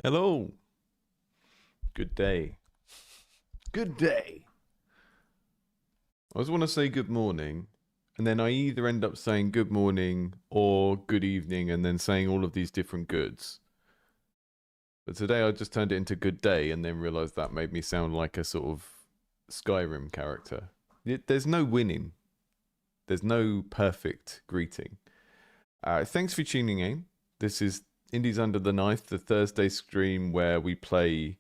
Hello. Good day. Good day. I always want to say good morning, and then I either end up saying good morning or good evening and then saying all of these different goods. But today I just turned it into good day and then realized that made me sound like a sort of Skyrim character. There's no winning. There's no perfect greeting. Thanks for tuning in. This is Indies Under the Knife, the Thursday stream where we play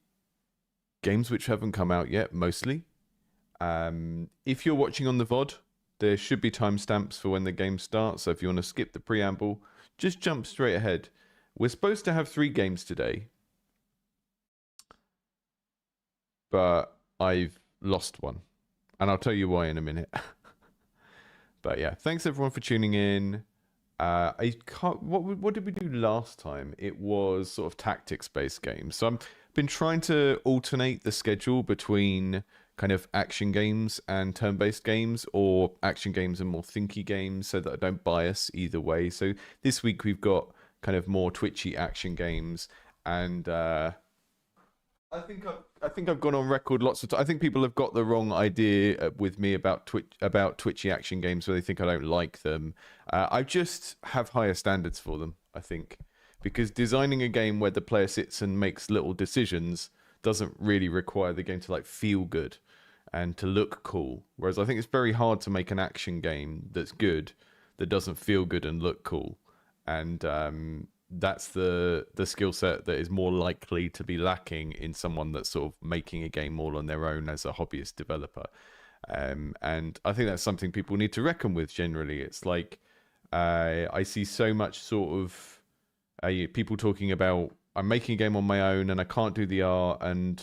games which haven't come out yet, mostly. If you're watching on the VOD, there should be timestamps for when the game starts, so if you want to skip the preamble, just jump straight ahead. We're supposed to have 3 games today, but I've lost one, and I'll tell you why in a minute. But yeah, thanks everyone for tuning in. I can't. What did we do last time? It was sort of tactics-based games. So I've been trying to alternate the schedule between kind of action games and turn-based games, or action games and more thinky games, so that I don't bias either way. So this week we've got kind of more twitchy action games, and I think I've gone on record lots of times. I think people have got the wrong idea with me about twitchy action games, where they think I don't like them. I just have higher standards for them, I think, because designing a game where the player sits and makes little decisions doesn't really require the game to like feel good and to look cool. Whereas I think it's very hard to make an action game that's good that doesn't feel good and look cool. And that's the skill set that is more likely to be lacking in someone that's sort of making a game all on their own as a hobbyist developer. And I think that's something people need to reckon with generally. It's like I see so much sort of people talking about, I'm making a game on my own and I can't do the art and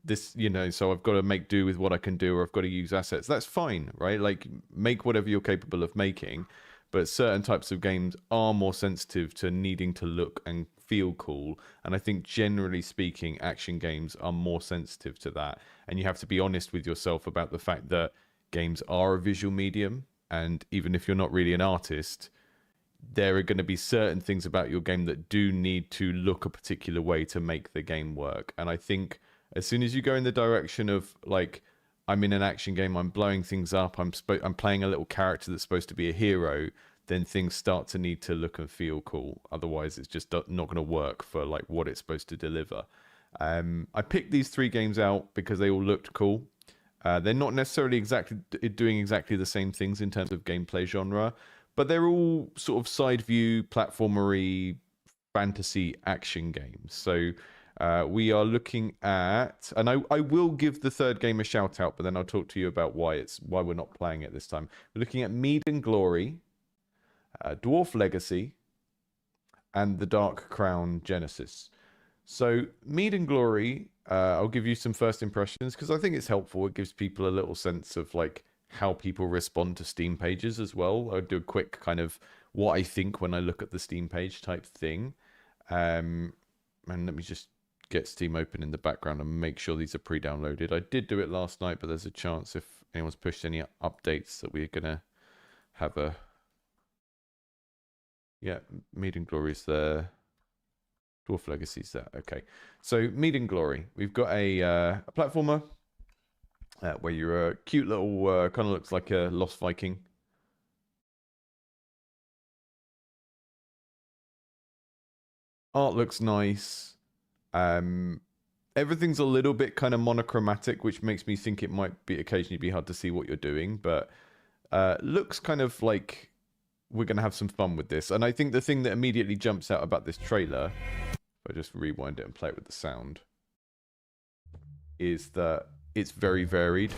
this, you know, so I've got to make do with what I can do, or I've got to use assets. That's fine, right? Like, make whatever you're capable of making. But certain types of games are more sensitive to needing to look and feel cool. And I think generally speaking, action games are more sensitive to that. And you have to be honest with yourself about the fact that games are a visual medium. And even if you're not really an artist, there are going to be certain things about your game that do need to look a particular way to make the game work. And I think as soon as you go in the direction of like, I'm in an action game, I'm blowing things up, I'm playing a little character that's supposed to be a hero, then things start to need to look and feel cool. Otherwise, it's just not going to work for like what it's supposed to deliver. I picked these 3 games out because they all looked cool. They're not necessarily doing exactly the same things in terms of gameplay genre, but they're all sort of side view, platformery, fantasy action games. So we are looking at, and I will give the 3rd game a shout out, but then I'll talk to you about why we're not playing it this time. We're looking at Mead Glory, Dwarf Legacy, and the Dark Crown Genesis. So Mead Glory, I'll give you some first impressions because I think it's helpful. It gives people a little sense of like how people respond to Steam pages as well. I'll do a quick kind of what I think when I look at the Steam page type thing. And let me just get Steam open in the background and make sure these are pre-downloaded. I did do it last night, but there's a chance if anyone's pushed any updates that we're going to have a... Yeah, Mead Glory's there. Dwarf Legacy's there. Okay. So Mead Glory. We've got a platformer where you're a cute little, kind of looks like a Lost Viking. Art looks nice. Everything's a little bit kind of monochromatic, which makes me think it might be occasionally be hard to see what you're doing, but looks kind of like we're going to have some fun with this. And I think the thing that immediately jumps out about this trailer, if I just rewind it and play it with the sound, is that it's very varied.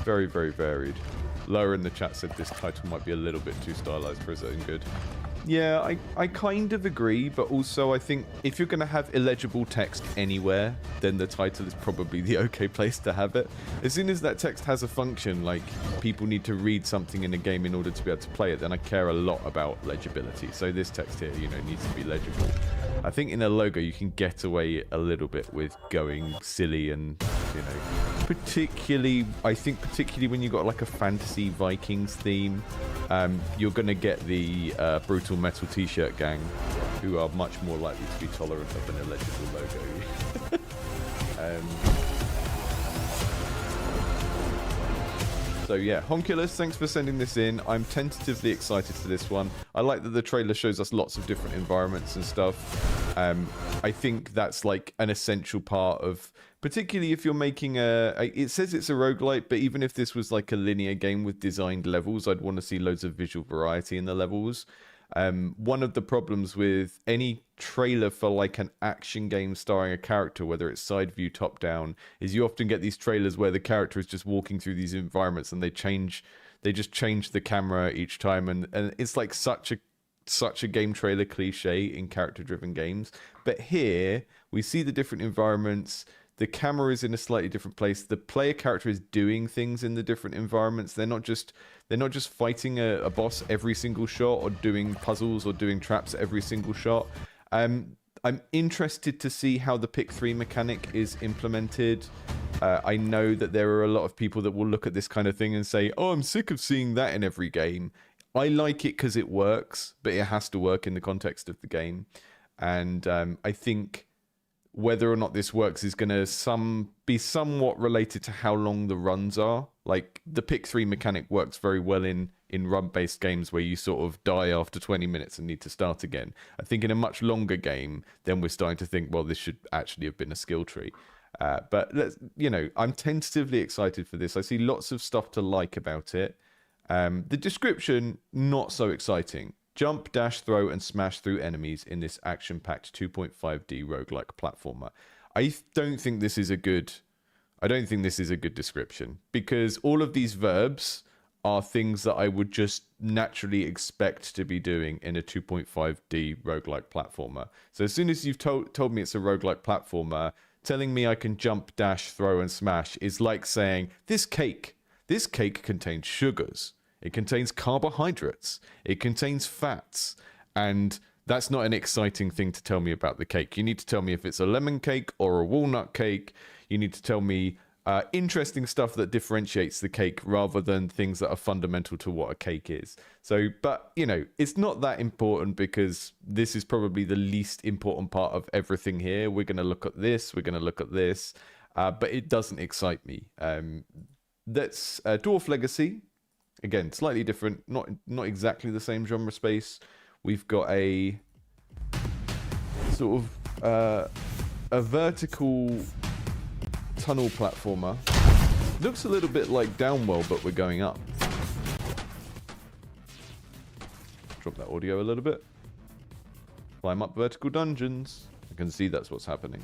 Very, very varied. Lower in the chat said this title might be a little bit too stylized for its own good. Yeah, I kind of agree, but also I think if you're going to have illegible text anywhere, then the title is probably the okay place to have it. As soon as that text has a function, like people need to read something in a game in order to be able to play it, then I care a lot about legibility. So this text here, you know, needs to be legible. I think in a logo you can get away a little bit with going silly and you know. Particularly, I think particularly when you've got like a fantasy Vikings theme, you're going to get the Brutal Metal T-shirt gang, who are much more likely to be tolerant of an illegible logo. So yeah, Honkulus, thanks for sending this in. I'm tentatively excited for this one. I like that the trailer shows us lots of different environments and stuff. I think that's like an essential part of, particularly if you're making it says it's a roguelite, but even if this was like a linear game with designed levels, I'd want to see loads of visual variety in the levels. One of the problems with any trailer for like an action game starring a character, whether it's side view, top down, is you often get these trailers where the character is just walking through these environments and they just change the camera each time, and it's like such a game trailer cliche in character driven games. But here we see the different environments. The camera is in a slightly different place. The player character is doing things in the different environments. They're not just fighting a boss every single shot, or doing puzzles or doing traps every single shot. I'm interested to see how the pick 3 mechanic is implemented. I know that there are a lot of people that will look at this kind of thing and say, oh, I'm sick of seeing that in every game. I like it because it works, but it has to work in the context of the game. And I think whether or not this works is going to be somewhat related to how long the runs are. Like, the pick 3 mechanic works very well in run-based games where you sort of die after 20 minutes and need to start again. I think in a much longer game, then we're starting to think, well, this should actually have been a skill tree. But I'm tentatively excited for this. I see lots of stuff to like about it. The description, not so exciting. Jump, dash, throw, and smash through enemies in this action-packed 2.5D roguelike platformer. I don't think this is a good description, because all of these verbs are things that I would just naturally expect to be doing in a 2.5D roguelike platformer. So as soon as you've told me it's a roguelike platformer, telling me I can jump, dash, throw, and smash is like saying, this cake contains sugars. It contains carbohydrates. It contains fats. And that's not an exciting thing to tell me about the cake. You need to tell me if it's a lemon cake or a walnut cake. You need to tell me interesting stuff that differentiates the cake rather than things that are fundamental to what a cake is. So, but, it's not that important, because this is probably the least important part of everything here. We're going to look at this. We're going to look at this. But it doesn't excite me. That's Dwarf Legacy. Again, slightly different, not exactly the same genre space. We've got a sort of a vertical tunnel platformer. Looks a little bit like Downwell, but we're going up. Drop that audio a little bit. Climb up vertical dungeons. I can see that's what's happening.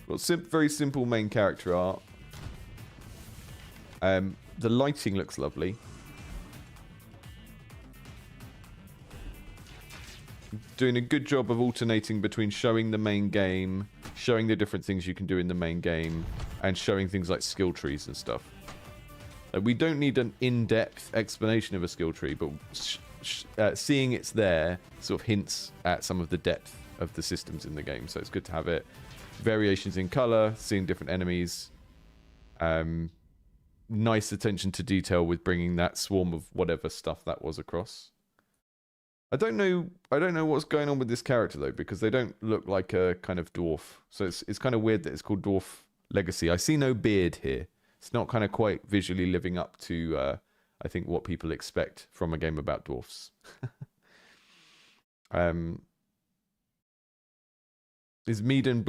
Got very simple main character art. The lighting looks lovely. Doing a good job of alternating between showing the main game, showing the different things you can do in the main game, and showing things like skill trees and stuff. We don't need an in-depth explanation of a skill tree, but seeing it's there sort of hints at some of the depth of the systems in the game, so it's good to have it. Variations in color, seeing different enemies. Nice attention to detail with bringing that swarm of whatever stuff that was across. I don't know what's going on with this character though, because they don't look like a kind of dwarf. So it's kind of weird that it's called Dwarf Legacy. I see no beard here. It's not kind of quite visually living up to I think what people expect from a game about dwarfs. Is Mead and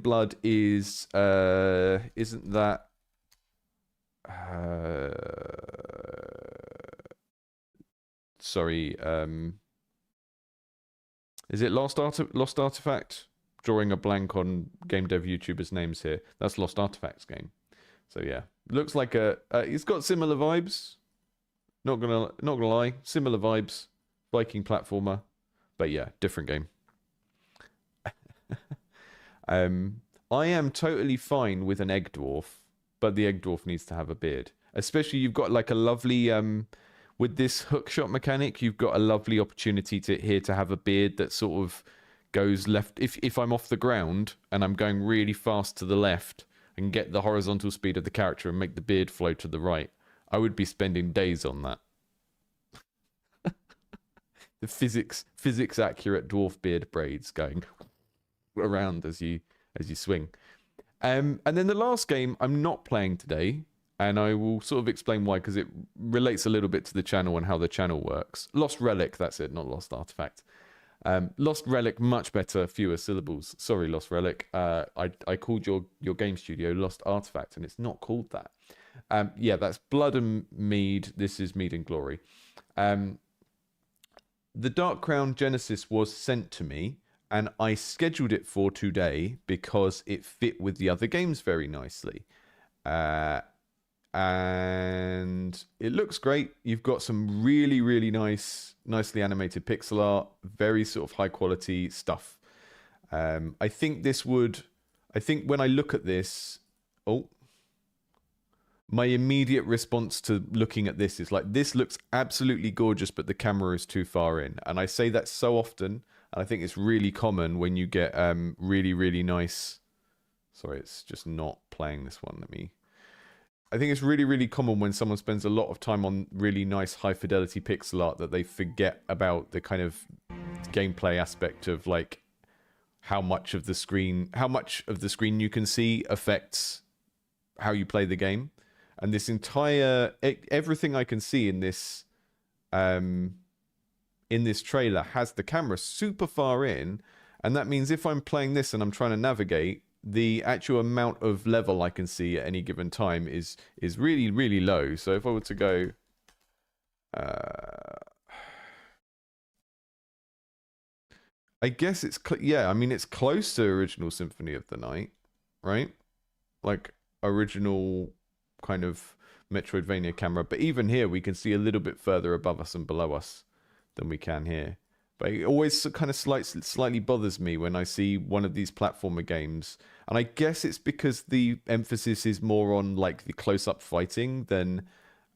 Blood is isn't that sorry, is it Lost Artifact? Drawing a blank on game dev YouTubers' names here. That's Lost Artifact's game. So yeah, looks like it's got similar vibes. Not gonna lie, similar vibes. Viking platformer, but yeah, different game. I am totally fine with an egg dwarf, but the egg dwarf needs to have a beard. Especially you've got like a lovely with this hookshot mechanic, you've got a lovely opportunity to have a beard that sort of goes left. If I'm off the ground and I'm going really fast to the left and get the horizontal speed of the character and make the beard flow to the right, I would be spending days on that. The physics accurate dwarf beard braids going around as you swing. And then the last game I'm not playing today, and I will sort of explain why, because it relates a little bit to the channel and how the channel works. Lost Relic, that's it, not Lost Artifact. Lost Relic, much better, fewer syllables. Sorry, Lost Relic. I called your game studio Lost Artifact, and it's not called that. Yeah, that's Blood and Mead. This is Mead and Glory. The Dark Crown Genesis was sent to me, and I scheduled it for today because it fit with the other games very nicely. And it looks great. You've got some really, really nicely animated pixel art, very sort of high quality stuff. I think when I look at this, my immediate response to looking at this is like, this looks absolutely gorgeous, but the camera is too far in. And I say that so often, and I think it's really common when you get really, really nice... Sorry, it's just not playing this one. I think it's really, really common when someone spends a lot of time on really nice high fidelity pixel art that they forget about the kind of gameplay aspect of like how much of the screen you can see affects how you play the game. And this entire everything I can see in this trailer has the camera super far in, and that means if I'm playing this and I'm trying to navigate, the actual amount of level I can see at any given time is really, really low. So if I were to go I guess it's yeah, I mean it's close to original Symphony of the Night, right? Like original kind of Metroidvania camera, but even here we can see a little bit further above us and below us than we can here. But it always kind of slightly bothers me when I see one of these platformer games, and I guess it's because the emphasis is more on like the close-up fighting than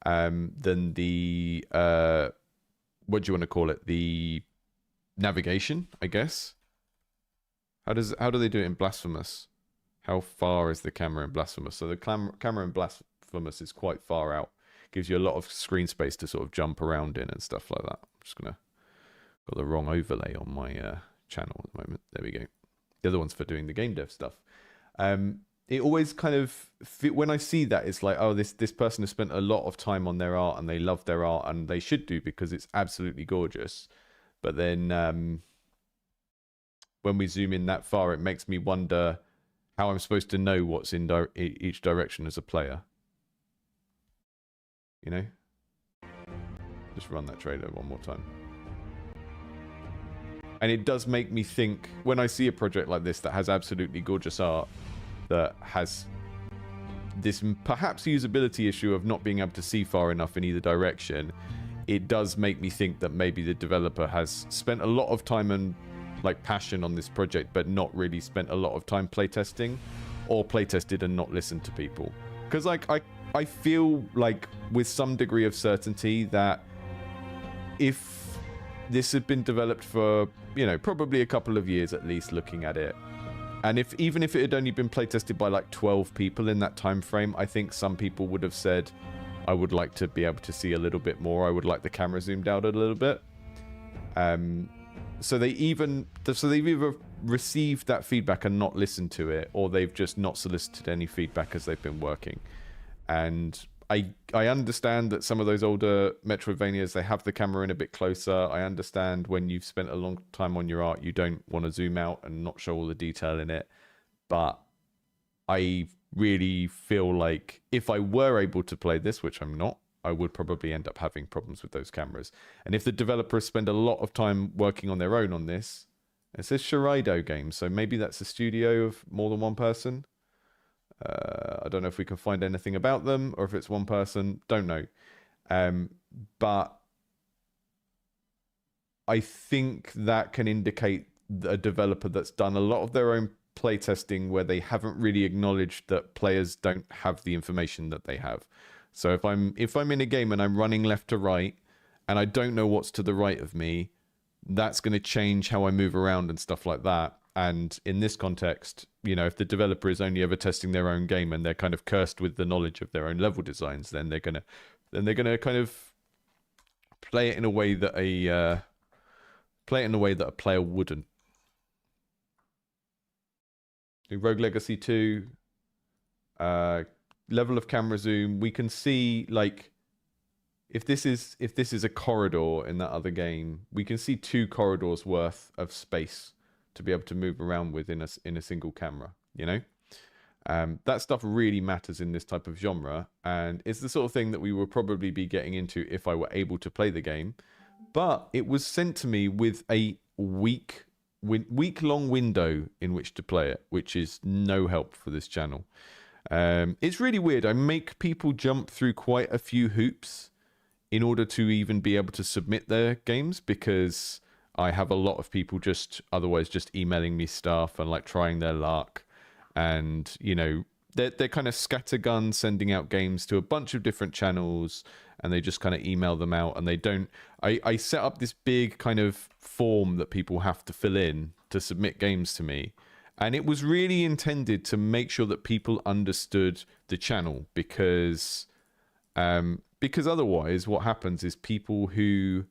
the what do you want to call it, the navigation, I guess. How do they do it in Blasphemous? How far is the camera in Blasphemous? So the camera in Blasphemous is quite far out. Gives you a lot of screen space to sort of jump around in and stuff like that. I'm just gonna got the wrong overlay on my channel at the moment. There we go. The other one's for doing the game dev stuff. It always kind of when I see that, it's like, oh, this person has spent a lot of time on their art and they love their art, and they should do because it's absolutely gorgeous. But then when we zoom in that far, it makes me wonder how I'm supposed to know what's in each direction as a player. You know? Just run that trailer one more time. And it does make me think, when I see a project like this that has absolutely gorgeous art, that has this perhaps usability issue of not being able to see far enough in either direction, it does make me think that maybe the developer has spent a lot of time and like passion on this project, but not really spent a lot of time playtesting, or playtested and not listened to people. Because like I feel like with some degree of certainty that if this had been developed for, you know, probably a couple of years at least, looking at it, and even if it had only been playtested by like 12 people in that time frame, I think some people would have said, I would like to be able to see a little bit more. I would like the camera zoomed out a little bit. So they've either received that feedback and not listened to it, or they've just not solicited any feedback as they've been working. And I understand that some of those older Metroidvanias, they have the camera in a bit closer. I understand when you've spent a long time on your art, you don't want to zoom out and not show all the detail in it. But I really feel like if I were able to play this, which I'm not, I would probably end up having problems with those cameras. And if the developers spend a lot of time working on their own on this, it says Shiraido Games, so maybe that's a studio of more than one person. I don't know if we can find anything about them, or if it's one person, don't know. But I think that can indicate a developer that's done a lot of their own playtesting where they haven't really acknowledged that players don't have the information that they have. So if I'm in a game and I'm running left to right and I don't know what's to the right of me, that's going to change how I move around and stuff like that. And in this context, you know, if the developer is only ever testing their own game and they're kind of cursed with the knowledge of their own level designs, then they're gonna kind of play it in a way that a player wouldn't. Rogue Legacy 2, level of camera zoom. We can see, like, if this is a corridor in that other game, we can see 2 corridors worth of space to be able to move around with in a single camera, you know? That stuff really matters in this type of genre, and it's the sort of thing that we will probably be getting into if I were able to play the game. But it was sent to me with a week-long window in which to play it, which is no help for this channel. It's really weird. I make people jump through quite a few hoops in order to even be able to submit their games, because I have a lot of people otherwise just emailing me stuff and like trying their luck, and you know, they're kind of scattergun sending out games to a bunch of different channels, and they just kind of email them out, and they don't. I set up this big kind of form that people have to fill in to submit games to me, and it was really intended to make sure that people understood the channel, because otherwise what happens is people who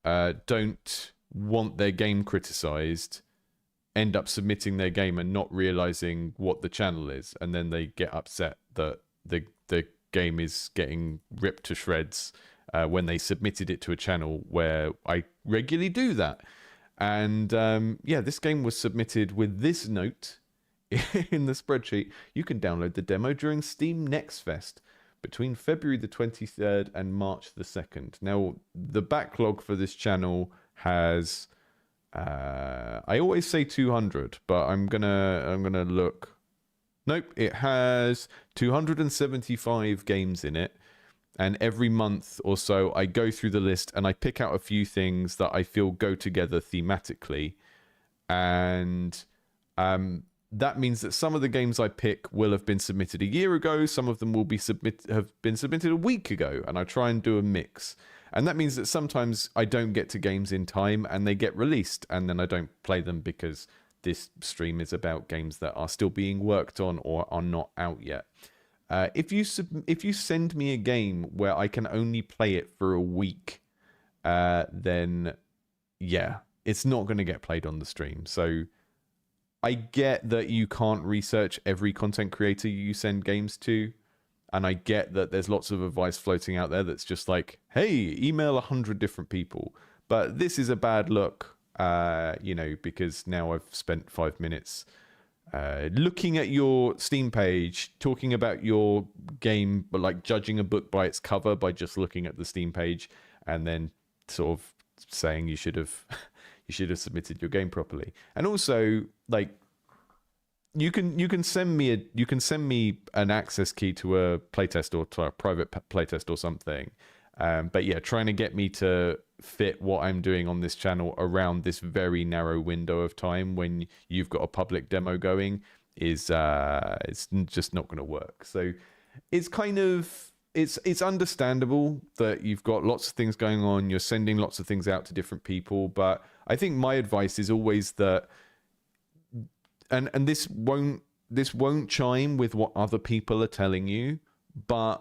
don't want their game criticized end up submitting their game and not realizing what the channel is, and then they get upset that the game is getting ripped to shreds when they submitted it to a channel where I regularly do that. And yeah, this game was submitted with this note in the spreadsheet: you can download the demo during Steam Next Fest between February the 23rd and March the 2nd. Now, the backlog for this channel has, I always say 200, but I'm gonna look. Nope, it has 275 games in it. And every month or so, I go through the list and I pick out a few things that I feel go together thematically. And that means that some of the games I pick will have been submitted a year ago. Some of them will have been submitted a week ago. And I try and do a mix. And that means that sometimes I don't get to games in time and they get released. And then I don't play them because this stream is about games that are still being worked on or are not out yet. If you send me a game where I can only play it for a week, then yeah, it's not going to get played on the stream. So I get that you can't research every content creator you send games to, and I get that there's lots of advice floating out there that's just like, hey, email 100 different people. But this is a bad look, you know, because now I've spent 5 minutes looking at your Steam page, talking about your game, but like judging a book by its cover by just looking at the Steam page, and then sort of saying you should have submitted your game properly. And also, like, you can send me an access key to a playtest or to a private playtest or something. But yeah, trying to get me to fit what I'm doing on this channel around this very narrow window of time when you've got a public demo going is it's just not going to work. So it's kind of it's understandable that you've got lots of things going on, you're sending lots of things out to different people, but I think my advice is always that, and this won't chime with what other people are telling you, but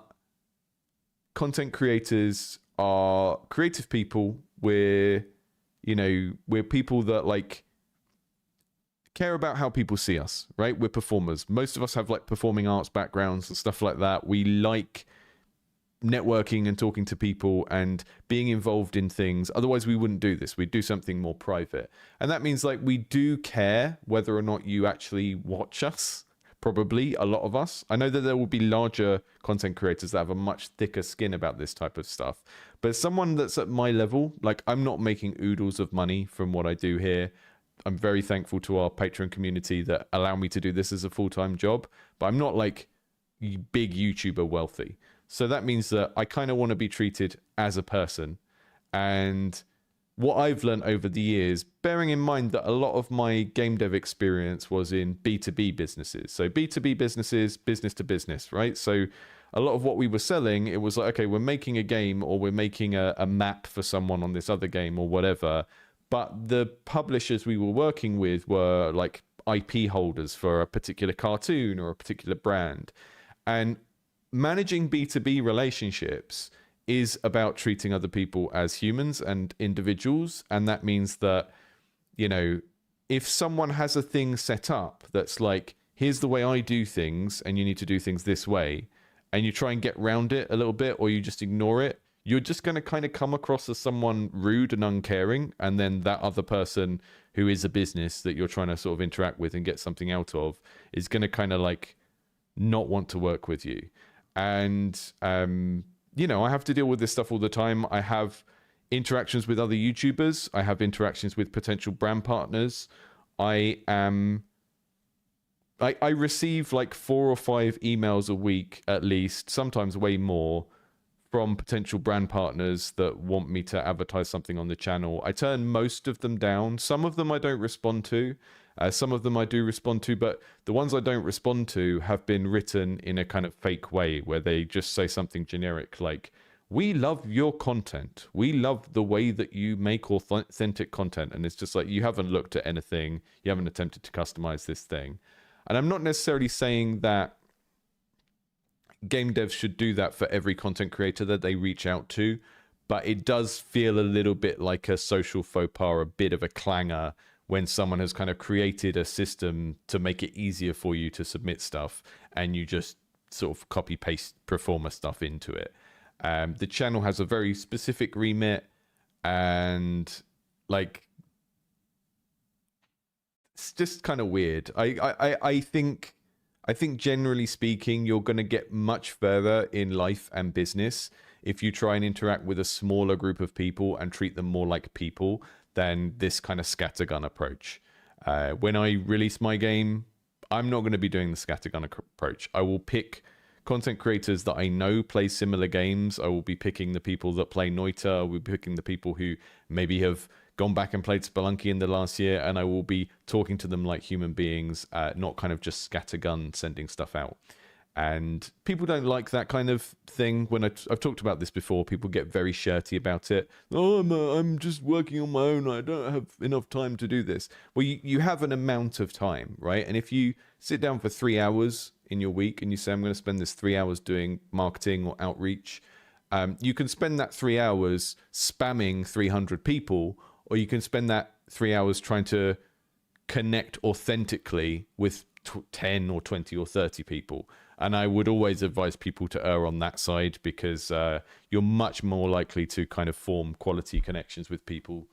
content creators are creative people. We're people that like care about how people see us, right? We're performers. Most of us have like performing arts backgrounds and stuff like that. We like networking and talking to people and being involved in things. Otherwise we wouldn't do this. We'd do something more private. And that means like we do care whether or not you actually watch us. Probably a lot of us. I know that there will be larger content creators that have a much thicker skin about this type of stuff. But someone that's at my level, like, I'm not making oodles of money from what I do here. I'm very thankful to our Patreon community that allow me to do this as a full-time job. But I'm not like big YouTuber wealthy. So that means that I kind of want to be treated as a person. And what I've learned over the years, bearing in mind that a lot of my game dev experience was in B2B businesses. So B2B businesses, business to business, right? So a lot of what we were selling, it was like, okay, we're making a game or we're making a map for someone on this other game or whatever. But the publishers we were working with were like IP holders for a particular cartoon or a particular brand. And managing B2B relationships is about treating other people as humans and individuals. And that means that, you know, if someone has a thing set up that's like, here's the way I do things and you need to do things this way, and you try and get around it a little bit or you just ignore it, you're just going to kind of come across as someone rude and uncaring. And then that other person who is a business that you're trying to sort of interact with and get something out of is going to kind of like not want to work with you. And, you know, I have to deal with this stuff all the time. I have interactions with other YouTubers. I have interactions with potential brand partners. I receive like 4 or 5 emails a week at least, sometimes way more, from potential brand partners that want me to advertise something on the channel. I turn most of them down. Some of them I don't respond to. Some of them I do respond to, but the ones I don't respond to have been written in a kind of fake way where they just say something generic like, we love your content. We love the way that you make authentic content. And it's just like, you haven't looked at anything. You haven't attempted to customize this thing. And I'm not necessarily saying that game devs should do that for every content creator that they reach out to, but it does feel a little bit like a social faux pas, a bit of a clanger, when someone has kind of created a system to make it easier for you to submit stuff and you just sort of copy paste performer stuff into it. The channel has a very specific remit, and like, it's just kind of weird. I think generally speaking, you're going to get much further in life and business if you try and interact with a smaller group of people and treat them more like people than this kind of scattergun approach. When I release my game, I'm not going to be doing the scattergun approach. I will pick content creators that I know play similar games. I will be picking the people that play Noita. I will be picking the people who maybe have gone back and played Spelunky in the last year, and I will be talking to them like human beings, not kind of just scattergun sending stuff out. And people don't like that kind of thing. When I've talked about this before, people get very shirty about it. Oh, I'm just working on my own. I don't have enough time to do this. Well, you have an amount of time, right? And if you sit down for 3 hours in your week and you say, I'm going to spend this 3 hours doing marketing or outreach, you can spend that 3 hours spamming 300 people, or you can spend that 3 hours trying to connect authentically with 10 or 20 or 30 people. And I would always advise people to err on that side, because you're much more likely to kind of form quality connections with people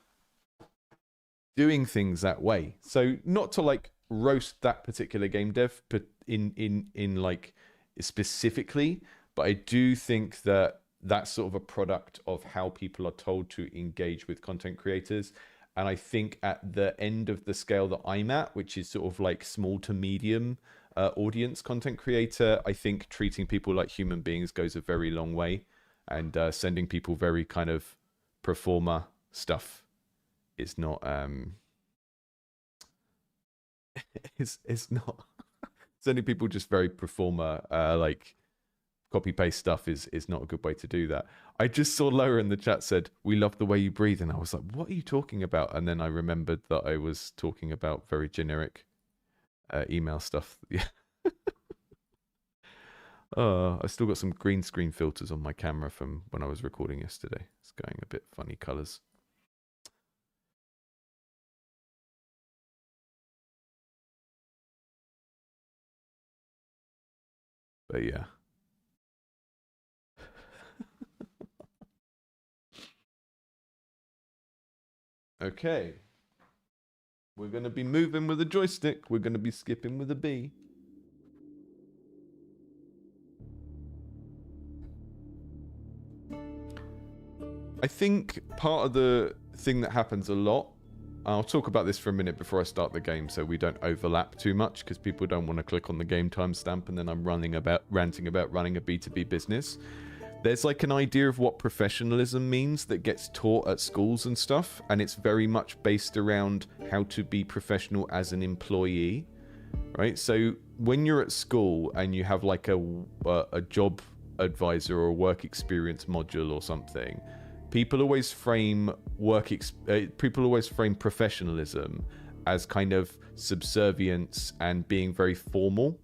doing things that way. So not to like roast that particular game dev, but in like specifically, but I do think that that's sort of a product of how people are told to engage with content creators. And I think at the end of the scale that I'm at, which is sort of like small to medium audience content creator, I think treating people like human beings goes a very long way. And sending people very kind of performer stuff is not it's not sending people just very performer like copy paste stuff is not a good way to do that. I just saw Lower in the chat said, we love the way you breathe, and I was like, what are you talking about? And then I remembered that I was talking about very generic email stuff. Yeah. I still got some green screen filters on my camera from when I was recording yesterday. It's going a bit funny colors. But yeah. Okay. We're going to be moving with a joystick. We're going to be skipping with a B. I think part of the thing that happens a lot, I'll talk about this for a minute before I start the game so we don't overlap too much, because people don't want to click on the game timestamp and then I'm ranting about running a B2B business. there's like an idea of what professionalism means that gets taught at schools and stuff, and it's very much based around how to be professional as an employee, right? So when you're at school and you have like a job advisor or a work experience module or something, people always frame professionalism as kind of subservience and being very formal.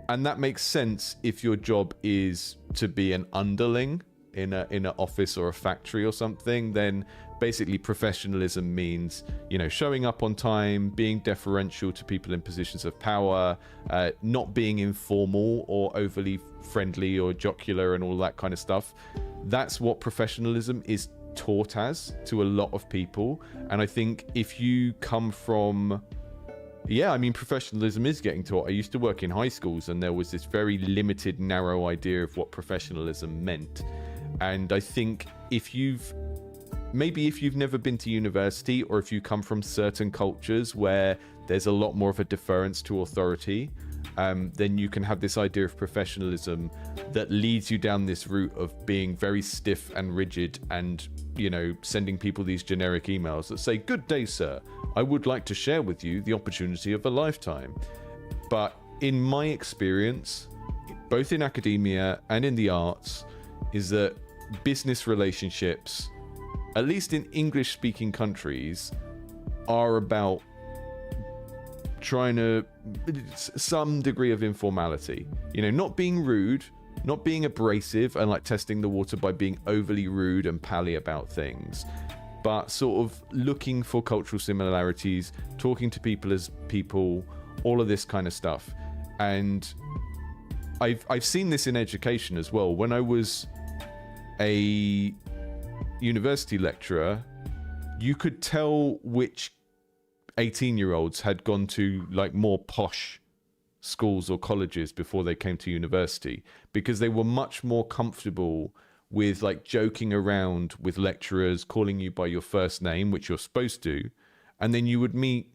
And that makes sense if your job is to be an underling in an office or a factory or something. Then basically professionalism means, you know, showing up on time, being deferential to people in positions of power, not being informal or overly friendly or jocular and all that kind of stuff. That's what professionalism is taught as to a lot of people. And I think if you come from... Yeah, I mean, professionalism is getting taught. I used to work in high schools, and there was this very limited, narrow idea of what professionalism meant. And I think if you've never been to university, or if you come from certain cultures where there's a lot more of a deference to authority, then you can have this idea of professionalism that leads you down this route of being very stiff and rigid and, you know, sending people these generic emails that say, "Good day, sir. I would like to share with you the opportunity of a lifetime." But in my experience, both in academia and in the arts, is that business relationships, at least in English-speaking countries, are about trying to some degree of informality. You know, not being rude, not being abrasive and like testing the water by being overly rude and pally about things, but sort of looking for cultural similarities, talking to people as people, all of this kind of stuff. And I've seen this in education as well. When I was a university lecturer, you could tell which 18-year-olds had gone to like more posh schools or colleges before they came to university, because they were much more comfortable with like joking around with lecturers, calling you by your first name, which you're supposed to. And then you would meet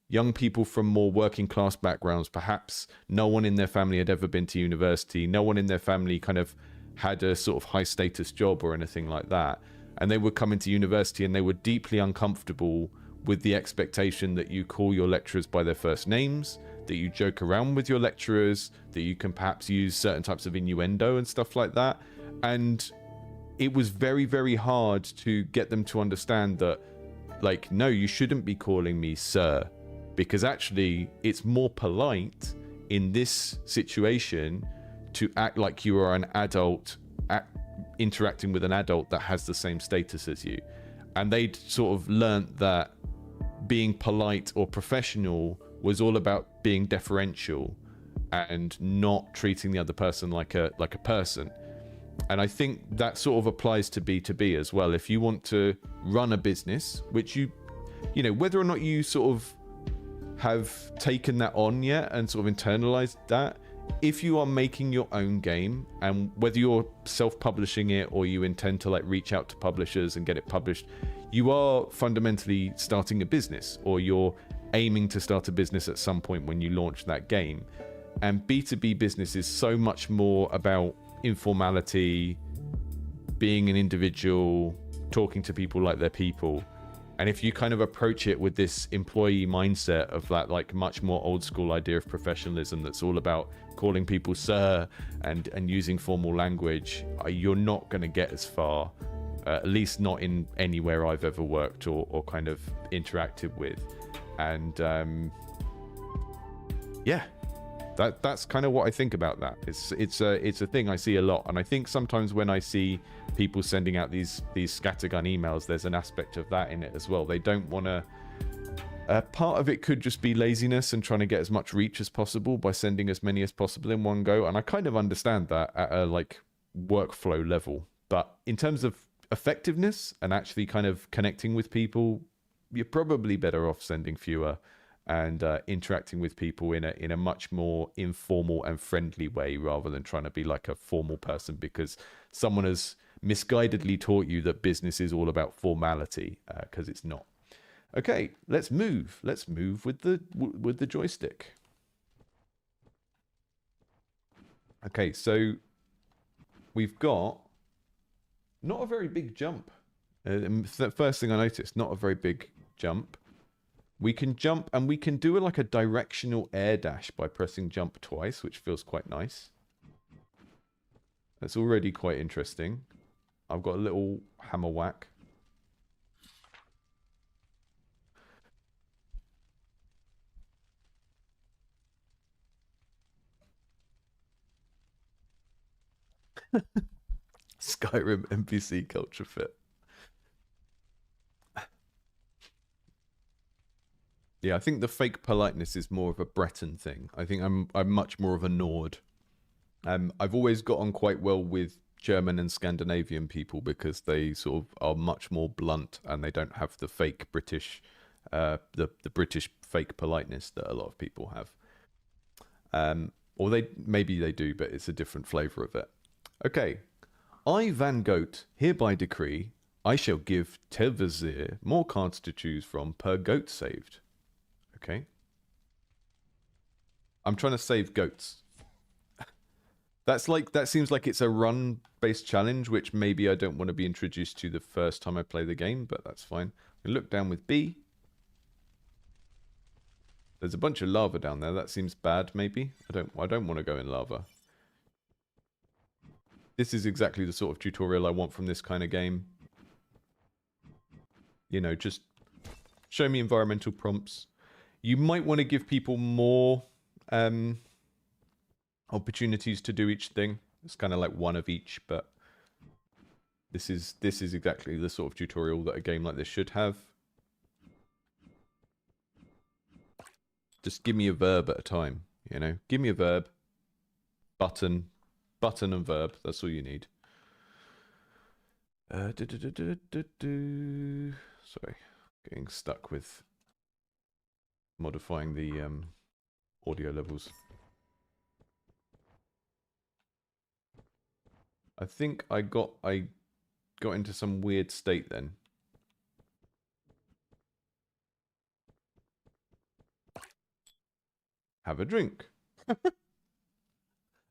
young people from more working class backgrounds. Perhaps no one in their family had ever been to university. No one in their family kind of had a sort of high status job or anything like that. And they would come into university and they were deeply uncomfortable with the expectation that you call your lecturers by their first names, that you joke around with your lecturers, that you can perhaps use certain types of innuendo and stuff like that. And it was very, very hard to get them to understand that, like, no, you shouldn't be calling me sir, because actually it's more polite in this situation to act like you are an adult interacting with an adult that has the same status as you. And they'd sort of learnt that being polite or professional was all about being deferential and not treating the other person like a person. And I think that sort of applies to B2B as well. If you want to run a business, which you know, whether or not you sort of have taken that on yet and sort of internalized that, if you are making your own game, and whether you're self-publishing it or you intend to like reach out to publishers and get it published, you are fundamentally starting a business, or you're aiming to start a business at some point when you launch that game. And B2B business is so much more about informality, being an individual, talking to people like they're people. And if you kind of approach it with this employee mindset of that like much more old school idea of professionalism that's all about calling people sir and using formal language, you're not going to get as far, at least not in anywhere I've ever worked or kind of interacted with. And yeah, that's kind of what I think about that. It's a thing I see a lot, and I think sometimes when I see people sending out these scattergun emails, there's an aspect of that in it as well. They don't want to. Part of it could just be laziness and trying to get as much reach as possible by sending as many as possible in one go, and I kind of understand that at a like workflow level. But in terms of effectiveness and actually kind of connecting with people, you're probably better off sending fewer and interacting with people in a much more informal and friendly way, rather than trying to be like a formal person because someone has misguidedly taught you that business is all about formality, because it's not. Okay, let's move with the joystick. Okay, so we've got not a very big jump. The first thing I noticed, not a very big jump. We can jump, and we can do like a directional air dash by pressing jump twice, which feels quite nice. That's already quite interesting. I've got a little hammer whack. Skyrim NPC culture fit. Yeah, I think the fake politeness is more of a Breton thing. I think I'm much more of a Nord. I've always got on quite well with German and Scandinavian people because they sort of are much more blunt and they don't have the fake British, the British fake politeness that a lot of people have. Or maybe they do, but it's a different flavour of it. Okay, I, Van Goat, hereby decree I shall give Tevazir more cards to choose from per goat saved. Okay. I'm trying to save goats. That seems like it's a run-based challenge, which maybe I don't want to be introduced to the first time I play the game, but that's fine. We look down with B. There's a bunch of lava down there. That seems bad, maybe. I don't want to go in lava. This is exactly the sort of tutorial I want from this kind of game. You know, just show me environmental prompts. You might want to give people more opportunities to do each thing. It's kind of like one of each, but this is exactly the sort of tutorial that a game like this should have. Just give me a verb at a time, you know? Give me a verb, button and verb. That's all you need. Sorry, getting stuck with modifying the audio levels. I think I got into some weird state then. Have a drink.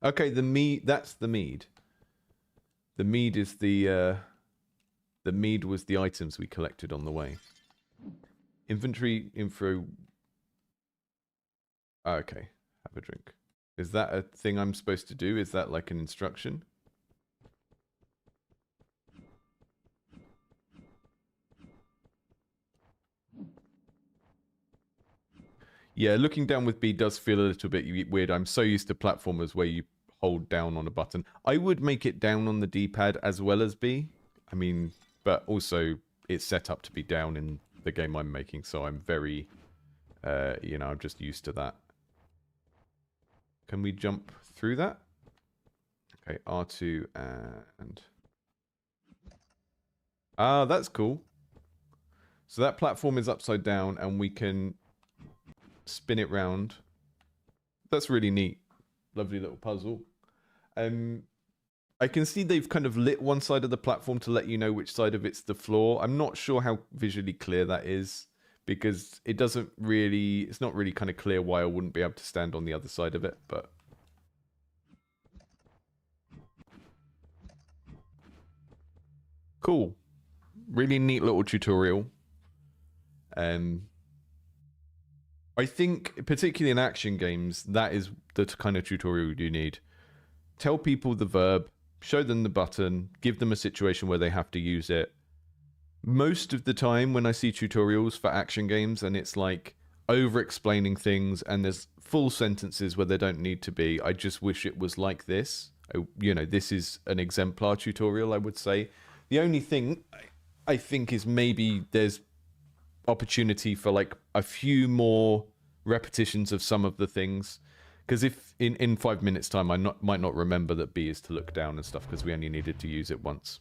Okay, the mead, that's the mead. The mead is the mead was the items we collected on the way. Inventory info. Okay, have a drink. Is that a thing I'm supposed to do? Is that like an instruction? Yeah, looking down with B does feel a little bit weird. I'm so used to platformers where you hold down on a button. I would make it down on the D-pad as well as B. I mean, but also it's set up to be down in the game I'm making, so I'm very, you know, I'm just used to that. Can we jump through that? Okay, R2 and... Ah, that's cool. So that platform is upside down and we can spin it round. That's really neat. Lovely little puzzle. I can see they've kind of lit one side of the platform to let you know which side of it's the floor. I'm not sure how visually clear that is because it doesn't really, it's not really kind of clear why I wouldn't be able to stand on the other side of it, but cool. Really neat little tutorial. I think, particularly in action games, that is the kind of tutorial you need. Tell people the verb, show them the button, give them a situation where they have to use it. Most of the time when I see tutorials for action games and it's like over-explaining things and there's full sentences where they don't need to be, I just wish it was like this. You know, this is an exemplar tutorial, I would say. The only thing I think is maybe there's opportunity for like a few more repetitions of some of the things, because if in 5 minutes time I might not remember that B is to look down and stuff because we only needed to use it once.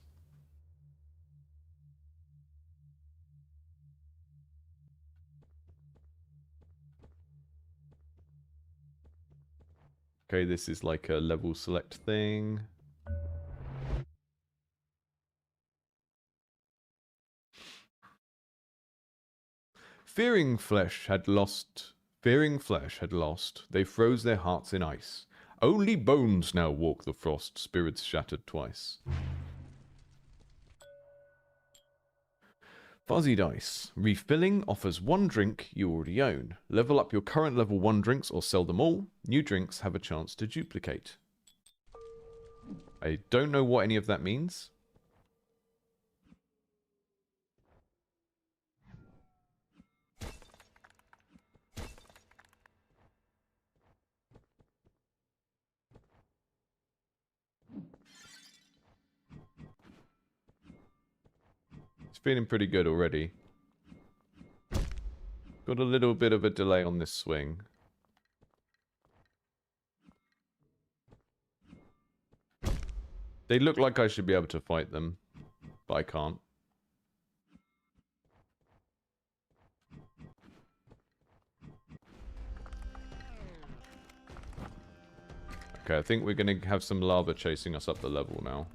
Okay, this is like a level select thing. Fearing flesh had lost, they froze their hearts in ice. Only bones now walk the frost, spirits shattered twice. Fuzzy Dice. Refilling offers one drink you already own. Level up your current level 1 drinks or sell them all. New drinks have a chance to duplicate. I don't know what any of that means. It's feeling pretty good already. Got a little bit of a delay on this swing. They look like I should be able to fight them, but I can't. Okay, I think we're going to have some lava chasing us up the level now.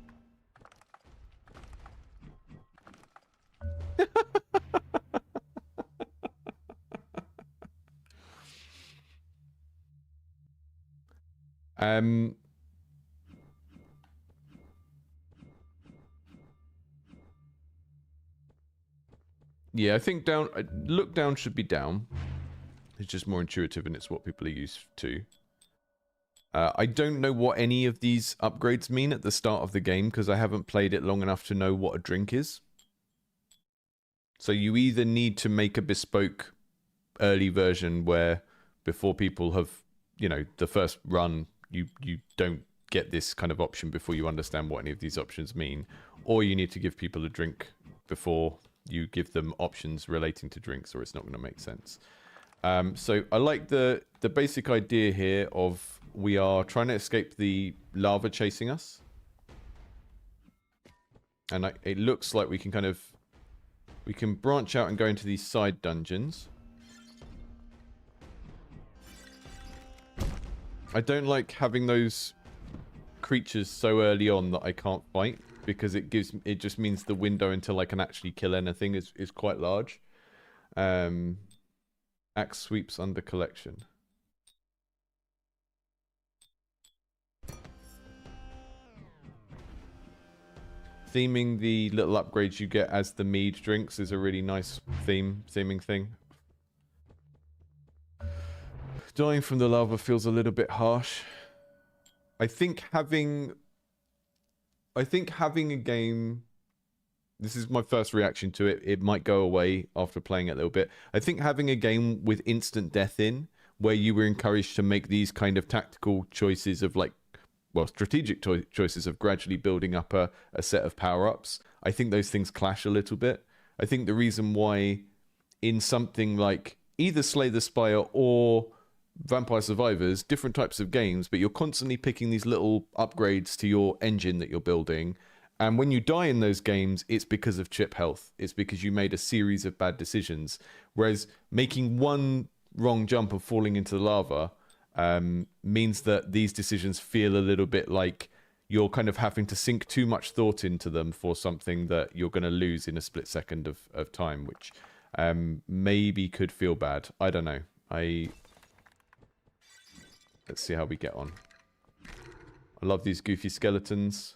Yeah, I think down. Look down should be down. It's just more intuitive and it's what people are used to. I don't know what any of these upgrades mean at the start of the game because I haven't played it long enough to know what a drink is. So you either need to make a bespoke early version where before people have, you know, the first run, you don't get this kind of option before you understand what any of these options mean, or you need to give people a drink before you give them options relating to drinks, or it's not going to make sense. So I like the basic idea here of we are trying to escape the lava chasing us. And it looks like we can kind of... We can branch out and go into these side dungeons. I don't like having those creatures so early on that I can't fight, because it just means the window until I can actually kill anything is quite large. Axe sweeps under collection. Theming the little upgrades you get as the mead drinks is a really nice theming thing. Dying from the lava feels a little bit harsh. I think having a game... This is my first reaction to it. It might go away after playing it a little bit. I think having a game with instant death in, where you were encouraged to make these kind of tactical choices of like, well, strategic choices of gradually building up a set of power-ups, I think those things clash a little bit. I think the reason why in something like either Slay the Spire or Vampire Survivors, different types of games, but you're constantly picking these little upgrades to your engine that you're building, and when you die in those games, it's because of chip health. It's because you made a series of bad decisions. Whereas making one wrong jump and falling into the lava means that these decisions feel a little bit like you're kind of having to sink too much thought into them for something that you're going to lose in a split second of time, which maybe could feel bad. I don't know. Let's see how we get on. I love these goofy skeletons.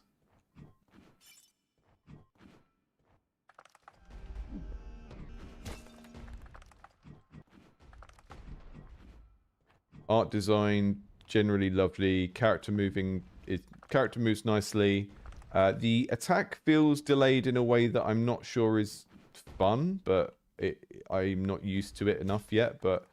Art design, generally lovely. Character moves nicely. The attack feels delayed in a way that I'm not sure is fun, but I'm not used to it enough yet. But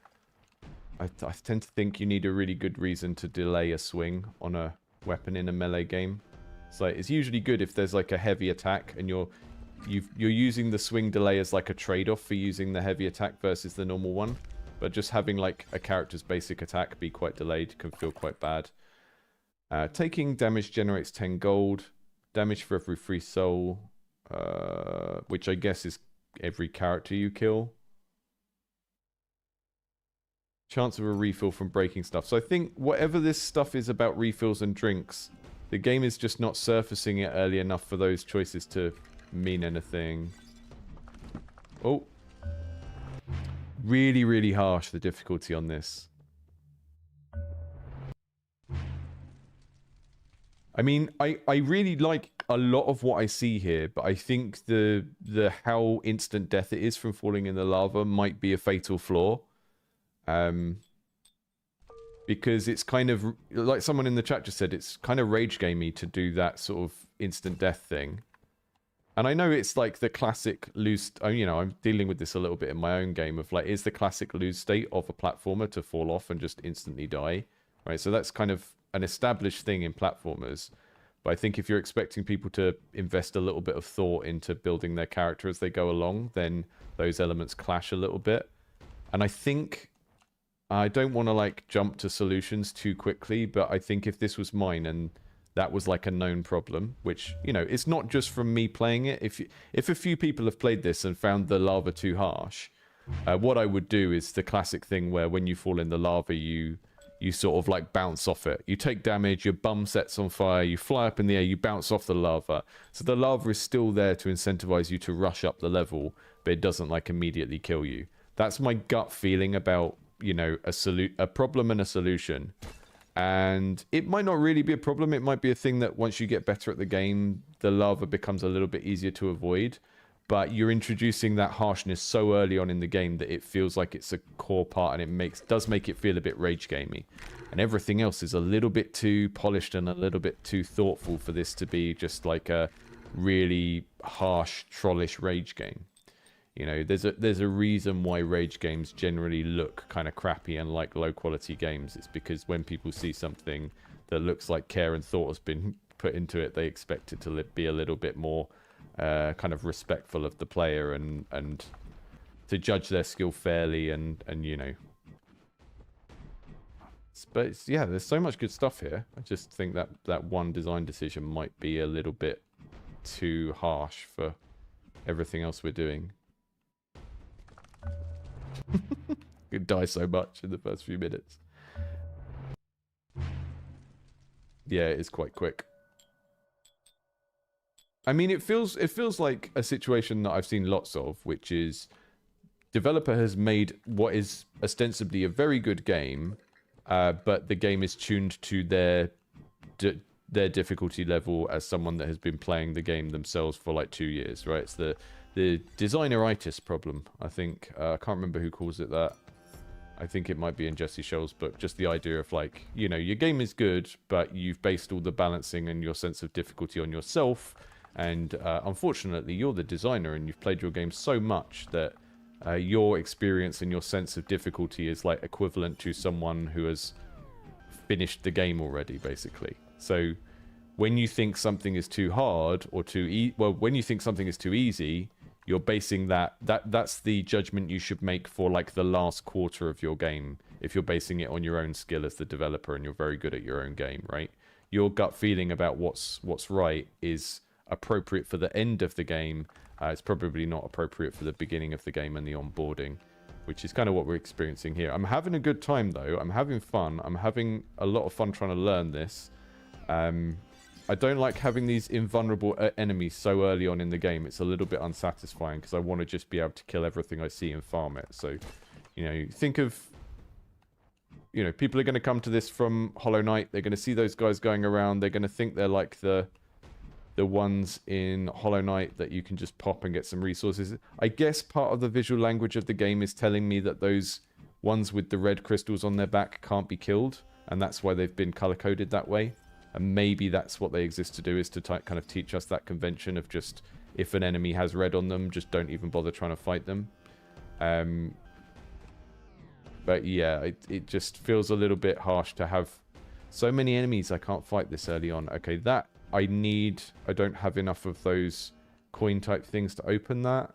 I tend to think you need a really good reason to delay a swing on a weapon in a melee game. So it's usually good if there's like a heavy attack and you're using the swing delay as like a trade-off for using the heavy attack versus the normal one. But just having like a character's basic attack be quite delayed can feel quite bad. Taking damage generates 10 gold. Damage for every free soul. Which I guess is every character you kill. Chance of a refill from breaking stuff. So I think whatever this stuff is about refills and drinks, the game is just not surfacing it early enough for those choices to mean anything. Oh. Really, really harsh, the difficulty on this. I mean, I really like a lot of what I see here, but I think the how instant death it is from falling in the lava might be a fatal flaw. Because it's kind of, like someone in the chat just said, it's kind of rage gamey to do that sort of instant death thing. And I know it's like the classic lose, you know, I'm dealing with this a little bit in my own game of like, is the classic lose state of a platformer to fall off and just instantly die, right? So that's kind of an established thing in platformers. But I think if you're expecting people to invest a little bit of thought into building their character as they go along, then those elements clash a little bit. And I think, I don't want to like jump to solutions too quickly, but I think if this was mine and that was like a known problem, which, you know, it's not just from me playing it. If a few people have played this and found the lava too harsh, what I would do is the classic thing where when you fall in the lava, you sort of like bounce off it. You take damage, your bum sets on fire, you fly up in the air, you bounce off the lava. So the lava is still there to incentivize you to rush up the level, but it doesn't like immediately kill you. That's my gut feeling about, you know, a problem and a solution. And it might not really be a problem. It might be a thing that once you get better at the game, the lava becomes a little bit easier to avoid. But you're introducing that harshness so early on in the game that it feels like it's a core part, and it does make it feel a bit rage gamey. And everything else is a little bit too polished and a little bit too thoughtful for this to be just like a really harsh, trollish rage game. You know, there's a reason why rage games generally look kind of crappy and like low quality games. It's because when people see something that looks like care and thought has been put into it, they expect it to be a little bit more kind of respectful of the player and to judge their skill fairly and you know. But yeah, there's so much good stuff here. I just think that one design decision might be a little bit too harsh for everything else we're doing. Could die so much in the first few minutes. Yeah, it is quite quick. I mean, it feels like a situation that I've seen lots of, which is developer has made what is ostensibly a very good game, but the game is tuned to their difficulty level as someone that has been playing the game themselves for like 2 years, right? It's the designeritis problem, I think. I can't remember who calls it that. I think it might be in Jesse Scholl's book. Just the idea of like, you know, your game is good, but you've based all the balancing and your sense of difficulty on yourself. And unfortunately, you're the designer and you've played your game so much that your experience and your sense of difficulty is like equivalent to someone who has finished the game already, basically. So when you think something is too hard or when you think something is too easy, you're basing that's the judgment you should make for like the last quarter of your game. If you're basing it on your own skill as the developer and you're very good at your own game, right? Your gut feeling about what's right is appropriate for the end of the game. It's probably not appropriate for the beginning of the game and the onboarding, which is kind of what we're experiencing here. I'm having a good time though. I'm having fun. I'm having a lot of fun trying to learn this. I don't like having these invulnerable enemies so early on in the game. It's a little bit unsatisfying because I want to just be able to kill everything I see and farm it. So, you know, think of, you know, people are going to come to this from Hollow Knight. They're going to see those guys going around. They're going to think they're like the ones in Hollow Knight that you can just pop and get some resources. I guess part of the visual language of the game is telling me that those ones with the red crystals on their back can't be killed. And that's why they've been color-coded that way. And maybe that's what they exist to do, is to kind of teach us that convention of just, if an enemy has red on them, just don't even bother trying to fight them. But yeah, it just feels a little bit harsh to have so many enemies I can't fight this early on. Okay, that I don't have enough of those coin type things to open that.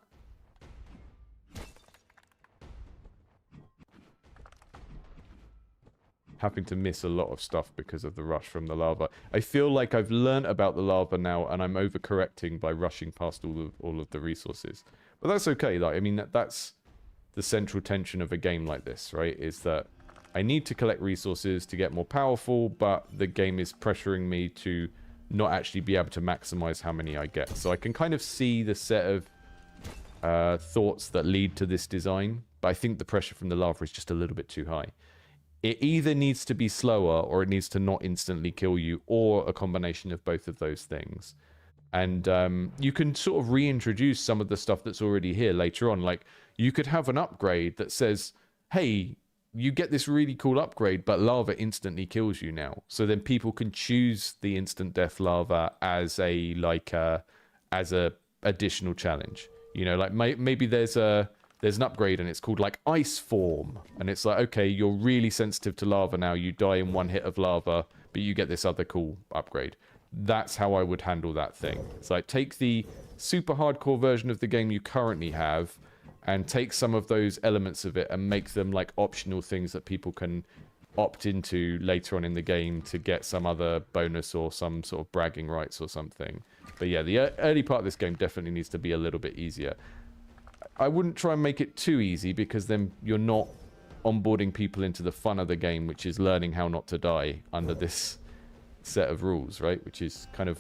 Having to miss a lot of stuff because of the rush from the lava. I feel like I've learned about the lava now, and I'm overcorrecting by rushing past all of the resources. But that's okay. Like, I mean, that's the central tension of a game like this, right? Is that I need to collect resources to get more powerful, but the game is pressuring me to not actually be able to maximize how many I get. So I can kind of see the set of thoughts that lead to this design, but I think the pressure from the lava is just a little bit too high. It either needs to be slower or it needs to not instantly kill you, or a combination of both of those things. And you can sort of reintroduce some of the stuff that's already here later on. Like, you could have an upgrade that says, hey, you get this really cool upgrade, but lava instantly kills you now. So then people can choose the instant death lava as a additional challenge. You know, like maybe there's an upgrade and it's called like ice form, and it's like, okay, you're really sensitive to lava now. You die in one hit of lava, but you get this other cool upgrade. That's how I would handle that thing. It's like, take the super hardcore version of the game you currently have and take some of those elements of it and make them like optional things that people can opt into later on in the game to get some other bonus or some sort of bragging rights or something. But yeah, the early part of this game definitely needs to be a little bit easier. I wouldn't try and make it too easy, because then you're not onboarding people into the fun of the game, which is learning how not to die under this set of rules, right? Which is kind of,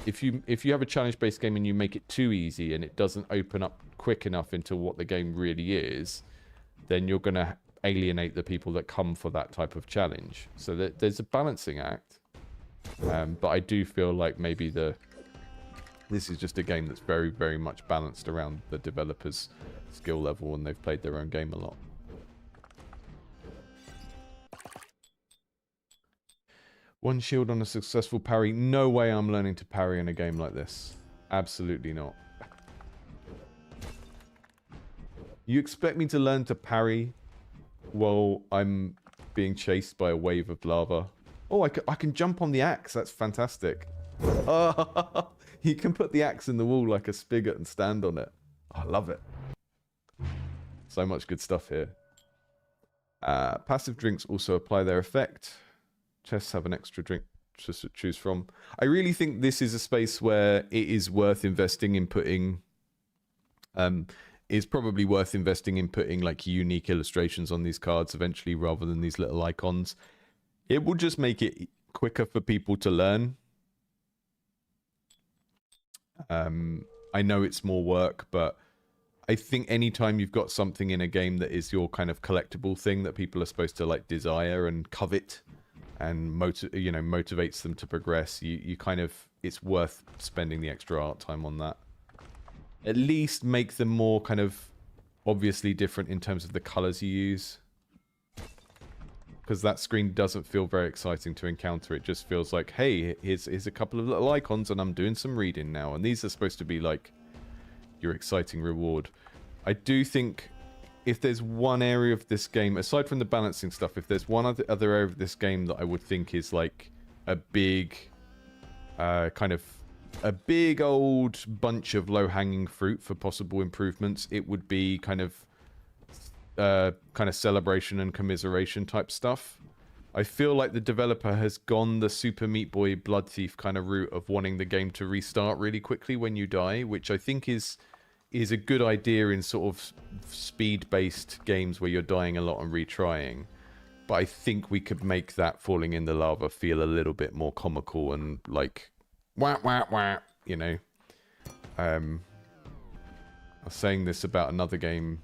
if you have a challenge-based game and you make it too easy and it doesn't open up quick enough into what the game really is, then you're going to alienate the people that come for that type of challenge. So there's a balancing act. But I do feel like maybe this is just a game that's very, very much balanced around the developer's skill level, and they've played their own game a lot. One shield on a successful parry. No way I'm learning to parry in a game like this. Absolutely not. You expect me to learn to parry while I'm being chased by a wave of lava? Oh, I can jump on the axe. That's fantastic. Oh, you can put the axe in the wall like a spigot and stand on it. Oh, I love it. So much good stuff here. Passive drinks also apply their effect. Chests have an extra drink to choose from. I really think this is a space where it is worth investing in putting... is probably worth investing in putting like unique illustrations on these cards eventually, rather than these little icons. It will just make it quicker for people to learn. I know it's more work, but I think anytime you've got something in a game that is your kind of collectible thing that people are supposed to like desire and covet and motivates them to progress, you kind of, it's worth spending the extra art time on that. At least make them more kind of obviously different in terms of the colors you use. Because that screen doesn't feel very exciting to encounter. It just feels like, hey, here's a couple of little icons and I'm doing some reading now. And these are supposed to be like your exciting reward. I do think if there's one area of this game, aside from the balancing stuff, if there's one other area of this game that I would think is like a big a big old bunch of low-hanging fruit for possible improvements, it would be kind of celebration and commiseration type stuff. I feel like the developer has gone the Super Meat Boy Blood Thief kind of route of wanting the game to restart really quickly when you die, which I think is a good idea in sort of speed-based games where you're dying a lot and retrying. But I think we could make that falling in the lava feel a little bit more comical and like wah wah wah, you know. I was saying this about another game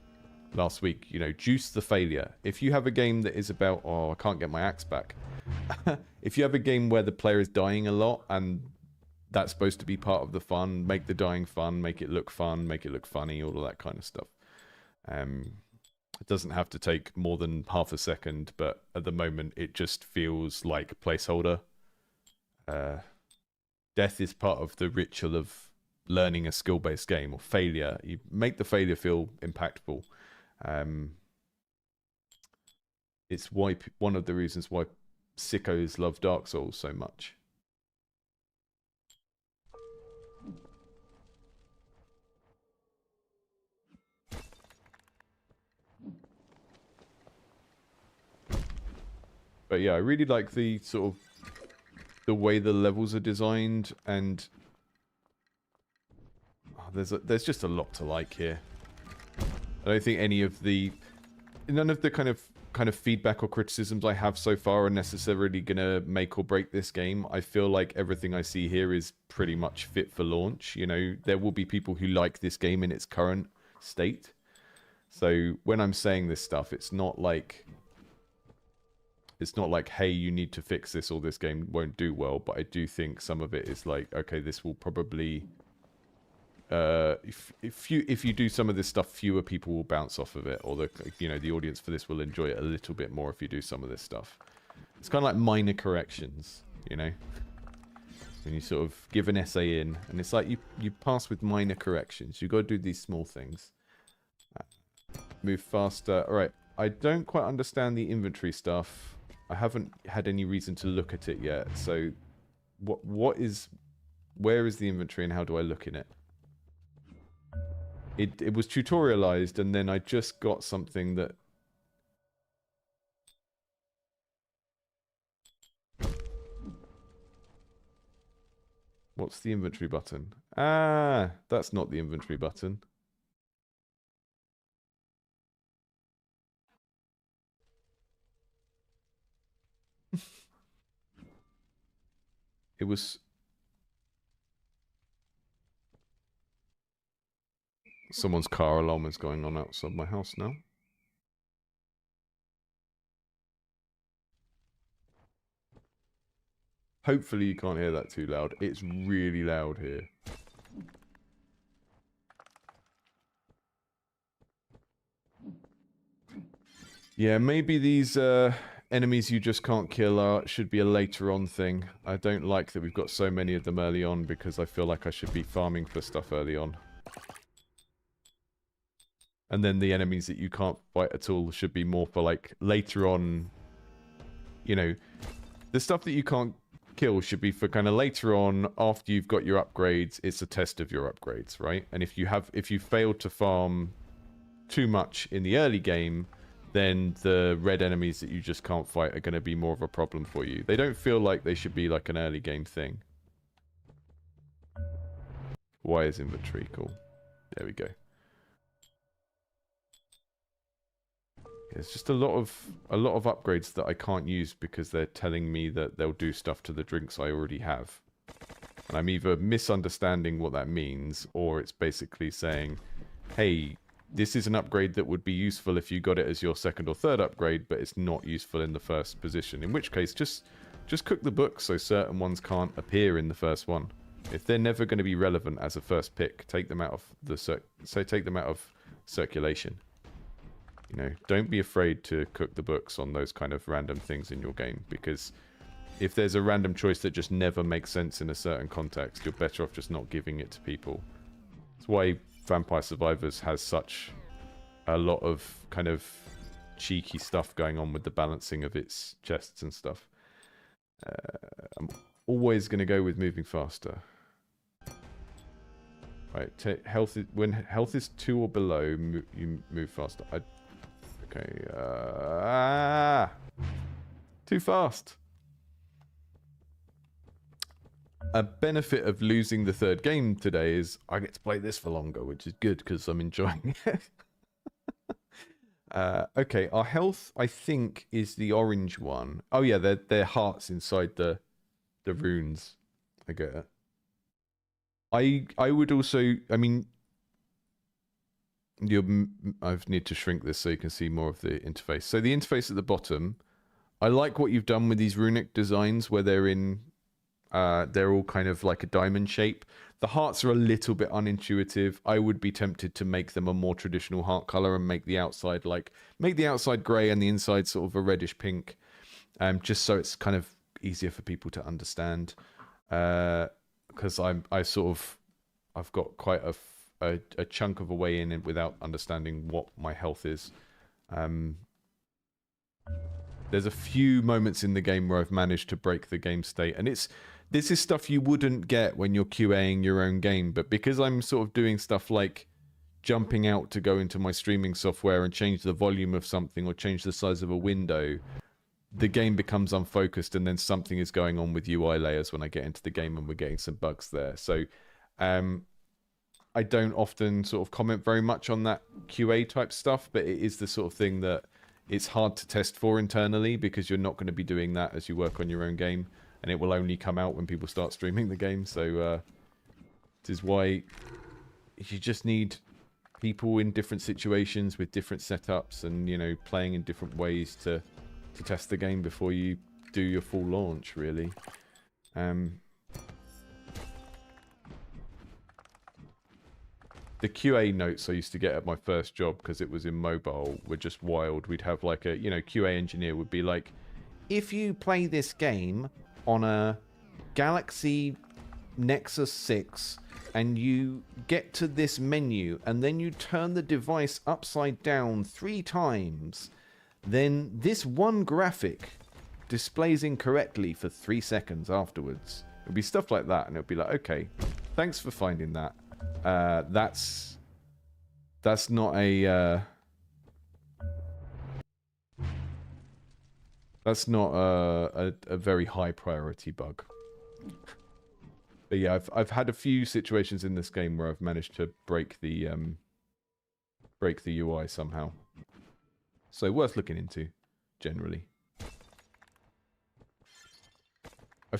last week, you know, juice the failure. If you have a game that is about, oh, I can't get my axe back. If you have a game where the player is dying a lot and that's supposed to be part of the fun, make the dying fun, make it look fun, make it look funny, all of that kind of stuff. It doesn't have to take more than half a second, but at the moment it just feels like a placeholder. Death is part of the ritual of learning a skill-based game, or failure. You make the failure feel impactful. It's why one of the reasons why sickos love Dark Souls so much. But yeah, I really like the sort of the way the levels are designed, and there's just a lot to like here. I don't think none of the kind of feedback or criticisms I have so far are necessarily gonna make or break this game. I feel like everything I see here is pretty much fit for launch. You know, there will be people who like this game in its current state. So when I'm saying this stuff, it's not like it's not like, hey, you need to fix this or this game won't do well, but I do think some of it is like, okay, this will probably if you do some of this stuff, fewer people will bounce off of it, or the audience for this will enjoy it a little bit more if you do some of this stuff. It's kind of like minor corrections, you know, when you sort of give an essay in, and it's like you pass with minor corrections. You got to do these small things. Move faster. All right, I don't quite understand the inventory stuff. I haven't had any reason to look at it yet. So, where is the inventory and how do I look in it? It was tutorialized, and then I just got something that... What's the inventory button? Ah, that's not the inventory button. It was... Someone's car alarm is going on outside my house now. Hopefully you can't hear that too loud. It's really loud here. Yeah, maybe these enemies you just can't kill should be a later on thing. I don't like that we've got so many of them early on because I feel like I should be farming for stuff early on. And then the enemies that you can't fight at all should be more for, like, later on. You know, the stuff that you can't kill should be for kind of later on, after you've got your upgrades. It's a test of your upgrades, right? And if you failed to farm too much in the early game, then the red enemies that you just can't fight are going to be more of a problem for you. They don't feel like they should be like an early game thing. Why is inventory cool? There we go. There's just a lot of upgrades that I can't use because they're telling me that they'll do stuff to the drinks I already have. And I'm either misunderstanding what that means, or it's basically saying, hey, this is an upgrade that would be useful if you got it as your second or third upgrade, but it's not useful in the first position. In which case, just cook the book so certain ones can't appear in the first one. If they're never going to be relevant as a first pick, take them out of circulation. You know, don't be afraid to cook the books on those kind of random things in your game, because if there's a random choice that just never makes sense in a certain context, you're better off just not giving it to people. That's why Vampire Survivors has such a lot of kind of cheeky stuff going on with the balancing of its chests and stuff. I'm always going to go with moving faster. Right, when health is 2 or below, you move faster. Okay, too fast. A benefit of losing the third game today is I get to play this for longer, which is good because I'm enjoying it. Okay, our health, I think, is the orange one. Oh yeah, they're hearts inside the runes. I get it. I would also, I mean, I need to shrink this so you can see more of the interface. So the interface at the bottom, I like what you've done with these runic designs where they're all kind of like a diamond shape. The hearts are a little bit unintuitive. I would be tempted to make them a more traditional heart color and make the outside gray and the inside sort of a reddish pink, just so it's kind of easier for people to understand. Because I've got quite a chunk of a way in without understanding what my health is. There's a few moments in the game where I've managed to break the game state, and this is stuff you wouldn't get when you're QAing your own game, but because I'm sort of doing stuff like jumping out to go into my streaming software and change the volume of something or change the size of a window, the game becomes unfocused, and then something is going on with UI layers when I get into the game, and we're getting some bugs there. So I don't often sort of comment very much on that QA type stuff, but it is the sort of thing that it's hard to test for internally because you're not going to be doing that as you work on your own game, and it will only come out when people start streaming the game. So this is why you just need people in different situations with different setups and, you know, playing in different ways to to test the game before you do your full launch, really. The QA notes I used to get at my first job, because it was in mobile, were just wild. We'd have like a, you know, QA engineer would be like, if you play this game on a Galaxy Nexus 6 and you get to this menu and then you turn the device upside down 3 times, then this one graphic displays incorrectly for 3 seconds afterwards. It would be stuff like that, and it would be like, okay, thanks for finding that. That's not a that's not a very high priority bug. But yeah, I've had a few situations in this game where I've managed to break the UI somehow. So worth looking into, generally. I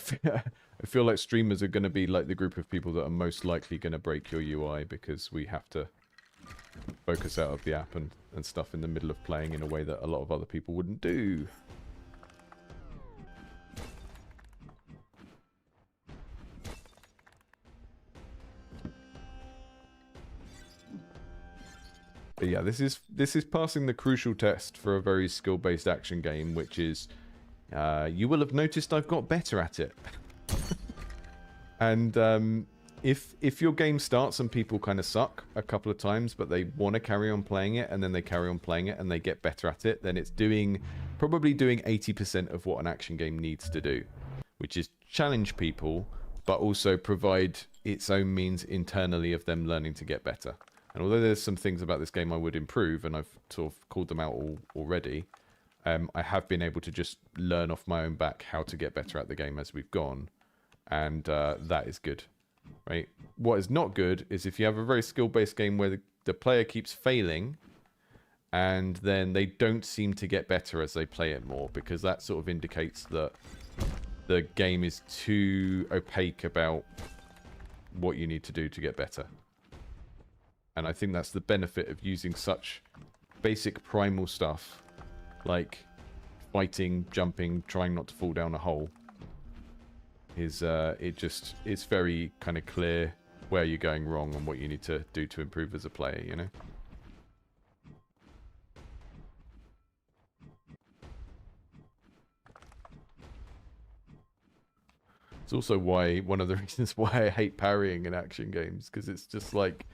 feel like streamers are going to be like the group of people that are most likely going to break your UI, because we have to focus out of the app and stuff in the middle of playing in a way that a lot of other people wouldn't do. But yeah, this is passing the crucial test for a very skill-based action game, which is, you will have noticed I've got better at it. And if your game starts and people kind of suck a couple of times, but they want to carry on playing it, and then they carry on playing it and they get better at it, then it's probably doing 80% of what an action game needs to do, which is challenge people, but also provide its own means internally of them learning to get better. And although there's some things about this game I would improve, and I've sort of called them out already, I have been able to just learn off my own back how to get better at the game as we've gone. And that is good, right? What is not good is if you have a very skill-based game where the player keeps failing, and then they don't seem to get better as they play it more, because that sort of indicates that the game is too opaque about what you need to do to get better. And I think that's the benefit of using such basic primal stuff, like fighting, jumping, trying not to fall down a hole. Is it's very kind of clear where you're going wrong and what you need to do to improve as a player, you know? It's also one of the reasons why I hate parrying in action games, because it's just like,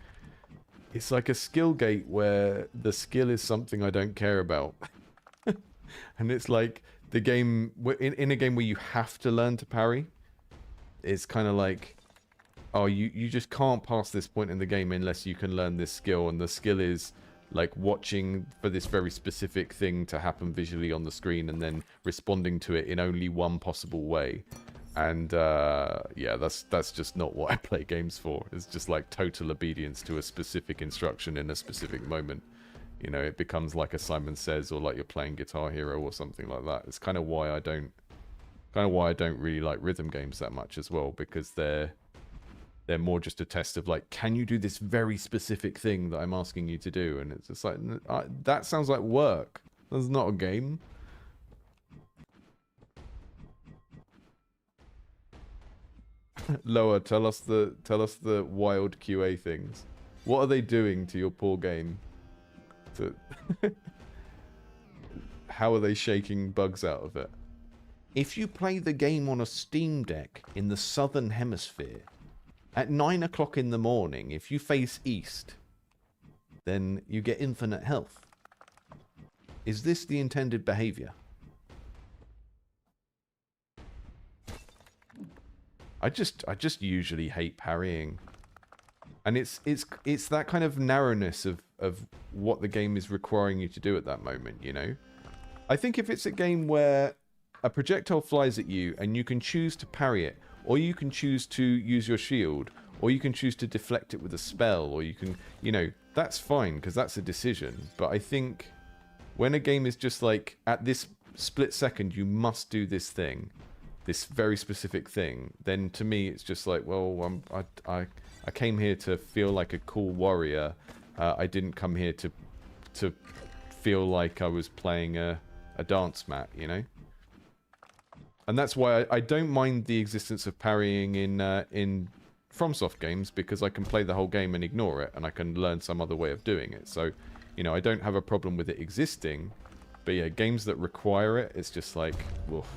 it's like a skill gate where the skill is something I don't care about. And it's like the game, in a game where you have to learn to parry, it's kind of like, oh, you just can't pass this point in the game unless you can learn this skill. And the skill is like watching for this very specific thing to happen visually on the screen and then responding to it in only one possible way. And yeah, that's just not what I play games for. It's just like total obedience to a specific instruction in a specific moment. You know, it becomes like a Simon Says, or like you're playing Guitar Hero or something like that. It's kind of why I don't really like rhythm games that much as well, because they're more just a test of like, can you do this very specific thing that I'm asking you to do? And it's just like, that sounds like work. That's not a game. Loa, tell us the wild QA things. What are they doing to your poor game? How are they shaking bugs out of it? If you play the game on a Steam Deck in the southern hemisphere, at 9 o'clock in the morning, if you face east, then you get infinite health. Is this the intended behavior? I just usually hate parrying. And it's that kind of narrowness of what the game is requiring you to do at that moment, you know? I think if it's a game where a projectile flies at you and you can choose to parry it, or you can choose to use your shield, or you can choose to deflect it with a spell, or you can, you know, that's fine, because that's a decision. But I think when a game is just like, at this split second, you must do this thing, this very specific thing, then to me it's just like, well, I came here to feel like a cool warrior. I didn't come here to feel like I was playing a a dance mat, you know? And that's why I don't mind the existence of parrying in FromSoft games, because I can play the whole game and ignore it, and I can learn some other way of doing it. So, you know, I don't have a problem with it existing, but yeah, games that require it, it's just like, woof.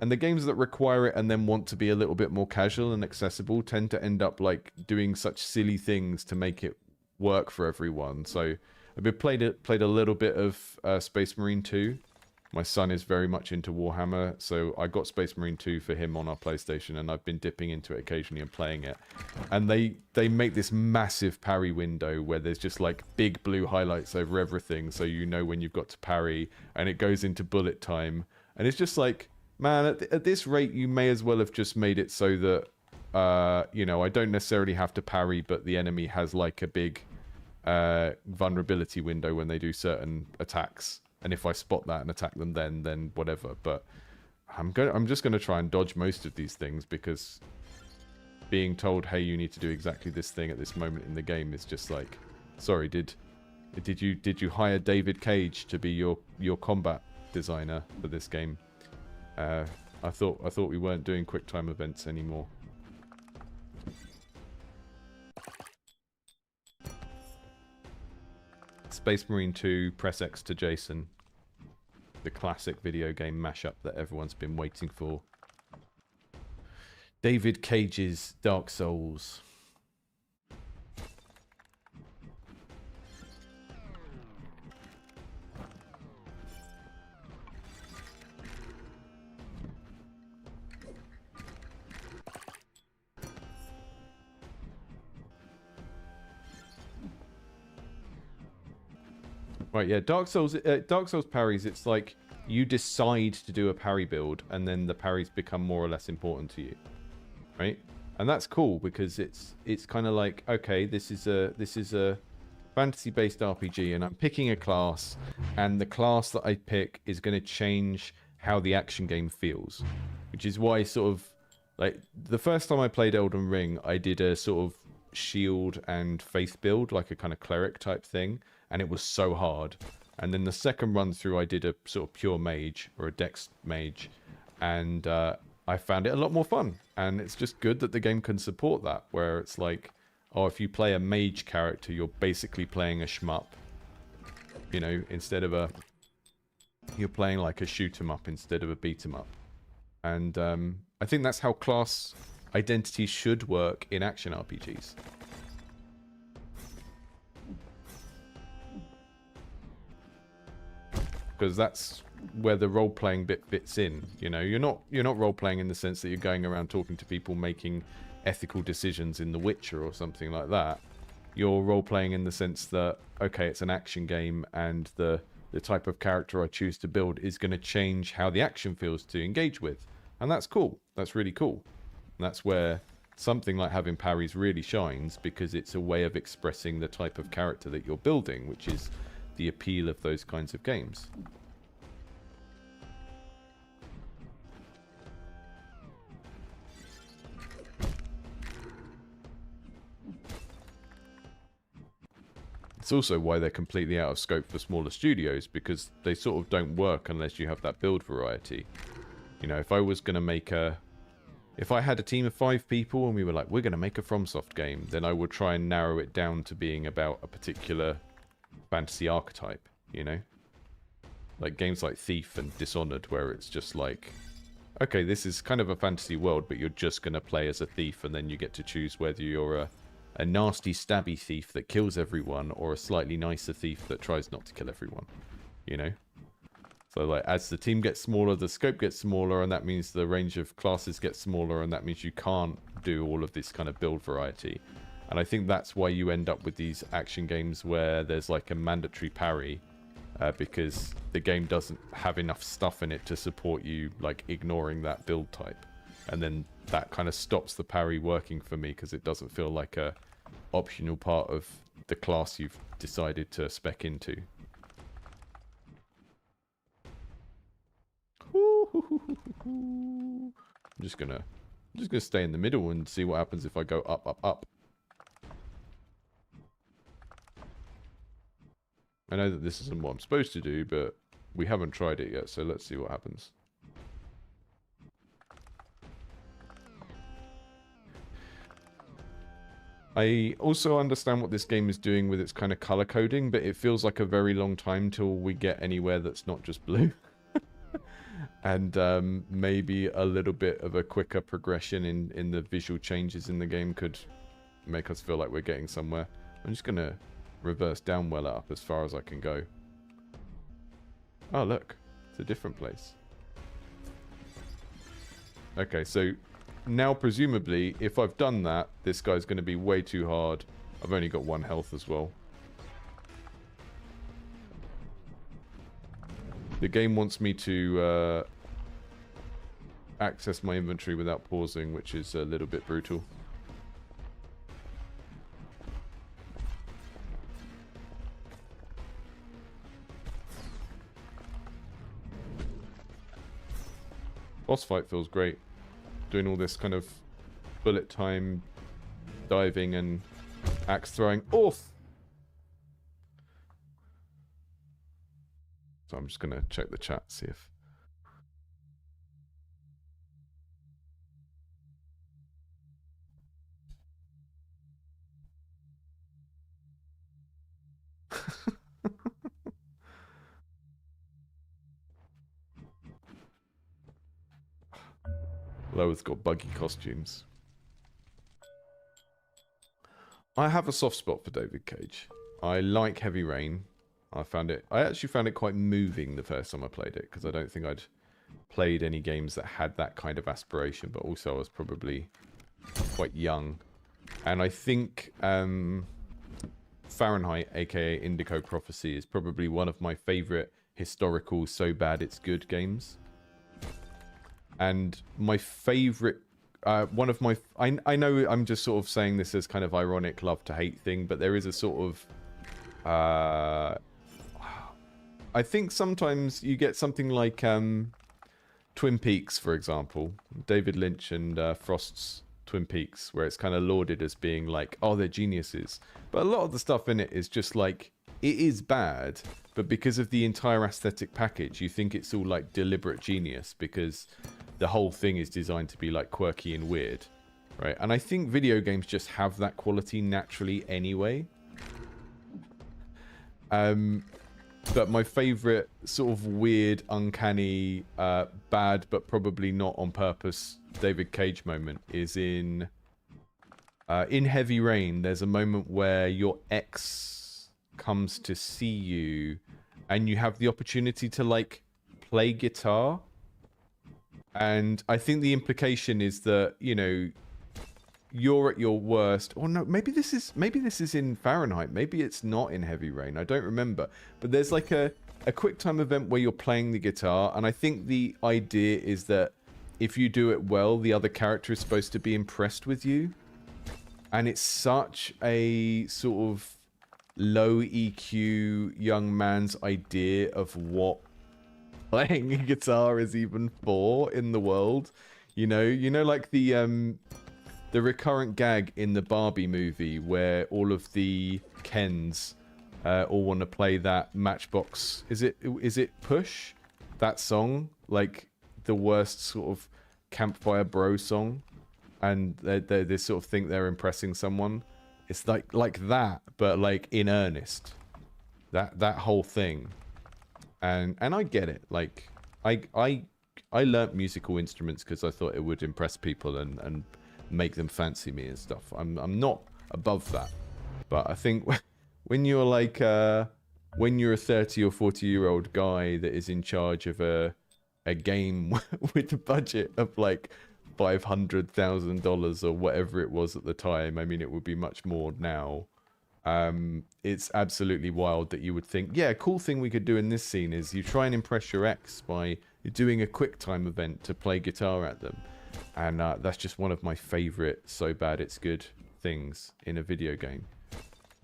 And the games that require it and then want to be a little bit more casual and accessible tend to end up like doing such silly things to make it work for everyone. So I've played a little bit of Space Marine 2. My son is very much into Warhammer, so I got Space Marine 2 for him on our PlayStation, and I've been dipping into it occasionally and playing it. And they make this massive parry window where there's just like big blue highlights over everything, so you know when you've got to parry, and it goes into bullet time. And it's just like, man, at this rate, you may as well have just made it so that, you know, I don't necessarily have to parry, but the enemy has like a big vulnerability window when they do certain attacks. And if I spot that and attack them then whatever. But I'm just going to try and dodge most of these things, because being told, hey, you need to do exactly this thing at this moment in the game is just like, sorry, did you hire David Cage to be your combat designer for this game? I thought we weren't doing QuickTime events anymore. Space Marine 2, Press X to Jason. The classic video game mashup that everyone's been waiting for. David Cage's Dark Souls. Right, yeah, Dark Souls parries, it's like you decide to do a parry build, and then the parries become more or less important to you, right? And that's cool, because it's kind of like, okay, this is a fantasy-based RPG, and I'm picking a class, and the class that I pick is going to change how the action game feels, which is why sort of like the first time I played Elden Ring, I did a sort of shield and faith build, like a kind of cleric type thing. And it was so hard. And then the second run through, I did a sort of pure mage, or a dex mage. And I found it a lot more fun. And it's just good that the game can support that, where it's like, oh, if you play a mage character, you're basically playing a shmup. You know, instead of you're playing like a shoot 'em up instead of a beat 'em up. And I think that's how class identity should work in action RPGs. Because that's where the role-playing bit fits in. You know, you're not role-playing in the sense that you're going around talking to people making ethical decisions in The Witcher or something like that. You're role-playing in the sense that, okay, it's an action game, and the type of character I choose to build is going to change how the action feels to engage with. And that's cool. That's really cool. And that's where something like having parries really shines, because it's a way of expressing the type of character that you're building, which is the appeal of those kinds of games. It's also why they're completely out of scope for smaller studios, because they sort of don't work unless you have that build variety. You know, if I was going to make if I had a team of 5 people and we were like, we're going to make a FromSoft game, then I would try and narrow it down to being about a particular fantasy archetype, you know? Like games like Thief and Dishonored, where it's just like, okay, this is kind of a fantasy world, but you're just going to play as a thief, and then you get to choose whether you're a nasty stabby thief that kills everyone, or a slightly nicer thief that tries not to kill everyone, you know? So like, as the team gets smaller, the scope gets smaller, and that means the range of classes gets smaller, and that means you can't do all of this kind of build variety. And I think that's why you end up with these action games where there's like a mandatory parry, because the game doesn't have enough stuff in it to support you like ignoring that build type. And then that kind of stops the parry working for me, because it doesn't feel like a optional part of the class you've decided to spec into. I'm just gonna stay in the middle and see what happens if I go up, up, up. I know that this isn't what I'm supposed to do, but we haven't tried it yet, so let's see what happens. I also understand what this game is doing with its kind of color coding, but it feels like a very long time till we get anywhere that's not just blue. And maybe a little bit of a quicker progression in the visual changes in the game could make us feel like we're getting somewhere. I'm just going to reverse downwell it up as far as I can go. Oh, look. It's a different place. Okay, so now presumably, if I've done that, this guy's going to be way too hard. I've only got 1 health as well. The game wants me to access my inventory without pausing, which is a little bit brutal. Boss fight feels great. Doing all this kind of bullet time diving and axe throwing. Oof! So I'm just going to check the chat, see if... Loa's got buggy costumes. I have a soft spot for David Cage. I like Heavy Rain. I actually found it quite moving the first time I played it, because I don't think I'd played any games that had that kind of aspiration, but also I was probably quite young. And I think Fahrenheit, aka Indigo Prophecy, is probably one of my favorite historical so bad it's good games. And my favorite, I know I'm just sort of saying this as kind of ironic love to hate thing, but there is a sort of, I think sometimes you get something like Twin Peaks, for example, David Lynch and Frost's Twin Peaks, where it's kind of lauded as being like, oh, they're geniuses. But a lot of the stuff in it is just like, it is bad, but because of the entire aesthetic package, you think it's all like deliberate genius because the whole thing is designed to be like quirky and weird, right? And I think video games just have that quality naturally anyway. But my favorite sort of weird, uncanny, bad, but probably not on purpose David Cage moment is in Heavy Rain. There's a moment where your ex comes to see you and you have the opportunity to like play guitar. And I think the implication is that, you know, you're at your worst. Or no, maybe this is in Fahrenheit. Maybe it's not in Heavy Rain. I don't remember. But there's like a quick time event where you're playing the guitar. And I think the idea is that if you do it well, the other character is supposed to be impressed with you. And it's such a sort of low EQ young man's idea of what playing a guitar is even for in the world. You know like the recurrent gag in the Barbie movie where all of the Kens all want to play that Matchbox, is it Push, that song, like the worst sort of campfire bro song, and they sort of think they're impressing someone. It's like that, but like in earnest, that whole thing. And I get it. Like I learnt musical instruments because I thought it would impress people and make them fancy me and stuff. I'm not above that, but I think when you're like when you're a 30 or 40-year-old guy that is in charge of a game with a budget of like $500,000 or whatever it was at the time. I mean, it would be much more now. It's absolutely wild that you would think, yeah, a cool thing we could do in this scene is you try and impress your ex by doing a quick time event to play guitar at them. And that's just one of my favorite so bad it's good things in a video game.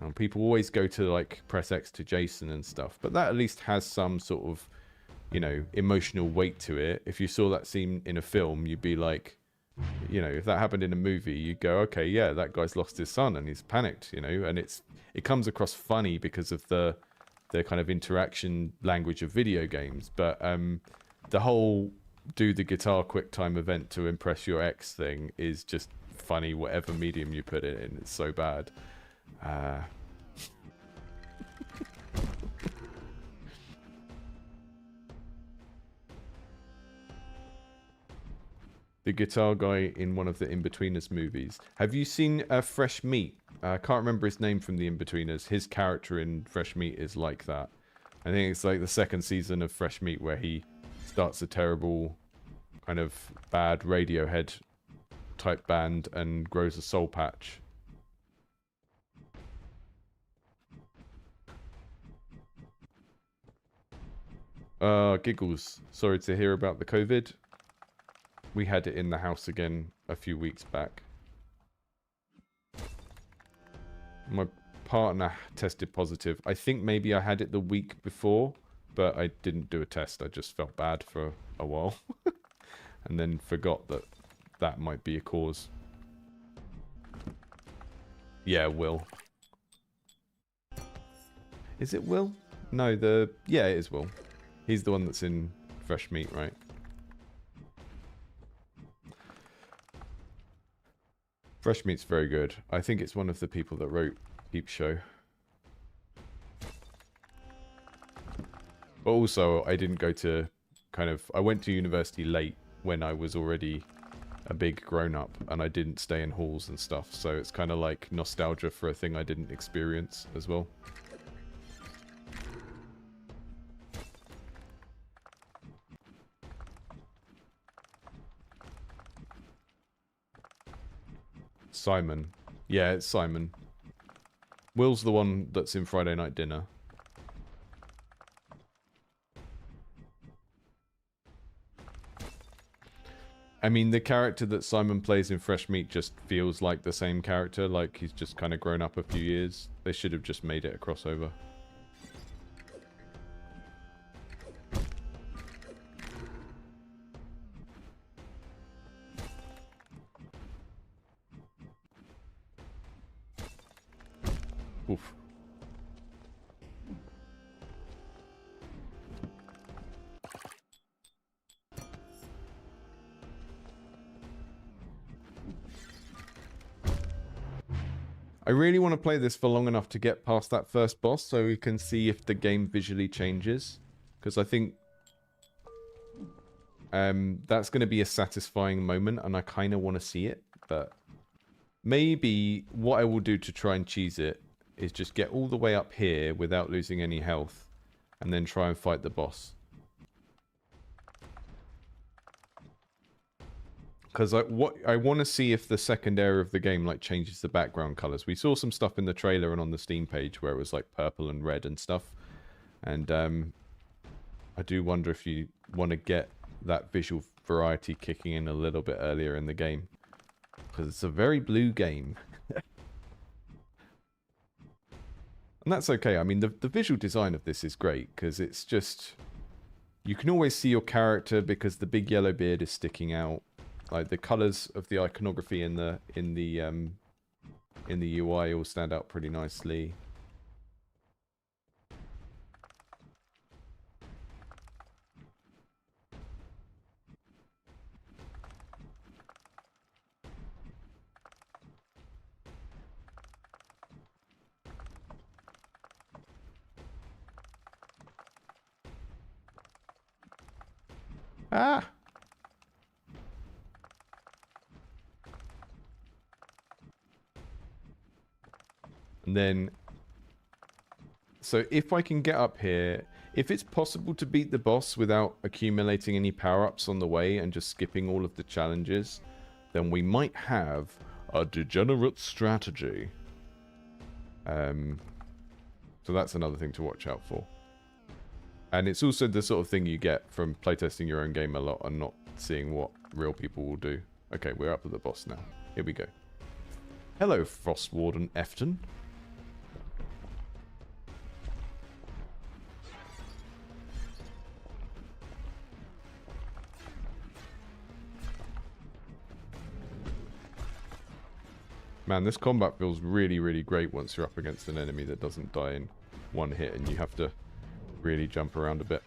And people always go to like press X to Jason and stuff, but that at least has some sort of, you know, emotional weight to it. If you saw that scene in a film, you'd be like, you know, if that happened in a movie, you'd go, okay, yeah, that guy's lost his son and he's panicked, you know, and it comes across funny because of the the kind of interaction language of video games. But the whole do the guitar QuickTime event to impress your ex thing is just funny, whatever medium you put it in. It's so bad. The guitar guy in one of the In-Betweeners movies. Have you seen Fresh Meat? I can't remember his name from the In-Betweeners. His character in Fresh Meat is like that. I think it's like the second season of Fresh Meat where he starts a terrible kind of bad Radiohead type band and grows a soul patch. Giggles. Sorry to hear about the COVID. We had it in the house again a few weeks back. My partner tested positive. I think maybe I had it the week before, but I didn't do a test. I just felt bad for a while. And then forgot that that might be a cause. Yeah, Will. Is it Will? No, yeah, it is Will. He's the one that's in Fresh Meat, right? Fresh Meat's very good. I think it's one of the people that wrote Peep Show. But also, I didn't go to I went to university late when I was already a big grown-up, and I didn't stay in halls and stuff, so it's kind of like nostalgia for a thing I didn't experience as well. Simon. Yeah, it's Simon. Will's the one that's in Friday Night Dinner. I mean, the character that Simon plays in Fresh Meat just feels like the same character, like he's just kind of grown up a few years. They should have just made it a crossover. Oof. I really want to play this for long enough to get past that first boss so we can see if the game visually changes. Because I think that's going to be a satisfying moment and I kind of want to see it. But maybe what I will do to try and cheese it is just get all the way up here without losing any health and then try and fight the boss. Because I want to see if the second area of the game like changes the background colors. We saw some stuff in the trailer and on the Steam page where it was like purple and red and stuff. And I do wonder if you want to get that visual variety kicking in a little bit earlier in the game. Because it's a very blue game. And that's okay. I mean, the visual design of this is great because it's just... You can always see your character because the big yellow beard is sticking out. Like the colors of the iconography in the UI all stand out pretty nicely. Ah! And then, so if I can get up here, if it's possible to beat the boss without accumulating any power-ups on the way and just skipping all of the challenges, then we might have a degenerate strategy. So that's another thing to watch out for. And it's also the sort of thing you get from playtesting your own game a lot and not seeing what real people will do. Okay, we're up at the boss now. Here we go. Hello, Frostwarden Efton. Man, this combat feels really, really great once you're up against an enemy that doesn't die in one hit and you have to really jump around a bit.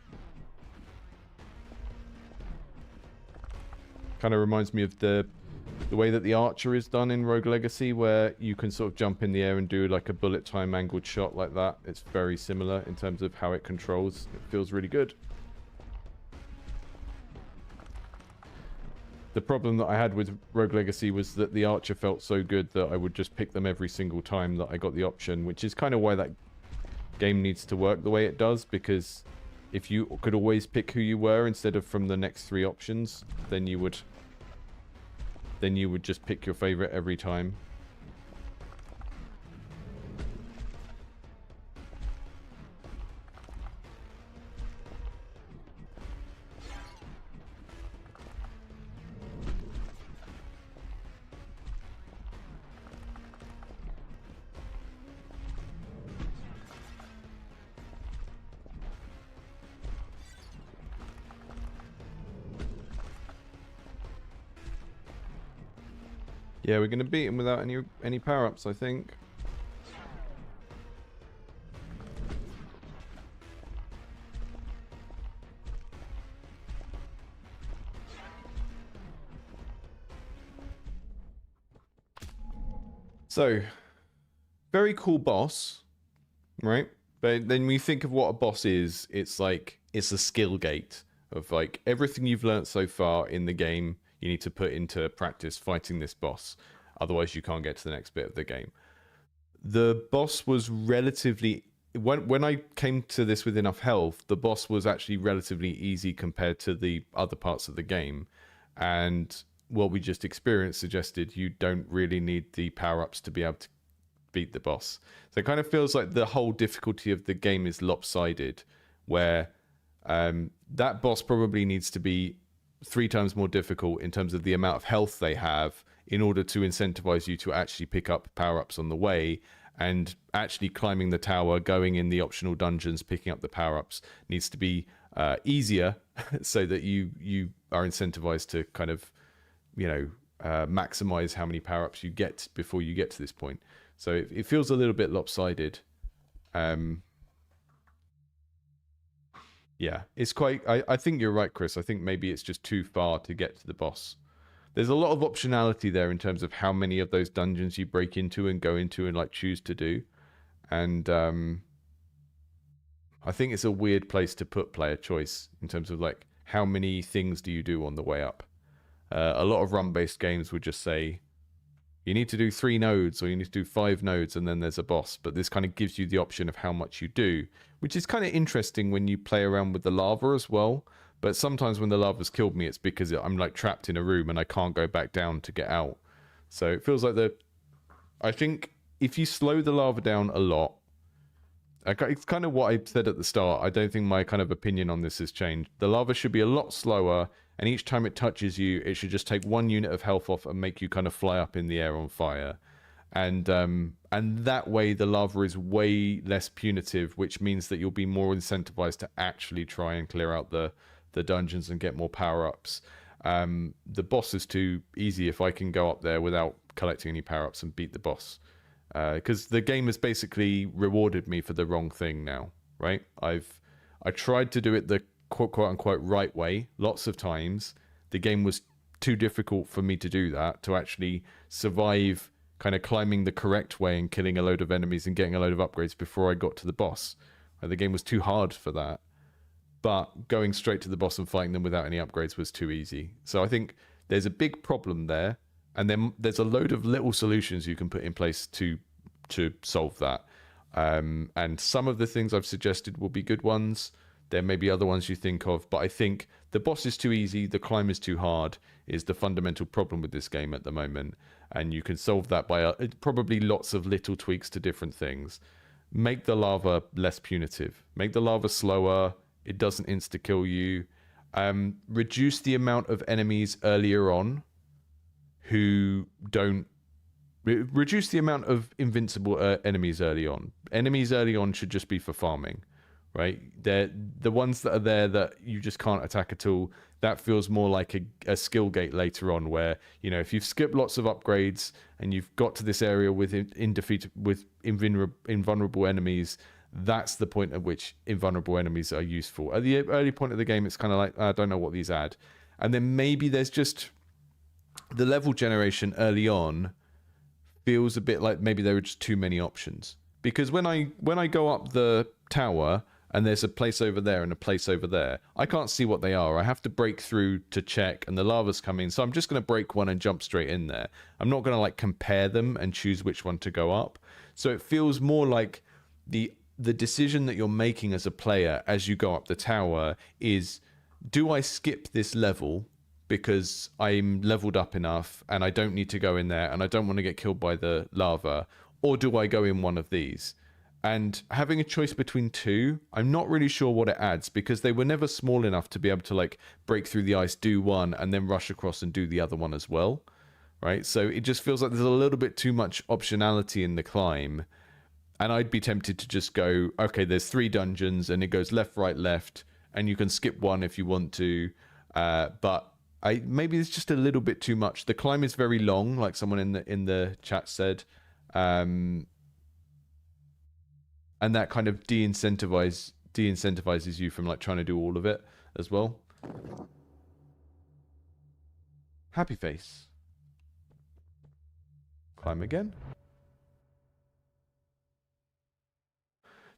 Kind of reminds me of the way that the archer is done in Rogue Legacy, where you can sort of jump in the air and do like a bullet time angled shot like that. It's very similar in terms of how it controls. It feels really good. The problem that I had with Rogue Legacy was that the archer felt so good that I would just pick them every single time that I got the option, which is kind of why that game needs to work the way it does, because if you could always pick who you were instead of from the next 3 options, then you would just pick your favorite every time. Yeah, we're going to beat him without any power-ups, I think. So, very cool boss, right? But then when you think of what a boss is, it's like, it's a skill gate of like everything you've learned so far in the game, you need to put into practice fighting this boss. Otherwise, you can't get to the next bit of the game. The boss was relatively... When I came to this with enough health, the boss was actually relatively easy compared to the other parts of the game. And what we just experienced suggested you don't really need the power-ups to be able to beat the boss. So it kind of feels like the whole difficulty of the game is lopsided, where that boss probably needs to be 3 times more difficult in terms of the amount of health they have in order to incentivize you to actually pick up power-ups on the way, and actually climbing the tower, going in the optional dungeons, picking up the power-ups needs to be easier so that you are incentivized to kind of, you know, maximize how many power-ups you get before you get to this point. So it feels a little bit lopsided. Yeah, it's quite... I think you're right, Chris. I think maybe it's just too far to get to the boss. There's a lot of optionality there in terms of how many of those dungeons you break into and go into and like choose to do. And I think it's a weird place to put player choice in terms of like how many things do you do on the way up. A lot of run-based games would just say, you need to do 3 nodes or you need to do 5 nodes and then there's a boss. But this kind of gives you the option of how much you do, which is kind of interesting when you play around with the lava as well. But sometimes when the lava's killed me, it's because I'm like trapped in a room and I can't go back down to get out. So it feels like I think if you slow the lava down a lot, it's kind of what I said at the start. I don't think my kind of opinion on this has changed. The lava should be a lot slower, and each time it touches you, it should just take 1 unit of health off and make you kind of fly up in the air on fire. And that way the lava is way less punitive, which means that you'll be more incentivized to actually try and clear out the dungeons and get more power-ups. The boss is too easy if I can go up there without collecting any power-ups and beat the boss. Because the game has basically rewarded me for the wrong thing now, right? I tried to do it the quote-unquote right way lots of times. The game was too difficult for me to do that, to actually survive kind of climbing the correct way and killing a load of enemies and getting a load of upgrades before I got to the boss. The game was too hard for that. But going straight to the boss and fighting them without any upgrades was too easy. So I think there's a big problem there. And then there's a load of little solutions you can put in place to solve that. And some of the things I've suggested will be good ones. There may be other ones you think of. But I think the boss is too easy, the climb is too hard, is the fundamental problem with this game at the moment. And you can solve that by probably lots of little tweaks to different things. Make the lava less punitive. Make the lava slower. It doesn't insta-kill you. Reduce the amount of enemies earlier on who don't... Reduce the amount of invincible enemies early on. Enemies early on should just be for farming, right? They're the ones that are there that you just can't attack at all. That feels more like a skill gate later on, where, you know, if you've skipped lots of upgrades and you've got to this area with invulnerable enemies, that's the point at which invulnerable enemies are useful. At the early point of the game, it's kind of like, I don't know what these add. And then maybe there's just the level generation early on feels a bit like maybe there were just too many options. Because when I go up the tower and there's a place over there and a place over there, I can't see what they are. I have to break through to check, and the lava's coming, so I'm just going to break one and jump straight in there. I'm not going to like compare them and choose which one to go up. So it feels more like the decision that you're making as a player as you go up the tower is, do I skip this level because I'm leveled up enough and I don't need to go in there and I don't want to get killed by the lava, or do I go in one of these? And having a choice between two, I'm not really sure what it adds, because they were never small enough to be able to like break through the ice, do one, and then rush across and do the other one as well, right? So it just feels like there's a little bit too much optionality in the climb. And I'd be tempted to just go, okay, there's 3 dungeons and it goes left, right, left, and you can skip one if you want to. But maybe it's just a little bit too much. The climb is very long, like someone in the chat said. And that kind of de-incentivizes you from like trying to do all of it as well. Happy face. Climb again.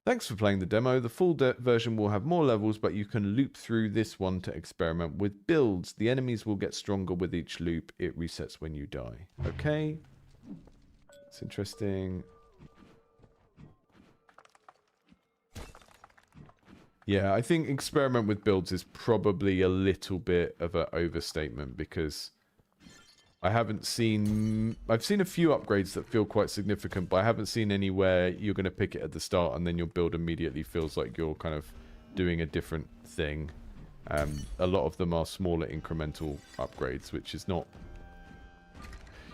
Thanks for playing the demo. The full version will have more levels, but you can loop through this one to experiment with builds. The enemies will get stronger with each loop. It resets when you die. Okay. It's interesting. Yeah, I think experiment with builds is probably a little bit of an overstatement, because I've seen a few upgrades that feel quite significant, but I haven't seen anywhere you're going to pick it at the start and then your build immediately feels like you're kind of doing a different thing. A lot of them are smaller incremental upgrades, which is not,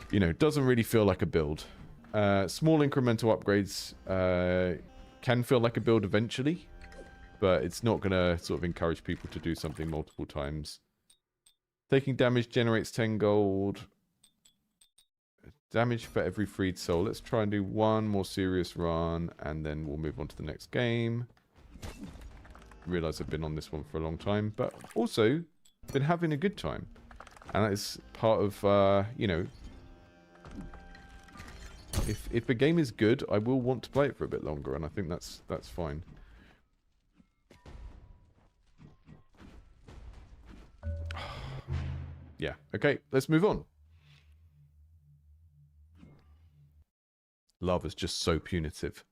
you know, doesn't really feel like a build. Small incremental upgrades can feel like a build eventually, but it's not going to sort of encourage people to do something multiple times. Taking damage generates 10 gold. Damage for every freed soul. Let's try and do one more serious run, and then we'll move on to the next game. Realize I've been on this one for a long time, but also been having a good time. And that is part of, you know, if a game is good, I will want to play it for a bit longer, and I think that's fine. Yeah, okay, let's move on. Lava's just so punitive.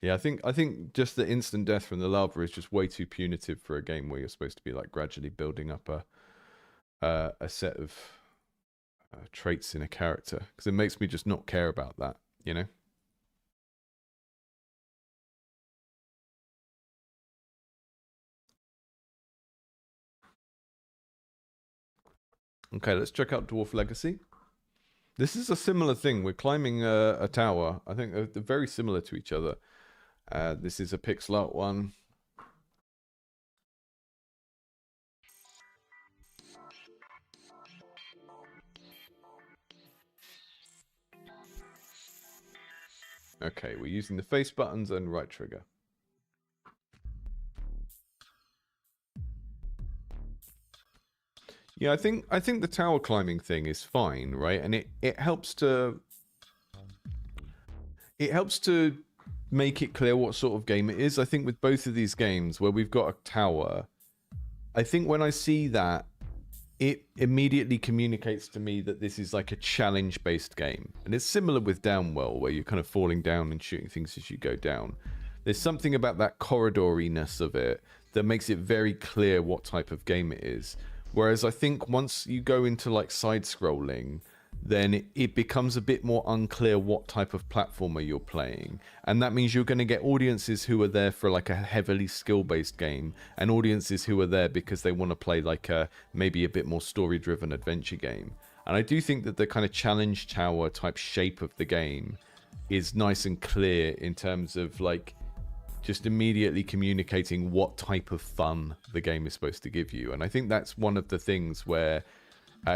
Yeah, I think just the instant death from the lava is just way too punitive for a game where you're supposed to be like gradually building up a set of traits in a character, because it makes me just not care about that, you know? Okay, let's check out Dwarf Legacy. This is a similar thing. We're climbing a tower. I think they're very similar to each other. This is a pixel art one. Okay, we're using the face buttons and right trigger. Yeah, I think the tower climbing thing is fine, right? And it helps to make it clear what sort of game it is. I think with both of these games where we've got a tower, I think when I see that, it immediately communicates to me that this is like a challenge-based game. And it's similar with Downwell, where you're kind of falling down and shooting things as you go down. There's something about that corridoriness of it that makes it very clear what type of game it is. Whereas I think once you go into like side-scrolling, then it becomes a bit more unclear what type of platformer you're playing. And that means you're going to get audiences who are there for like a heavily skill-based game, and audiences who are there because they want to play like a maybe a bit more story-driven adventure game. And I do think that the kind of challenge tower type shape of the game is nice and clear in terms of like just immediately communicating what type of fun the game is supposed to give you. And I think that's one of the things where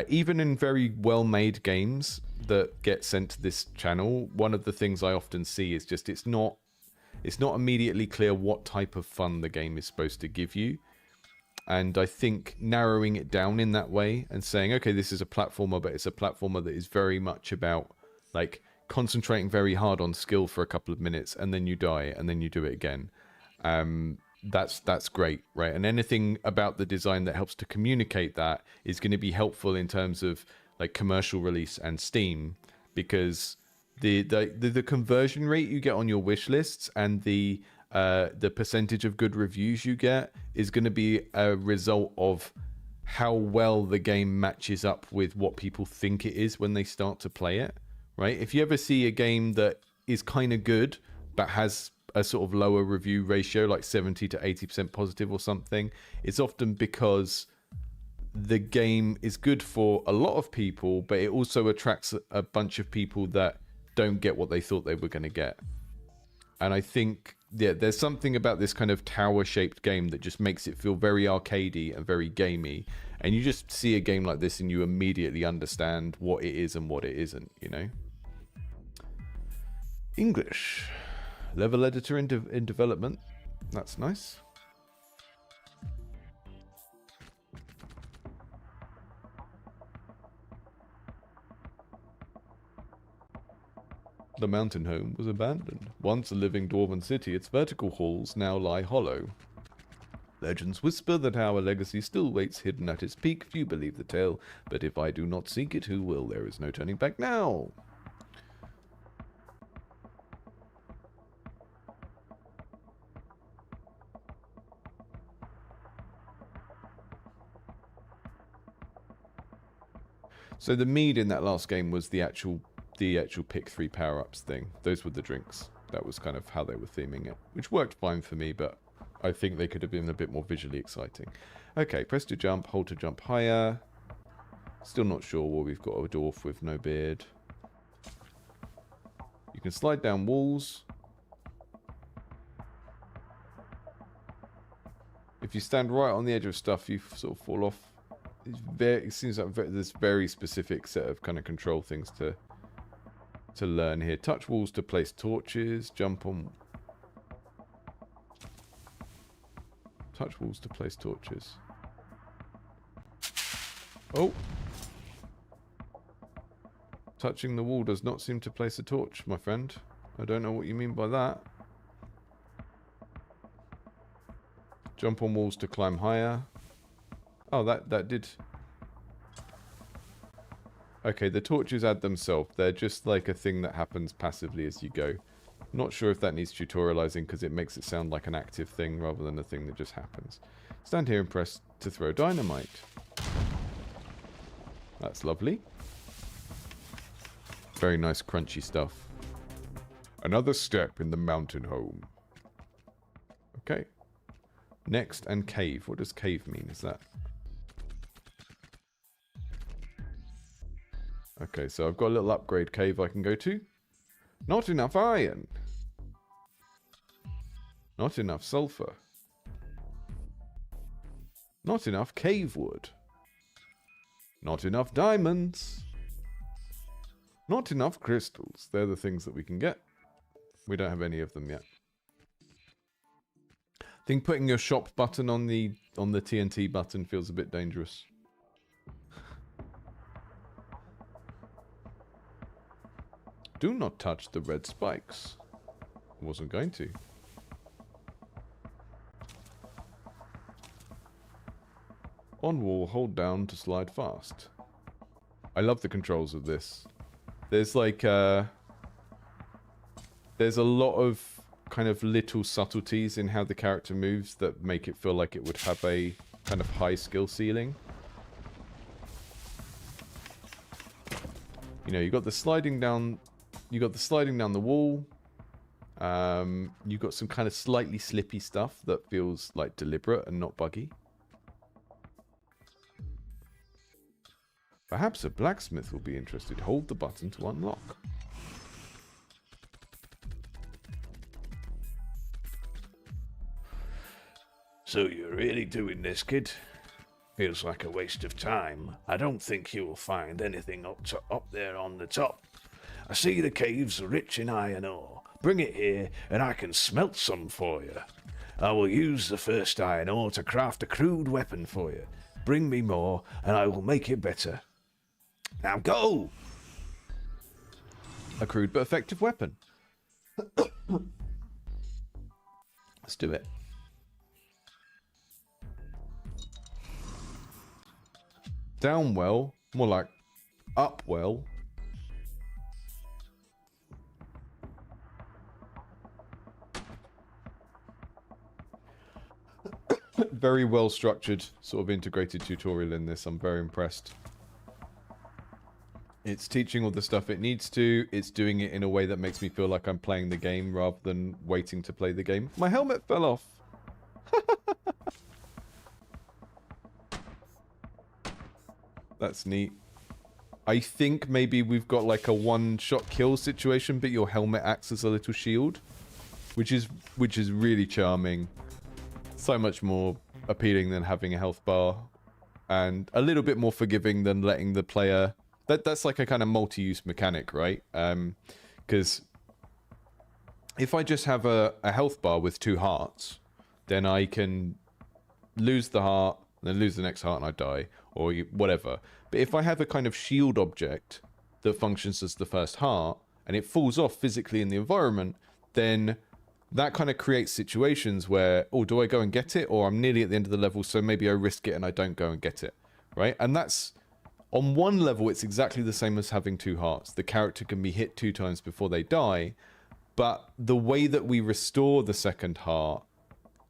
even in very well-made games that get sent to this channel, one of the things I often see is just it's not immediately clear what type of fun the game is supposed to give you. And I think narrowing it down in that way and saying, okay, this is a platformer, but it's a platformer that is very much about like concentrating very hard on skill for a couple of minutes, and then you die, and then you do it again. That's great, right? And anything about the design that helps to communicate that is going to be helpful in terms of like commercial release and Steam, because the conversion rate you get on your wish lists and the percentage of good reviews you get is going to be a result of how well the game matches up with what people think it is when they start to play it, right? If you ever see a game that is kind of good but has a sort of lower review ratio, like 70 to 80% positive or something, it's often because the game is good for a lot of people, but it also attracts a bunch of people that don't get what they thought they were going to get. And I think, yeah, there's something about this kind of tower-shaped game that just makes it feel very arcadey and very gamey. And you just see a game like this and you immediately understand what it is and what it isn't, you know? English. Level editor in development. That's nice. The mountain home was abandoned. Once a living dwarven city, its vertical halls now lie hollow. Legends whisper that our legacy still waits hidden at its peak. Few believe the tale, but if I do not seek it, who will? There is no turning back now. So the mead in that last game was the actual pick 3 power-ups thing. Those were the drinks. That was kind of how they were theming it, which worked fine for me, but I think they could have been a bit more visually exciting. Okay, press to jump, hold to jump higher. Still not sure where we've got a dwarf with no beard. You can slide down walls. If you stand right on the edge of stuff, you sort of fall off. It seems like there's very specific set of kind of control things to learn here. Touch walls to place torches. Jump on. Touch walls to place torches. Oh. Touching the wall does not seem to place a torch, my friend. I don't know what you mean by that. Jump on walls to climb higher. Oh, that did... Okay, the torches add themselves. They're just like a thing that happens passively as you go. Not sure if that needs tutorializing because it makes it sound like an active thing rather than a thing that just happens. Stand here and press to throw dynamite. That's lovely. Very nice crunchy stuff. Another step in the mountain home. Okay. Next and cave. What does cave mean? Is that... Okay, so I've got a little upgrade cave I can go to. Not enough iron. Not enough sulfur. Not enough cave wood. Not enough diamonds. Not enough crystals. They're the things that we can get. We don't have any of them yet. I think putting your shop button on the TNT button feels a bit dangerous. Do not touch the red spikes. I wasn't going to. On wall, hold down to slide fast. I love the controls of this. There's like there's a lot of kind of little subtleties in how the character moves that make it feel like it would have a kind of high skill ceiling. You know, you got the sliding down the wall. You've got some kind of slightly slippy stuff that feels like deliberate and not buggy. Perhaps a blacksmith will be interested. Hold the button to unlock. So you're really doing this, kid? Feels like a waste of time. I don't think you will find anything up there on the top. I see the caves are rich in iron ore. Bring it here, and I can smelt some for you. I will use the first iron ore to craft a crude weapon for you. Bring me more, and I will make it better. Now go! A crude but effective weapon. Let's do it. Down well, more like up well. Very well structured, sort of integrated tutorial in this. I'm very impressed. It's teaching all the stuff it needs to. It's doing it in a way that makes me feel like I'm playing the game rather than waiting to play the game. My helmet fell off. That's neat. I think maybe we've got like a one-shot kill situation, but your helmet acts as a little shield, which is really charming. So much more appealing than having a health bar, and a little bit more forgiving than letting the player. That's like a kind of multi-use mechanic, right? Because if I just have a health bar with 2 hearts, then I can lose the heart, then lose the next heart and I die, or whatever. But if I have a kind of shield object that functions as the first heart, and it falls off physically in the environment, then that kind of creates situations where, oh, do I go and get it? Or I'm nearly at the end of the level, so maybe I risk it and I don't go and get it, right? And that's, on one level, it's exactly the same as having 2 hearts. The character can be hit 2 times before they die, but the way that we restore the second heart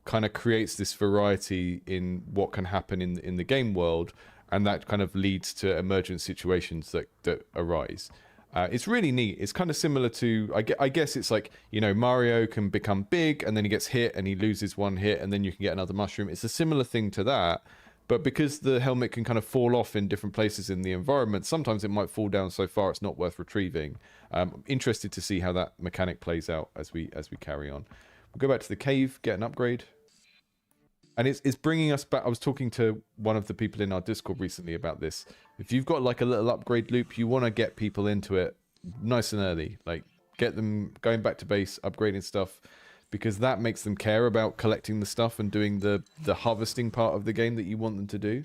kind of creates this variety in what can happen in the game world, and that kind of leads to emergent situations that arise. It's really neat. It's kind of similar to, I guess it's like, you know, Mario can become big and then he gets hit and he loses 1 hit and then you can get another mushroom. It's a similar thing to that, but because the helmet can kind of fall off in different places in the environment, sometimes it might fall down so far it's not worth retrieving. I'm interested to see how that mechanic plays out as we carry on. We'll go back to the cave, get an upgrade. And it's bringing us back. I was talking to one of the people in our Discord recently about this. If you've got like a little upgrade loop, you want to get people into it nice and early. Like, get them going back to base, upgrading stuff, because that makes them care about collecting the stuff and doing the harvesting part of the game that you want them to do.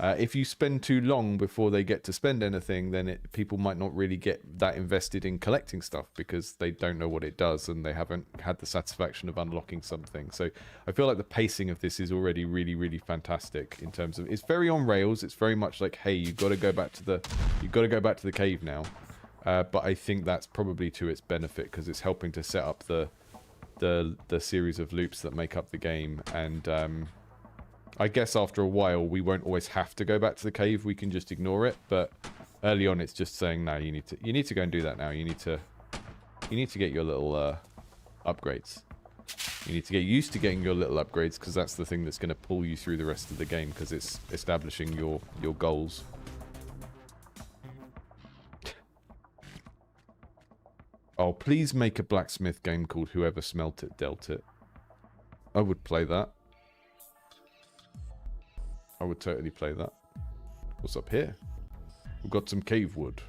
If you spend too long before they get to spend anything, then people might not really get that invested in collecting stuff because they don't know what it does and they haven't had the satisfaction of unlocking something. So I feel like the pacing of this is already really, really fantastic in terms of, it's very on rails. It's very much like, hey, you've got to go back to the cave now. But I think that's probably to its benefit because it's helping to set up the series of loops that make up the game. And I guess after a while we won't always have to go back to the cave. We can just ignore it. But early on, it's just saying, no, you need to go and do that now. You need to get your little upgrades. You need to get used to getting your little upgrades because that's the thing that's going to pull you through the rest of the game because it's establishing your goals. Oh, please make a blacksmith game called Whoever Smelt It Dealt It. I would play that. I would totally play that. What's up here? We've got some cave wood.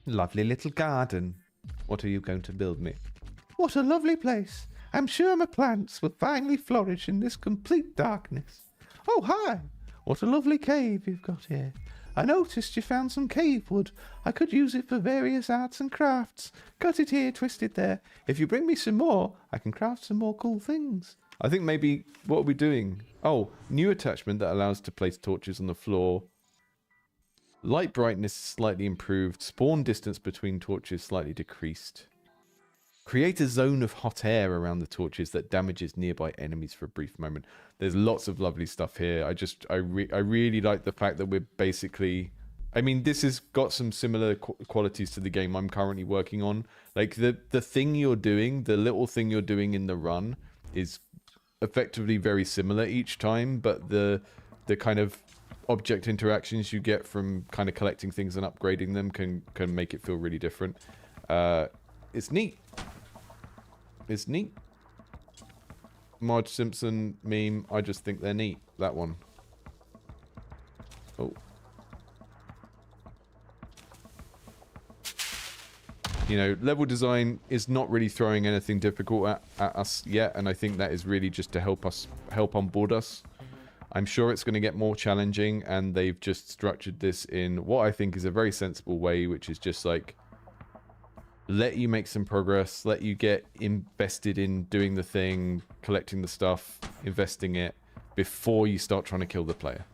Lovely little garden. What are you going to build me? What a lovely place. I'm sure my plants will finally flourish in this complete darkness. Oh, hi. What a lovely cave you've got here. I noticed you found some cave wood. I could use it for various arts and crafts. Cut it here, twist it there. If you bring me some more, I can craft some more cool things. I think maybe, what are we doing? Oh, new attachment that allows to place torches on the floor. Light brightness slightly improved. Spawn distance between torches slightly decreased. Create a zone of hot air around the torches that damages nearby enemies for a brief moment. There's lots of lovely stuff here. I really like the fact that we're basically... I mean, this has got some similar qualities to the game I'm currently working on. Like, the thing you're doing, the little thing you're doing in the run is effectively very similar each time, but the kind of object interactions you get from kind of collecting things and upgrading them can make it feel really different. It's neat. is neat. Marge Simpson meme, I just think they're neat. That one. Oh. You know, level design is not really throwing anything difficult at us yet, and I think that is really just to help onboard us. I'm sure it's going to get more challenging, and they've just structured this in what I think is a very sensible way, which is just like, let you make some progress, let you get invested in doing the thing, collecting the stuff, investing it, before you start trying to kill the player.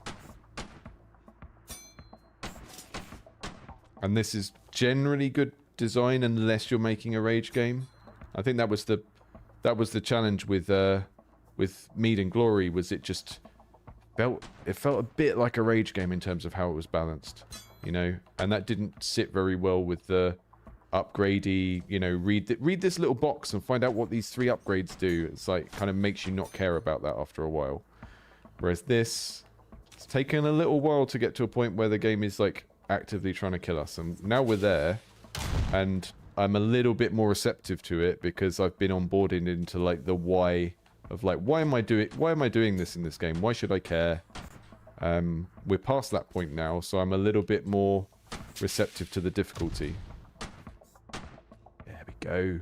And this is generally good design unless you're making a rage game. I think that was the challenge with Mead Glory, was it just felt a bit like a rage game in terms of how it was balanced, you know, and that didn't sit very well with the upgradey, you know, read this little box and find out what these 3 upgrades do. It's like, kind of makes you not care about that after a while. Whereas this, it's taken a little while to get to a point where the game is like actively trying to kill us, and now we're there, and I'm a little bit more receptive to it because I've been onboarded into like the why of like, why am I doing this in this game? Why should I care? We're past that point now, so I'm a little bit more receptive to the difficulty. There we go.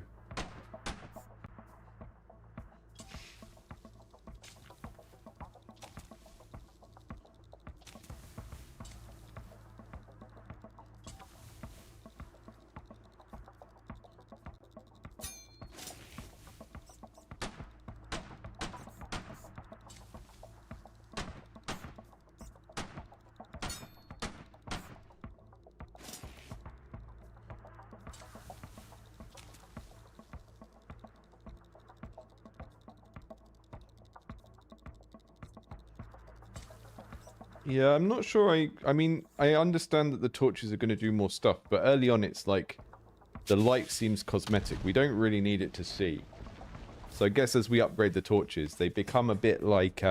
Yeah, I'm not sure I mean, I understand that the torches are going to do more stuff, but early on it's like, the light seems cosmetic. We don't really need it to see. So I guess as we upgrade the torches, they become a bit like,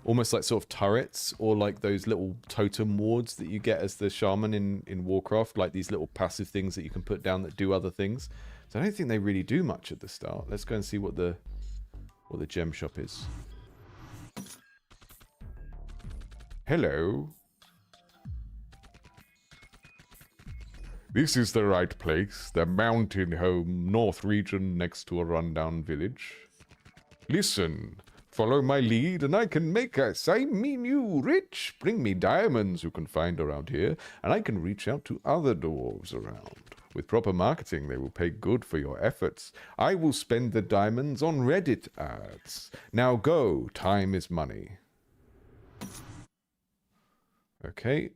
almost like sort of turrets, or like those little totem wards that you get as the shaman in Warcraft, like these little passive things that you can put down that do other things. So I don't think they really do much at the start. Let's go and see what the gem shop is. Hello. This is the right place, the mountain home, north region next to a rundown village. Listen, follow my lead and I can make us, I mean you, rich. Bring me diamonds you can find around here, and I can reach out to other dwarves around. With proper marketing, they will pay good for your efforts. I will spend the diamonds on Reddit ads. Now go, time is money. Okay.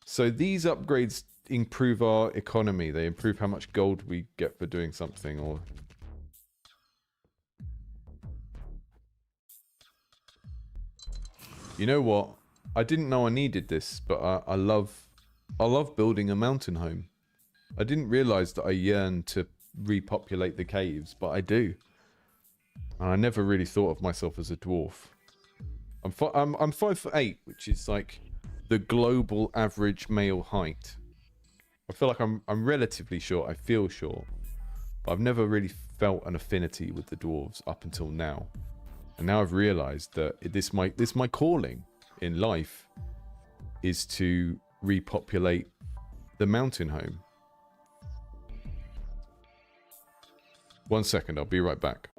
So these upgrades improve our economy. They improve how much gold we get for doing something, or... You know what? I didn't know I needed this, but I love building a mountain home. I didn't realize that I yearned to repopulate the caves, but I do. And I never really thought of myself as a dwarf. I'm 5'8", which is like the global average male height. I feel like I'm relatively short. I feel short, but I've never really felt an affinity with the dwarves up until now. And now I've realized that this my calling in life is to repopulate the mountain home. 1 second, I'll be right back.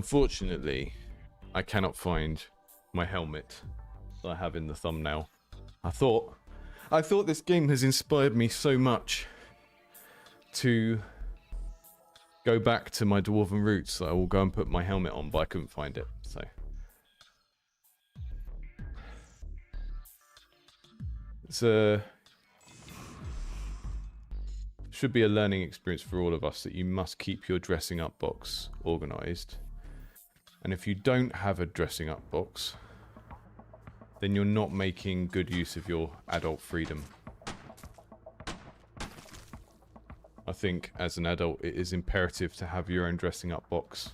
Unfortunately, I cannot find my helmet that I have in the thumbnail. I thought this game has inspired me so much to go back to my dwarven roots that I will go and put my helmet on, but I couldn't find it, so. It's should be a learning experience for all of us that you must keep your dressing up box organized. And if you don't have a dressing up box, then you're not making good use of your adult freedom. I think as an adult it is imperative to have your own dressing up box.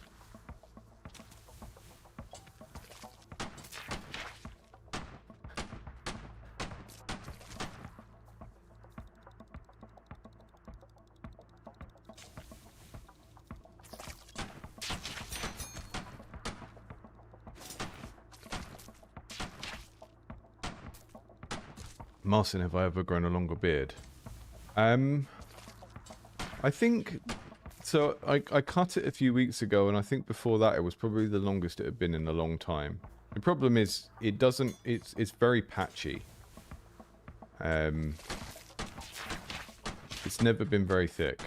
Marcin, have I ever grown a longer beard? I think so. I cut it a few weeks ago, and I think before that it was probably the longest it had been in a long time. The problem is it doesn't. It's very patchy. It's never been very thick.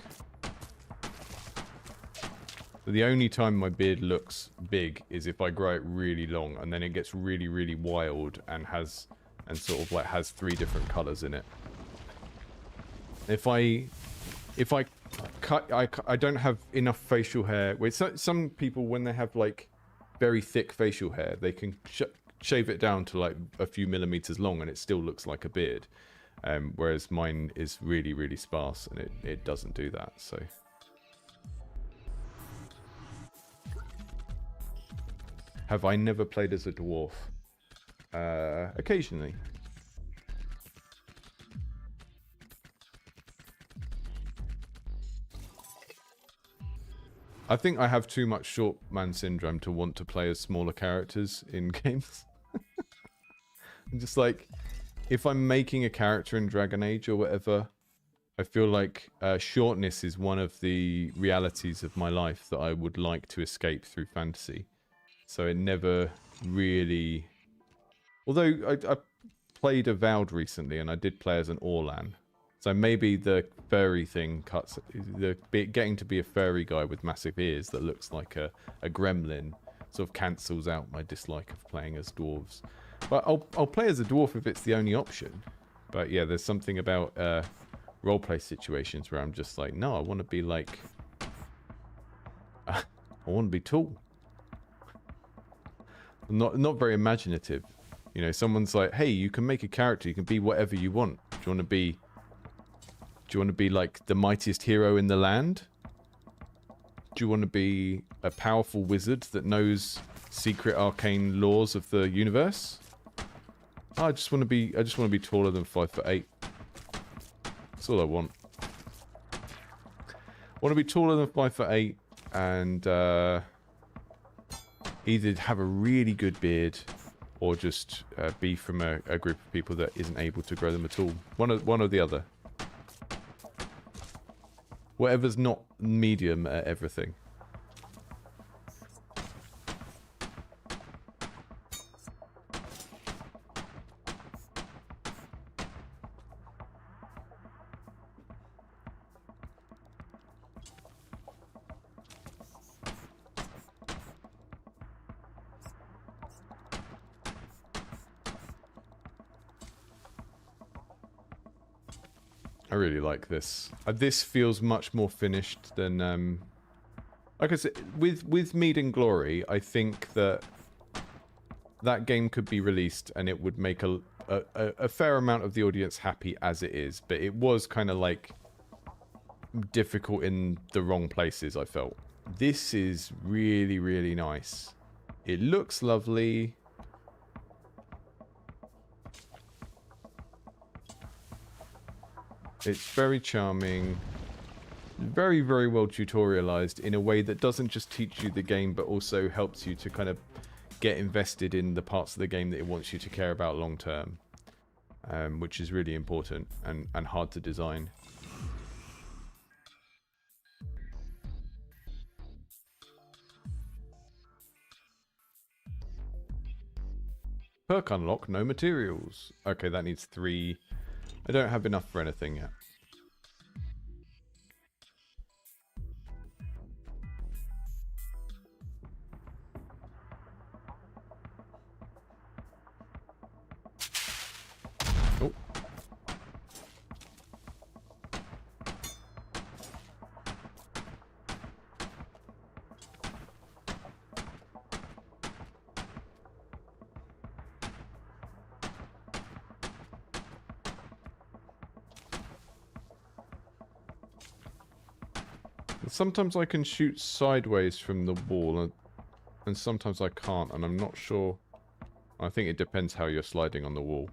The only time my beard looks big is if I grow it really long, and then it gets really, really wild and sort of like has 3 different colors in it. If I cut, I don't have enough facial hair. Wait, some people, when they have like very thick facial hair, they can shave it down to like a few millimeters long and it still looks like a beard. Whereas mine is really, really sparse and it doesn't do that, so. Have I never played as a dwarf? Occasionally. I think I have too much short man syndrome to want to play as smaller characters in games. I'm just like, if I'm making a character in Dragon Age or whatever, I feel like shortness is one of the realities of my life that I would like to escape through fantasy. So it never really... Although I played Avowed recently and I did play as an Orlan. So maybe the furry thing getting to be a furry guy with massive ears that looks like a gremlin sort of cancels out my dislike of playing as dwarves. But I'll play as a dwarf if it's the only option. But yeah, there's something about roleplay situations where I'm just like, no, I want to be like... I want to be tall. Not very imaginative. You know, someone's like, hey, you can make a character, you can be whatever you want. Do you want to be like the mightiest hero in the land? Do you want to be a powerful wizard that knows secret arcane laws of the universe? Oh, I just want to be taller than 5'8". That's all I want. I want to be taller than 5'8" and either have a really good beard or just be from a group of people that isn't able to grow them at all. One or the other. Whatever's not medium at everything. I really like this. This feels much more finished than, like I said, with Mead Glory, I think that game could be released and it would make a fair amount of the audience happy as it is, but it was kind of like difficult in the wrong places, I felt. This is really, really nice. It looks lovely. It's very charming, very, very well tutorialized in a way that doesn't just teach you the game, but also helps you to kind of get invested in the parts of the game that it wants you to care about long term, which is really important and hard to design. Perk unlock, no materials. Okay, that needs 3. I don't have enough for anything yet. Oh. Sometimes I can shoot sideways from the wall, and sometimes I can't, and I'm not sure. I think it depends how you're sliding on the wall.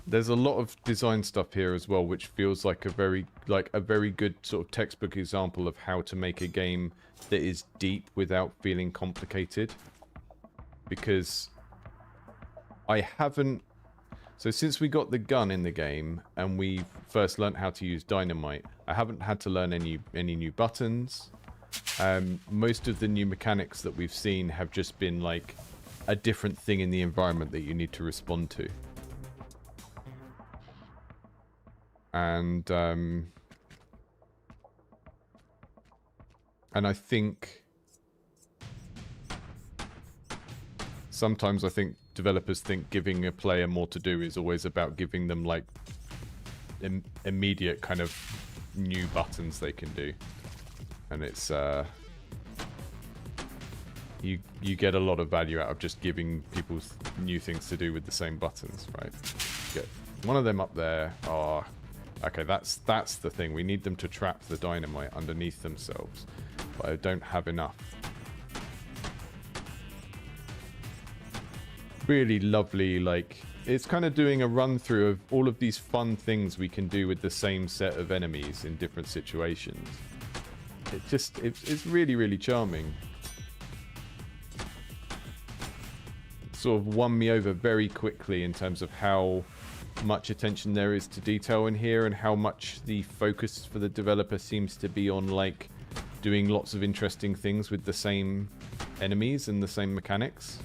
There's a lot of design stuff here as well, which feels like a very good sort of textbook example of how to make a game that is deep without feeling complicated. Because I haven't... So since we got the gun in the game and we first learnt how to use dynamite, I haven't had to learn any new buttons. Most of the new mechanics that we've seen have just been like a different thing in the environment that you need to respond to. And I think sometimes developers think giving a player more to do is always about giving them like immediate kind of new buttons they can do, and it's you get a lot of value out of just giving people new things to do with the same buttons, right? Get one of them up there. Oh, okay, that's the thing. We need them to trap the dynamite underneath themselves, but I don't have enough. Really lovely, like, it's kind of doing a run through of all of these fun things we can do with the same set of enemies in different situations. It's really, really charming. It sort of won me over very quickly in terms of how much attention there is to detail in here, and how much the focus for the developer seems to be on like doing lots of interesting things with the same enemies and the same mechanics.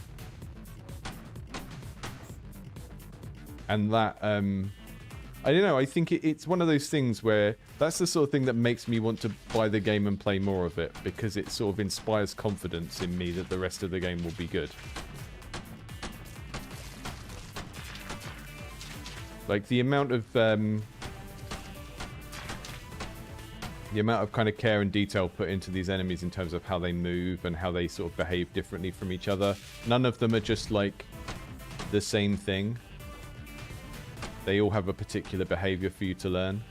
And that, I don't know, I think it's one of those things where that's the sort of thing that makes me want to buy the game and play more of it, because it sort of inspires confidence in me that the rest of the game will be good. Like, the amount of kind of care and detail put into these enemies in terms of how they move and how they sort of behave differently from each other. None of them are just, like, the same thing. They all have a particular behavior for you to learn.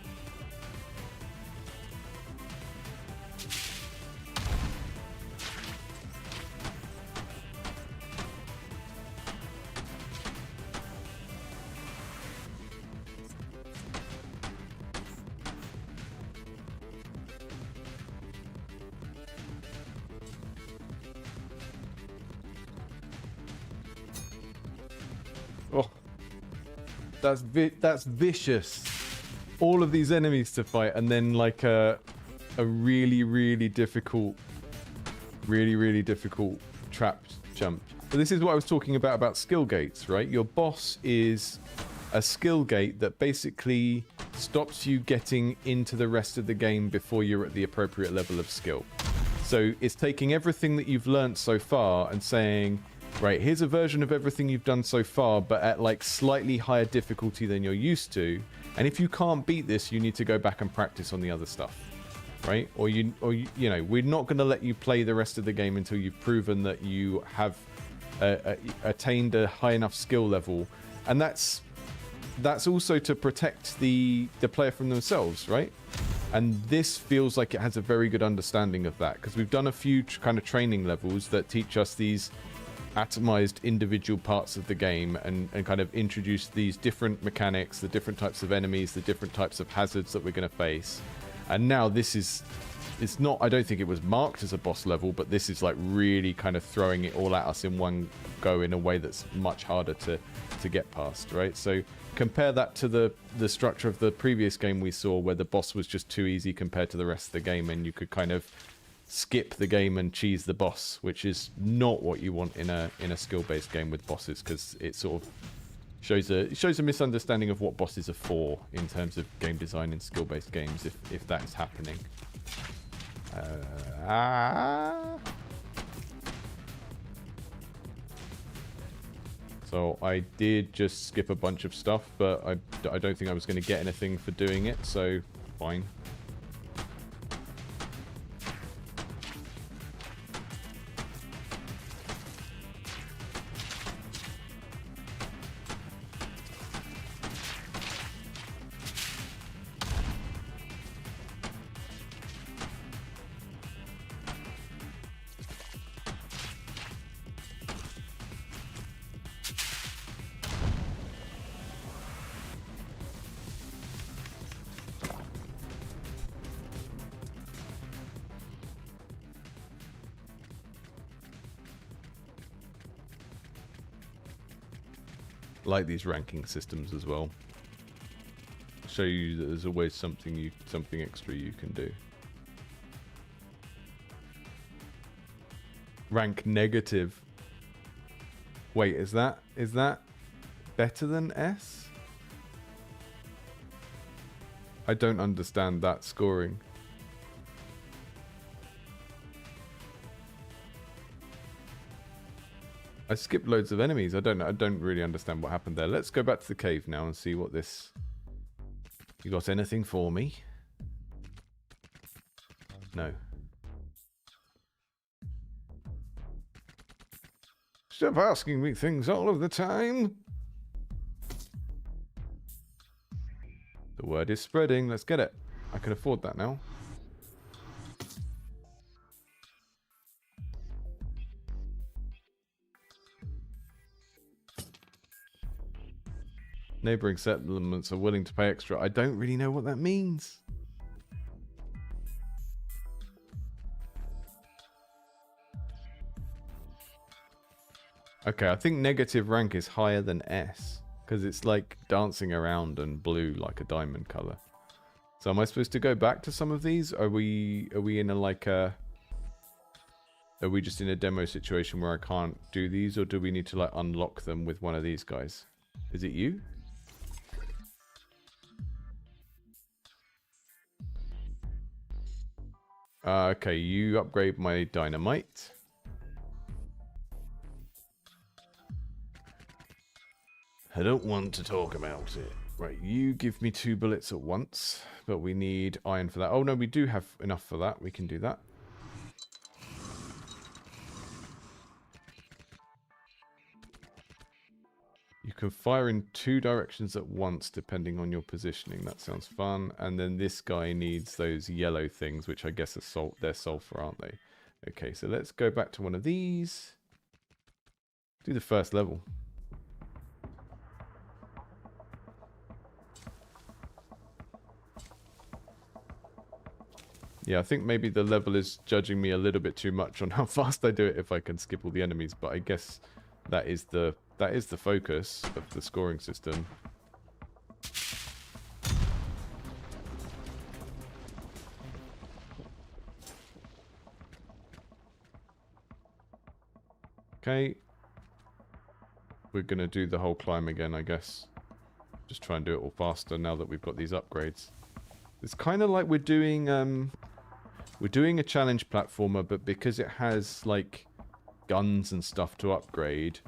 That's vicious. All of these enemies to fight, and then like a really, really difficult trap jump. But this is what I was talking about skill gates, right? Your boss is a skill gate that basically stops you getting into the rest of the game before you're at the appropriate level of skill. So it's taking everything that you've learnt so far and saying, right, here's a version of everything you've done so far, but at like slightly higher difficulty than you're used to. And if you can't beat this, you need to go back and practice on the other stuff, right? Or you know, we're not going to let you play the rest of the game until you've proven that you have attained a high enough skill level. And that's also to protect the player from themselves, right? And this feels like it has a very good understanding of that, because we've done a few kind of training levels that teach us these atomized individual parts of the game, and kind of introduce these different mechanics, the different types of enemies, the different types of hazards that we're going to face. And now this is it's not, I don't think it was marked as a boss level, but this is like really kind of throwing it all at us in one go in a way that's much harder to get past, right? So compare that to the structure of the previous game we saw, where the boss was just too easy compared to the rest of the game, and you could kind of skip the game and cheese the boss, which is not what you want in a skill-based game with bosses, because it sort of shows a misunderstanding of what bosses are for in terms of game design in skill-based games, if that is happening. So I did just skip a bunch of stuff, but I don't think I was going to get anything for doing it, so fine. Like these ranking systems as well. Show you that there's always something extra you can do. Rank negative. Wait, is that better than S? I don't understand that scoring. I skipped loads of enemies. I don't really understand what happened there. Let's go back to the cave now and see what this... You got anything for me? No. Stop asking me things all of the time. The word is spreading. Let's get it. I can afford that now. Neighboring settlements are willing to pay extra. I don't really know what that means. Okay, I think negative rank is higher than S, because it's like dancing around and blue like a diamond color. So am I supposed to go back to some of these? Are we in a like a... Are we just in a demo situation where I can't do these, or do we need to like unlock them with one of these guys? Is it you? Okay, you upgrade my dynamite. I don't want to talk about it. Right, you give me 2 bullets at once, but we need iron for that. Oh no, we do have enough for that. We can do that. You can fire in 2 directions at once depending on your positioning. That sounds fun. And then this guy needs those yellow things, which I guess are they're sulfur, aren't they? Okay, so let's go back to one of these. Do the first level. Yeah, I think maybe the level is judging me a little bit too much on how fast I do it if I can skip all the enemies, but I guess that is the focus of the scoring system. Okay. We're going to do the whole climb again, I guess. Just try and do it all faster now that we've got these upgrades. It's kind of like we're doing a challenge platformer, but because it has like guns and stuff to upgrade,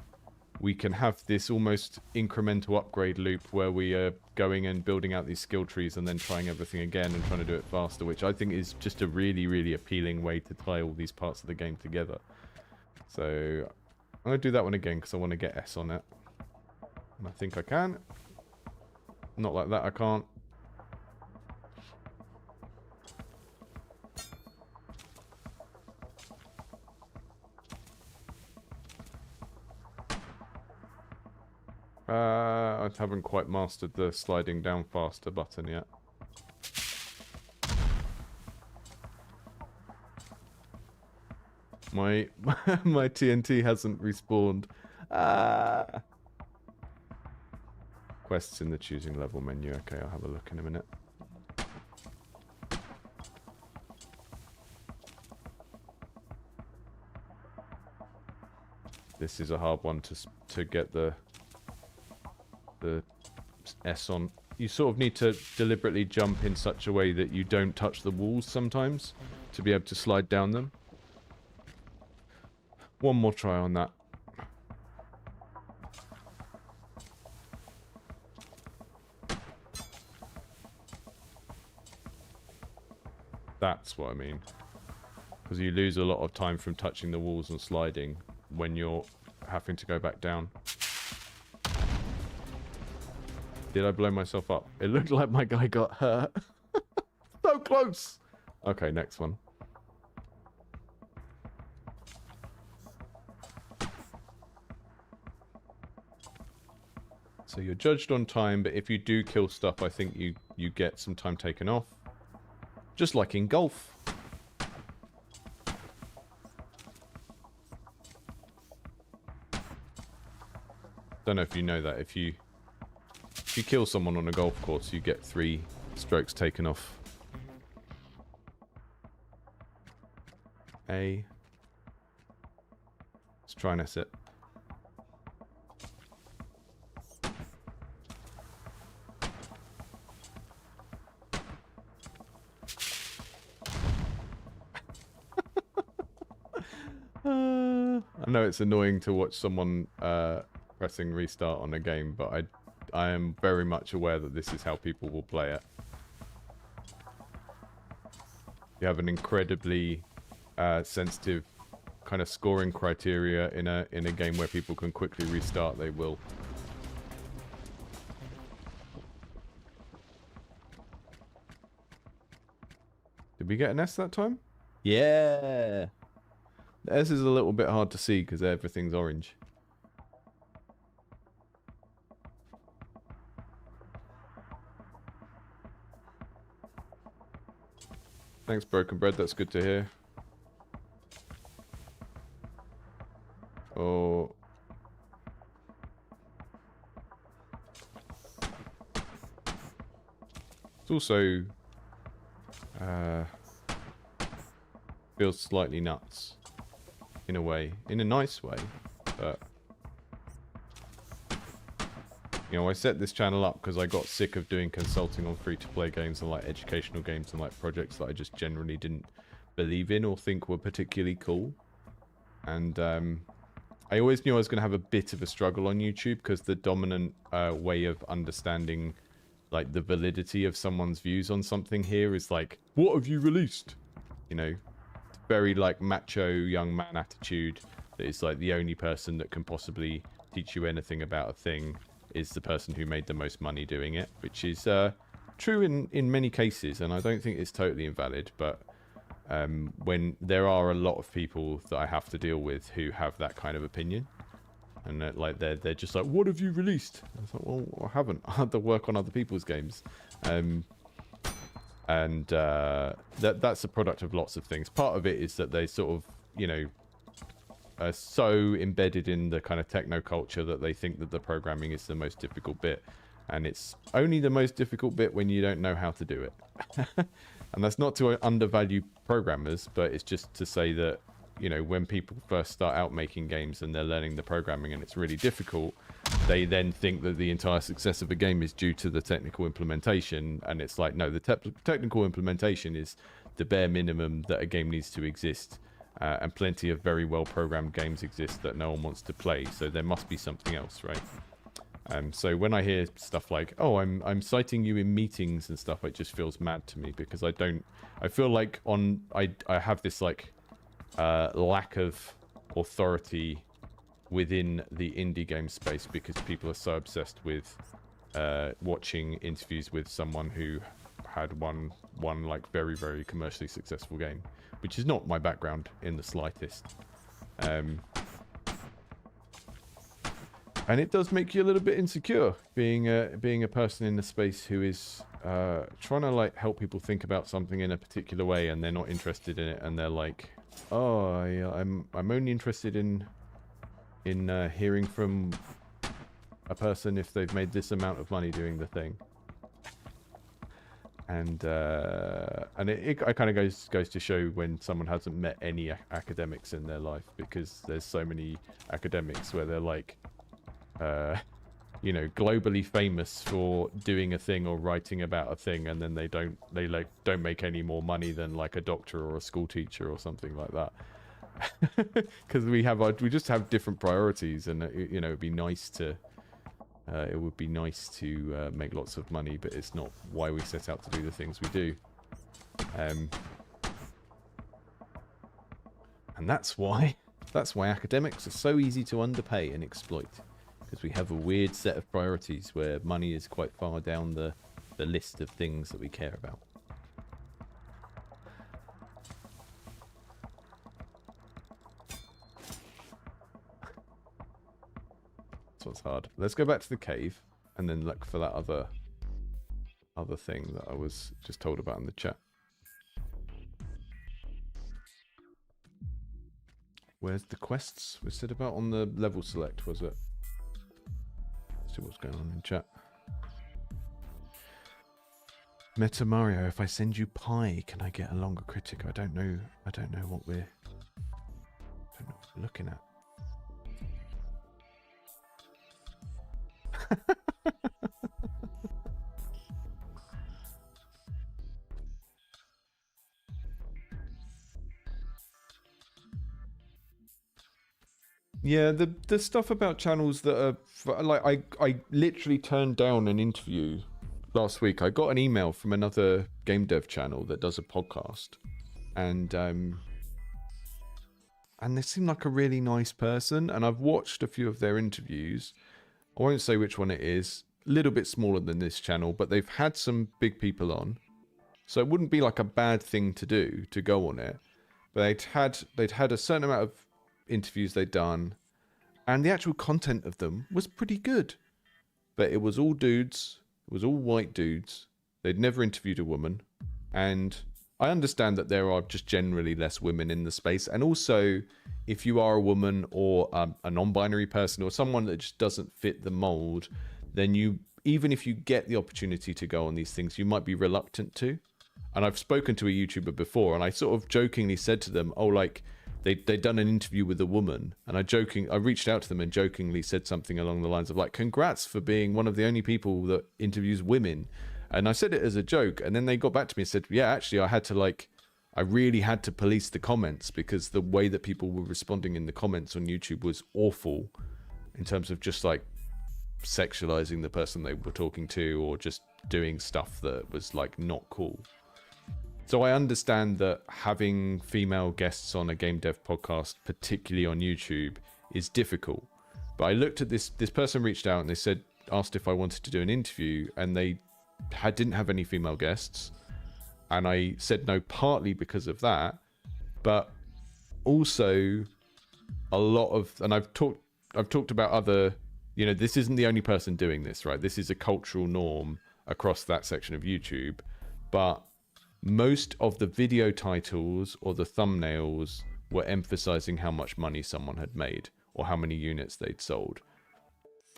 we can have this almost incremental upgrade loop where we are going and building out these skill trees and then trying everything again and trying to do it faster, which I think is just a really, really appealing way to tie all these parts of the game together. So I'm going to do that one again because I want to get S on it. And I think I can. Not like that, I can't. I haven't quite mastered the sliding down faster button yet. My my TNT hasn't respawned. Ah. Quests in the choosing level menu. Okay, I'll have a look in a minute. This is a hard one to get the S on. You sort of need to deliberately jump in such a way that you don't touch the walls sometimes to be able to slide down them. One more try on that. That's what I mean. Because you lose a lot of time from touching the walls and sliding when you're having to go back down. Did I blow myself up? It looked like my guy got hurt. So close! Okay, next one. So you're judged on time, but if you do kill stuff, I think you get some time taken off. Just like in golf. Don't know if you know that. If you kill someone on a golf course, you get 3 strokes taken off. Let's try and S it. I know it's annoying to watch someone pressing restart on a game, but I am very much aware that this is how people will play it. You have an incredibly sensitive kind of scoring criteria in a game where people can quickly restart, they will. Did we get an S that time? Yeah! The S is a little bit hard to see because everything's orange. Thanks, Broken Bread. That's good to hear. Oh. It's also feels slightly nuts in a way, in a nice way, but you know, I set this channel up because I got sick of doing consulting on free-to-play games and like educational games and like projects that I just generally didn't believe in or think were particularly cool. And I always knew I was going to have a bit of a struggle on YouTube because the dominant way of understanding like the validity of someone's views on something here is like, what have you released? You know, very like macho young man attitude that is like the only person that can possibly teach you anything about a thing is the person who made the most money doing it, which is true in many cases, and I don't think it's totally invalid, but when there are a lot of people that I have to deal with who have that kind of opinion, and like they're just like, what have you released? I thought, well, I haven't. I had to work on other people's games. That's a product of lots of things. Part of it is that they sort of, you know, are so embedded in the kind of techno culture that they think that the programming is the most difficult bit, and it's only the most difficult bit when you don't know how to do it. And that's not to undervalue programmers, but it's just to say that, you know, when people first start out making games and they're learning the programming and it's really difficult, they then think that the entire success of a game is due to the technical implementation, and it's like, no, the technical implementation is the bare minimum that a game needs to exist, and plenty of very well programmed games exist that no one wants to play, so there must be something else, right? So when I hear stuff like, oh, I'm citing you in meetings and stuff, it just feels mad to me, because I feel like I have this like lack of authority within the indie game space because people are so obsessed with watching interviews with someone who had one like very, very commercially successful game, which is not my background in the slightest. And it does make you a little bit insecure being a person in the space who is trying to like help people think about something in a particular way, and they're not interested in it, and they're like, "Oh, I'm only interested in hearing from a person if they've made this amount of money doing the thing." And it kind of goes to show when someone hasn't met any academics in their life, because there's so many academics where they're like, you know, globally famous for doing a thing or writing about a thing, and then they don't make any more money than like a doctor or a school teacher or something like that. Because we just have different priorities, and you know, it'd be nice to. It would be nice to make lots of money, but it's not why we set out to do the things we do. And that's why academics are so easy to underpay and exploit, because we have a weird set of priorities where money is quite far down the list of things that we care about. What's hard. Let's go back to the cave and then look for that other thing that I was just told about in the chat. Where's the quests we said about on the level select, was it? Let's see what's going on in chat. Meta Mario, if I send you pie, can I get a longer critic? I don't know what we're looking at. Yeah, the stuff about channels that are like I literally turned down an interview last week. I got an email from another game dev channel that does a podcast, and they seem like a really nice person, and I've watched a few of their interviews. I won't say which one it is. A little bit smaller than this channel, but they've had some big people on, so it wouldn't be like a bad thing to do to go on it. But they'd had a certain amount of interviews they'd done, and the actual content of them was pretty good. But it was all dudes. It was all white dudes. They'd never interviewed a woman, and I understand that there are just generally less women in the space, and also if you are a woman or a non-binary person or someone that just doesn't fit the mold, then you, even if you get the opportunity to go on these things, you might be reluctant to. And I've spoken to a YouTuber before, and I sort of jokingly said to them, oh, like, they'd done an interview with a woman, and I reached out to them and jokingly said something along the lines of like, congrats for being one of the only people that interviews women. And I said it as a joke, and then they got back to me and said, yeah, actually I really had to police the comments, because the way that people were responding in the comments on YouTube was awful, in terms of just like sexualizing the person they were talking to, or just doing stuff that was like not cool. So I understand that having female guests on a game dev podcast, particularly on YouTube, is difficult. But I looked at this person reached out and they asked if I wanted to do an interview, and they didn't have any female guests. And I said no, partly because of that, but also a lot of, and I've talked about other, you know, this isn't the only person doing this, right? This is a cultural norm across that section of YouTube, but most of the video titles or the thumbnails were emphasizing how much money someone had made or how many units they'd sold.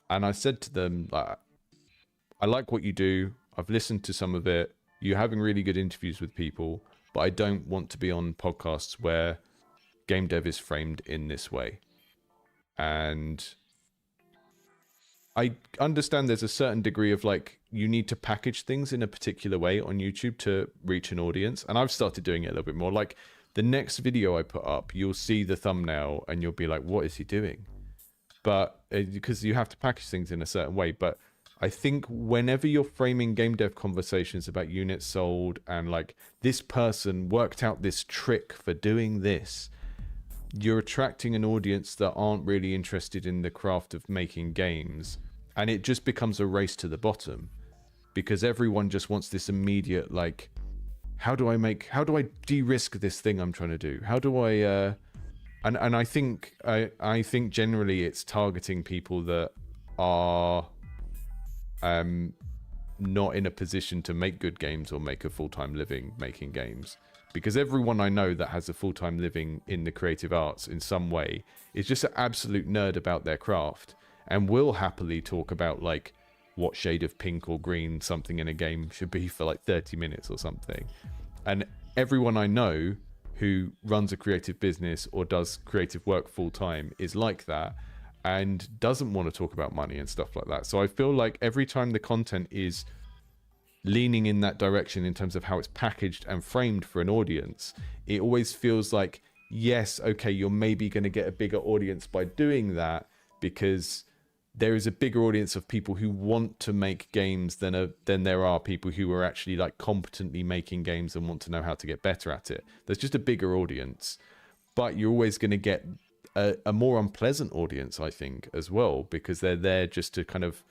And I said to them, I like what you do. I've listened to some of it. You're having really good interviews with people, but I don't want to be on podcasts where game dev is framed in this way. And I understand there's a certain degree of like, you need to package things in a particular way on YouTube to reach an audience. And I've started doing it a little bit more. Like the next video I put up, you'll see the thumbnail and you'll be like, what is he doing? But because you have to package things in a certain way. But I think whenever you're framing game dev conversations about units sold and like this person worked out this trick for doing this, you're attracting an audience that aren't really interested in the craft of making games. And it just becomes a race to the bottom, because everyone just wants this immediate, like, how do I de-risk this thing I'm trying to do? How do I, and I think generally it's targeting people that are not in a position to make good games or make a full-time living making games. Because everyone I know that has a full-time living in the creative arts in some way is just an absolute nerd about their craft and will happily talk about like what shade of pink or green something in a game should be for like 30 minutes or something. And everyone I know who runs a creative business or does creative work full-time is like that and doesn't want to talk about money and stuff like that. So I feel like every time the content is leaning in that direction in terms of how it's packaged and framed for an audience, it always feels like, yes, okay, you're maybe going to get a bigger audience by doing that because there is a bigger audience of people who want to make games than there are people who are actually like competently making games and want to know how to get better at it. There's just a bigger audience, but you're always going to get a more unpleasant audience, I think, as well, because they're there just to kind of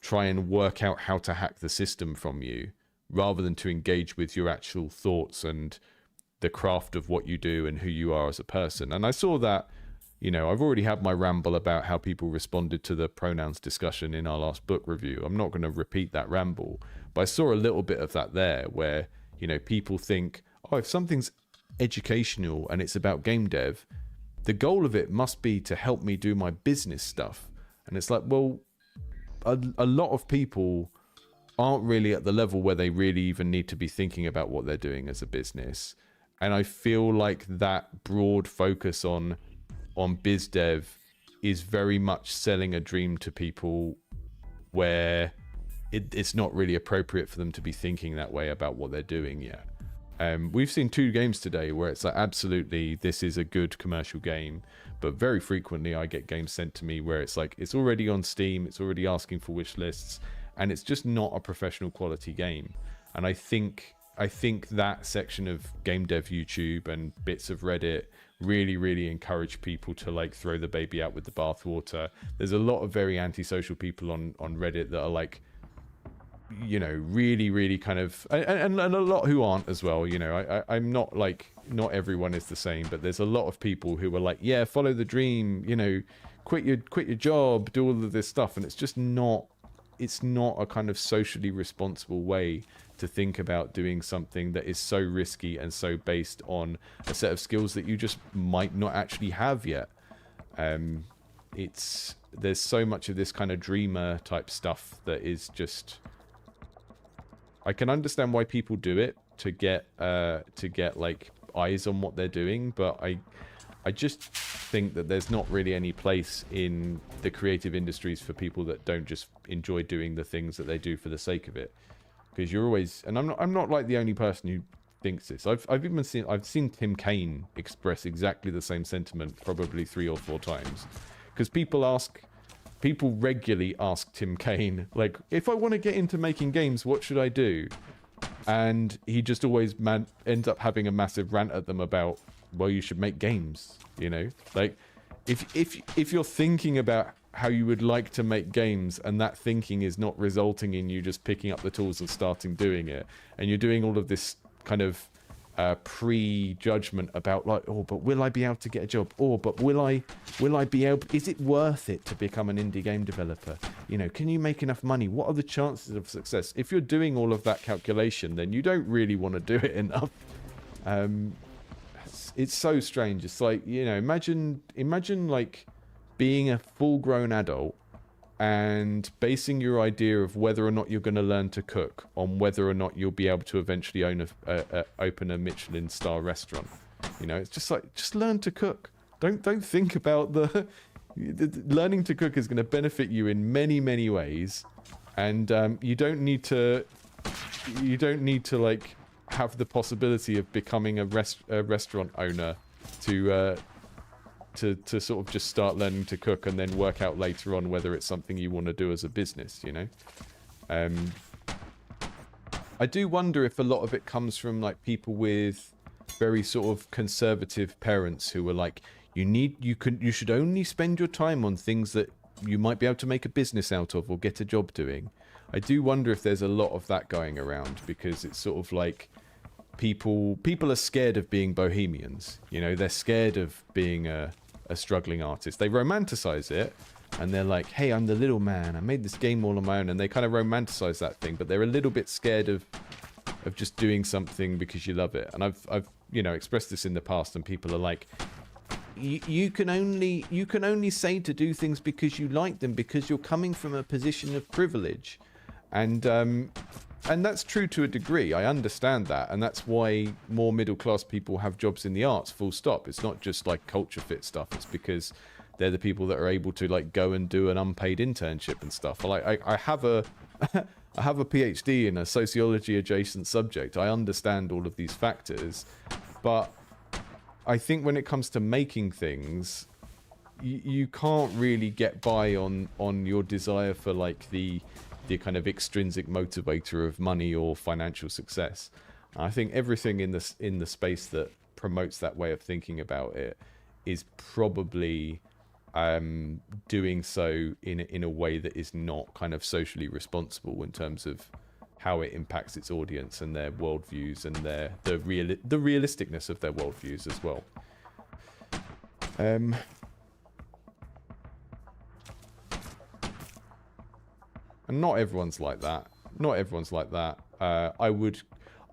try and work out how to hack the system from you rather than to engage with your actual thoughts and the craft of what you do and who you are as a person. And I saw that, you know, I've already had my ramble about how people responded to the pronouns discussion in our last book review. I'm not going to repeat that ramble, but I saw a little bit of that there where, you know, people think, oh, if something's educational and it's about game dev, the goal of it must be to help me do my business stuff. And it's like, well, a lot of people aren't really at the level where they really even need to be thinking about what they're doing as a business. And I feel like that broad focus on biz dev is very much selling a dream to people where it's not really appropriate for them to be thinking that way about what they're doing yet. We've seen 2 games today where it's like, absolutely, this is a good commercial game, but very frequently I get games sent to me where it's like, it's already on Steam, it's already asking for wish lists, and it's just not a professional quality game. And I think that section of game dev YouTube and bits of Reddit really encourage people to like throw the baby out with the bathwater. There's a lot of very antisocial people on Reddit that are like, you know, really kind of, and a lot who aren't as well, you know. I'm not like, not everyone is the same, but there's a lot of people who are like, yeah, follow the dream, you know, quit your job, do all of this stuff. And it's just not, it's not a kind of socially responsible way to think about doing something that is so risky and so based on a set of skills that you just might not actually have yet. There's so much of this kind of dreamer type stuff that is just, I can understand why people do it to get like eyes on what they're doing, but I just think that there's not really any place in the creative industries for people that don't just enjoy doing the things that they do for the sake of it. Because you're always, and I'm not like the only person who thinks this. I've seen Tim Kaine express exactly the same sentiment probably 3 or 4 times. Because people regularly ask Tim Kaine, like, if I want to get into making games, what should I do? And he just always ends up having a massive rant at them about, well, you should make games, you know? Like, if you're thinking about how you would like to make games and that thinking is not resulting in you just picking up the tools and starting doing it, and you're doing all of this kind of pre-judgment about like, oh, but will I be able to get a job? Oh, but will I be able, is it worth it to become an indie game developer? You know, can you make enough money? What are the chances of success? If you're doing all of that calculation, then you don't really want to do it enough. It's so strange. It's like, you know, imagine like being a full-grown adult and basing your idea of whether or not you're going to learn to cook on whether or not you'll be able to eventually open a Michelin star restaurant. You know, it's just like, just learn to cook. Don't think about the learning to cook is going to benefit you in many ways, and you don't need to like have the possibility of becoming a restaurant owner to sort of just start learning to cook and then work out later on whether it's something you want to do as a business, you know? I do wonder if a lot of it comes from like people with very sort of conservative parents who are like, you should only spend your time on things that you might be able to make a business out of or get a job doing. I do wonder if there's a lot of that going around, because it's sort of like people are scared of being bohemians, you know? They're scared of being a struggling artist. They romanticize it, and they're like, hey, I'm the little man, I made this game all on my own, and they kind of romanticize that thing, but they're a little bit scared of just doing something because you love it. And I've you know, expressed this in the past, and people are like, you can only say to do things because you like them, because you're coming from a position of privilege. And that's true to a degree. I understand that, and that's why more middle class people have jobs in the arts, full stop. It's not just like culture fit stuff. It's because they're the people that are able to like go and do an unpaid internship and stuff. Like I have a I have a PhD in a sociology adjacent subject. I understand all of these factors, but I think when it comes to making things, you can't really get by on your desire for like the kind of extrinsic motivator of money or financial success. I think everything in the space that promotes that way of thinking about it is probably doing so in a way that is not kind of socially responsible in terms of how it impacts its audience and their worldviews and the realisticness of their worldviews as well. And not everyone's like that. Not everyone's like that.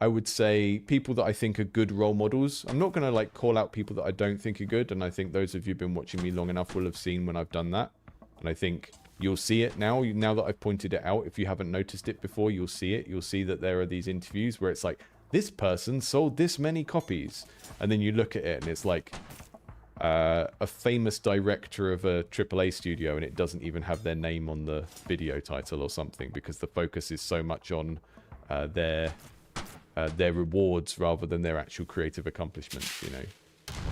I would say people that I think are good role models. I'm not going to like call out people that I don't think are good, and I think those of you who've been watching me long enough will have seen when I've done that. And I think you'll see it now that I've pointed it out. If you haven't noticed it before, you'll see it. You'll see that there are these interviews where it's like, this person sold this many copies. And then you look at it and it's like a famous director of a AAA studio, and it doesn't even have their name on the video title or something, because the focus is so much on their rewards rather than their actual creative accomplishments. You know,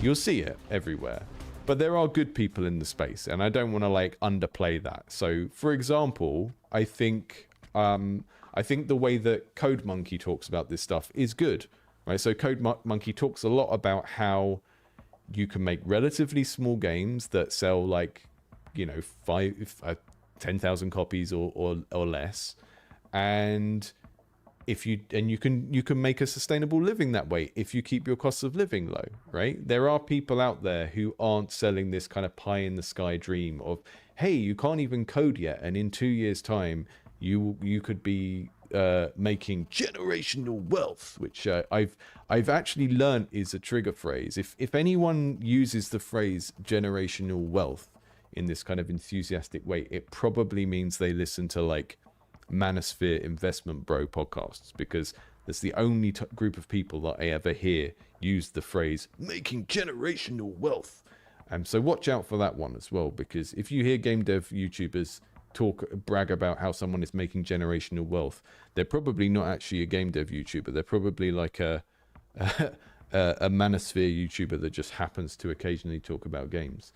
you'll see it everywhere, but there are good people in the space, and I don't want to like underplay that. So for example, I think the way that Code Monkey talks about this stuff is good, right? So Code Monkey talks a lot about how you can make relatively small games that sell like, you know, 10,000 copies or less, and you can make a sustainable living that way if you keep your costs of living low, right? There are people out there who aren't selling this kind of pie in the sky dream of, hey, you can't even code yet, and in 2 years time you could be making generational wealth, which I've actually learned is a trigger phrase. If anyone uses the phrase generational wealth in this kind of enthusiastic way, it probably means they listen to like Manosphere Investment Bro podcasts, because that's the only group of people that I ever hear use the phrase making generational wealth. So watch out for that one as well, because if you hear game dev YouTubers brag about how someone is making generational wealth, they're probably not actually a game dev YouTuber. They're probably like a Manosphere YouTuber that just happens to occasionally talk about games.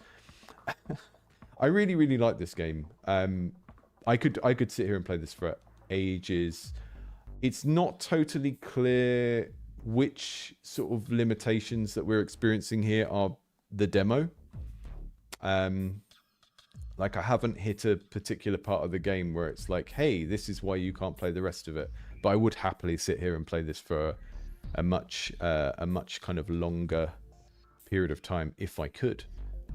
I really, really like this game. I could sit here and play this for ages. It's not totally clear which sort of limitations that we're experiencing here are the demo. Like I haven't hit a particular part of the game where it's like, hey, this is why you can't play the rest of it. But I would happily sit here and play this for a much kind of longer period of time if I could.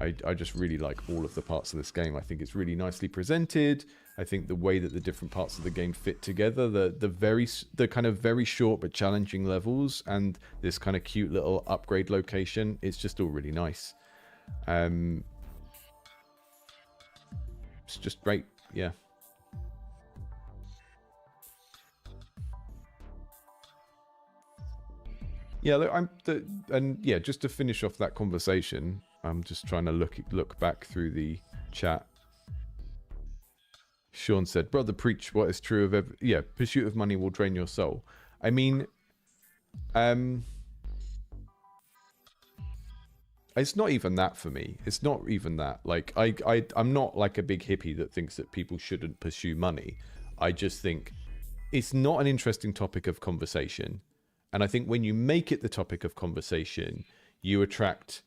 I just really like all of the parts of this game. I think it's really nicely presented. I think the way that the different parts of the game fit together, the kind of very short but challenging levels, and this kind of cute little upgrade location, it's just all really nice. It's just great, yeah. Yeah, look, yeah, just to finish off that conversation, I'm just trying to look back through the chat. Sean said, "Brother, preach what is true of yeah, pursuit of money will drain your soul." I mean, it's not even that for me. It's not even that. Like, I'm not like a big hippie that thinks that people shouldn't pursue money. I just think it's not an interesting topic of conversation. And I think when you make it the topic of conversation, you attract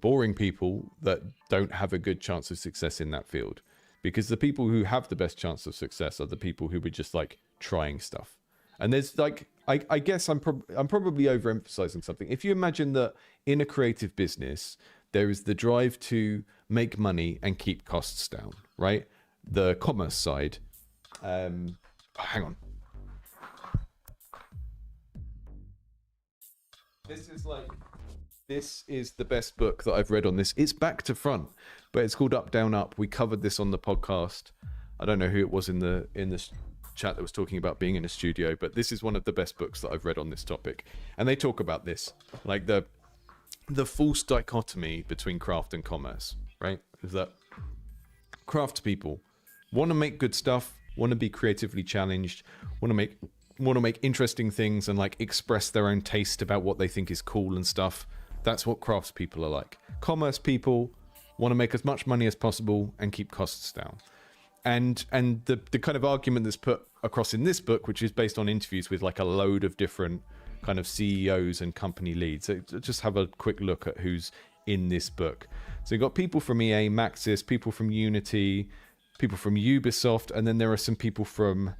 boring people that don't have a good chance of success in that field. Because the people who have the best chance of success are the people who were just like trying stuff. And there's like, I guess I'm probably overemphasizing something. If you imagine that in a creative business, there is the drive to make money, and keep costs down, right? The commerce side. Hang on. This is the best book that I've read on this. It's back to front, but it's called Up, Down, Up. We covered this on the podcast. I don't know who it was in the chat that was talking about being in a studio, but this is one of the best books that I've read on this topic. And they talk about this, like the false dichotomy between craft and commerce, right? Is that craft people want to make good stuff, want to be creatively challenged, want to make interesting things and like express their own taste about what they think is cool and stuff. That's what crafts people are like. Commerce people want to make as much money as possible and keep costs down. And the kind of argument that's put across in this book, which is based on interviews with like a load of different kind of CEOs and company leads. So just have a quick look at who's in this book. So you've got people from EA, Maxis, people from Unity, people from Ubisoft, and then there are some people from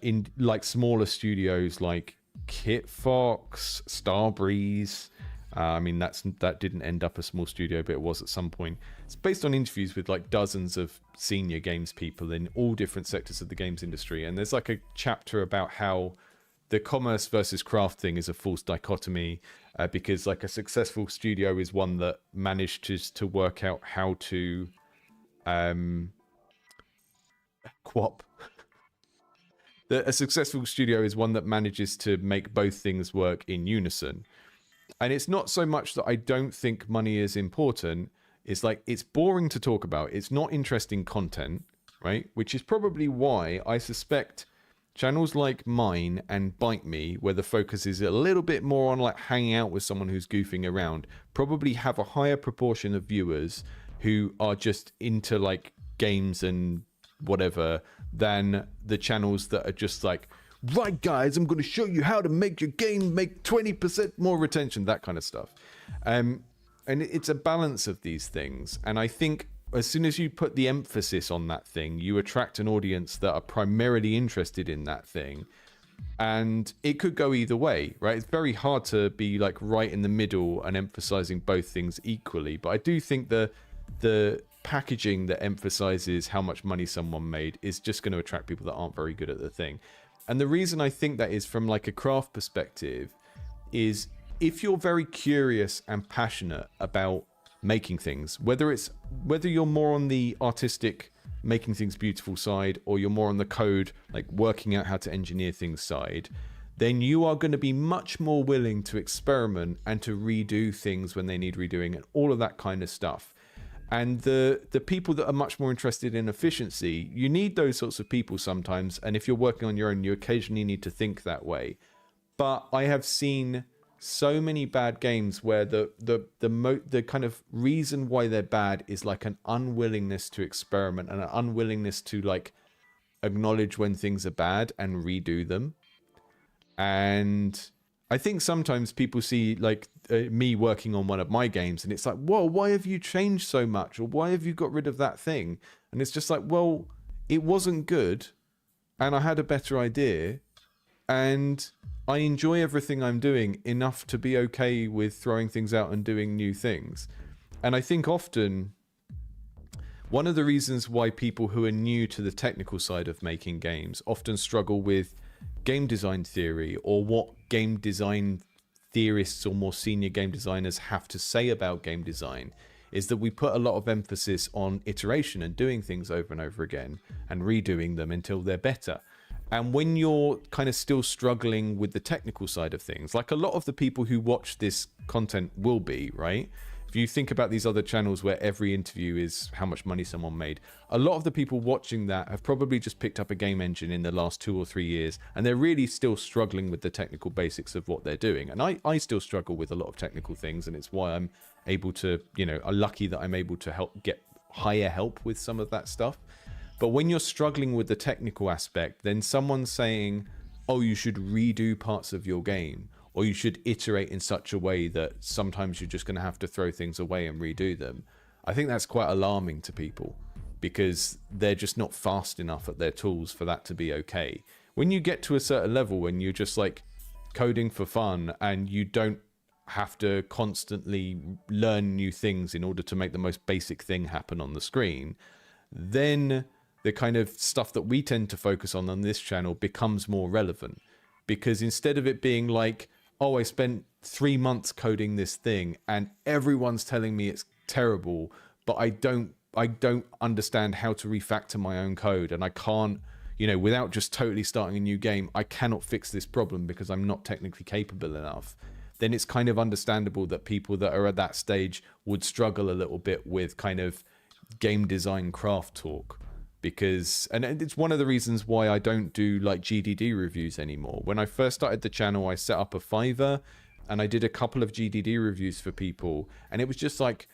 in like smaller studios like Kitfox, Starbreeze. I mean, that didn't end up a small studio, but it was at some point. It's based on interviews with like dozens of senior games people in all different sectors of the games industry. And there's like a chapter about how the commerce versus craft thing is a false dichotomy, because like a successful studio is one that manages to work out how to a successful studio is one that manages to make both things work in unison. And it's not so much that I don't think money is important. It's like, it's boring to talk about. It's not interesting content, right? Which is probably why I suspect channels like mine and Bite Me, where the focus is a little bit more on like hanging out with someone who's goofing around, probably have a higher proportion of viewers who are just into like games and whatever than the channels that are just like, right guys, I'm going to show you how to make your game make 20% more retention, that kind of stuff. And it's a balance of these things. And I think as soon as you put the emphasis on that thing, you attract an audience that are primarily interested in that thing. And it could go either way, right? It's very hard to be like right in the middle and emphasizing both things equally. But I do think the packaging that emphasizes how much money someone made is just going to attract people that aren't very good at the thing. And the reason I think that is from like a craft perspective is if you're very curious and passionate about making things, whether you're more on the artistic making things beautiful side, or you're more on the code, like working out how to engineer things side, then you are going to be much more willing to experiment and to redo things when they need redoing and all of that kind of stuff. And the people that are much more interested in efficiency, you need those sorts of people sometimes. And if you're working on your own, you occasionally need to think that way. But I have seen so many bad games where the kind of reason why they're bad is like an unwillingness to experiment and an unwillingness to like acknowledge when things are bad and redo them. And I think sometimes people see like me working on one of my games and it's like, whoa, why have you changed so much? Or why have you got rid of that thing? And it's just like, well, it wasn't good and I had a better idea and I enjoy everything I'm doing enough to be okay with throwing things out and doing new things. And I think often one of the reasons why people who are new to the technical side of making games often struggle with game design theory or what game design theorists or more senior game designers have to say about game design is that we put a lot of emphasis on iteration and doing things over and over again and redoing them until they're better. And when you're kind of still struggling with the technical side of things, like a lot of the people who watch this content will be, right? If you think about these other channels where every interview is how much money someone made, a lot of the people watching that have probably just picked up a game engine in the last 2 or 3 years, and they're really still struggling with the technical basics of what they're doing. And I still struggle with a lot of technical things, and it's why I'm able to, I'm lucky that I'm able to get higher help with some of that stuff. But when you're struggling with the technical aspect, then someone saying, oh, you should redo parts of your game, or you should iterate in such a way that sometimes you're just going to have to throw things away and redo them. I think that's quite alarming to people because they're just not fast enough at their tools for that to be okay. When you get to a certain level when you're just like coding for fun and you don't have to constantly learn new things in order to make the most basic thing happen on the screen, then the kind of stuff that we tend to focus on this channel becomes more relevant. Because instead of it being like, oh, I spent 3 months coding this thing and everyone's telling me it's terrible, but I don't understand how to refactor my own code, and I can't, without just totally starting a new game, I cannot fix this problem because I'm not technically capable enough. Then it's kind of understandable that people that are at that stage would struggle a little bit with kind of game design craft talk. Because, and it's one of the reasons why I don't do like GDD reviews anymore. When I first started the channel, I set up a Fiverr and I did a couple of GDD reviews for people, and it was just like,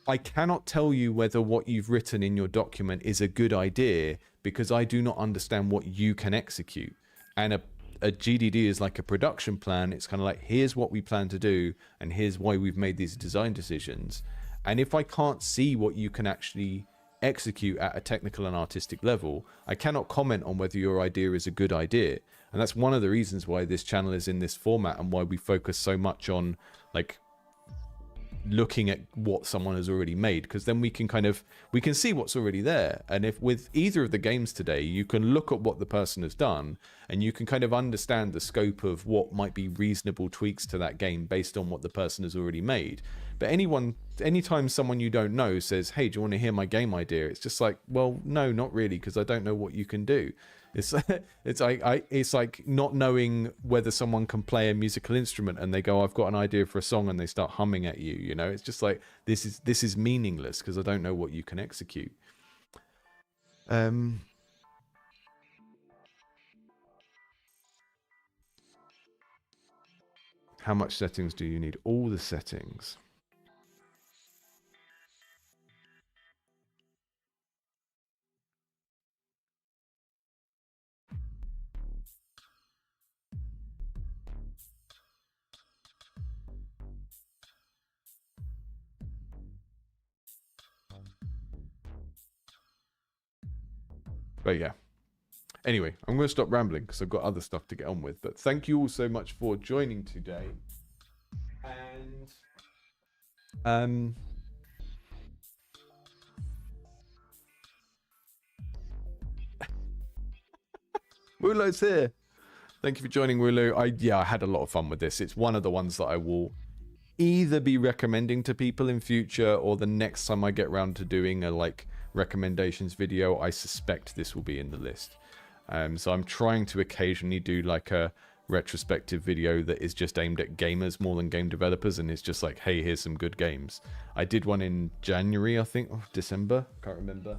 I cannot tell you whether what you've written in your document is a good idea because I do not understand what you can execute. And a GDD is like a production plan. It's kind of like, here's what we plan to do and here's why we've made these design decisions. And if I can't see what you can actually execute at a technical and artistic level, I cannot comment on whether your idea is a good idea. And that's one of the reasons why this channel is in this format and why we focus so much on like looking at what someone has already made, because then we can see what's already there. And if with either of the games today, you can look at what the person has done and you can kind of understand the scope of what might be reasonable tweaks to that game based on what the person has already made. But anytime someone you don't know says, hey, do you want to hear my game idea? It's just like, well, no, not really, because I don't know what you can do. It's like not knowing whether someone can play a musical instrument and they go, I've got an idea for a song, and they start humming at you. It's just like, this is meaningless because I don't know what you can execute. How much settings do you need? All the settings. But yeah. Anyway, I'm going to stop rambling because I've got other stuff to get on with. But thank you all so much for joining today. And Wulo's here. Thank you for joining, Wulu. I had a lot of fun with this. It's one of the ones that I will either be recommending to people in future, or the next time I get around to doing a like recommendations video, I suspect this will be in the list. So I'm trying to occasionally do like a retrospective video that is just aimed at gamers more than game developers, and it's just like, hey, here's some good games. I did one in January, I think, or December, can't remember.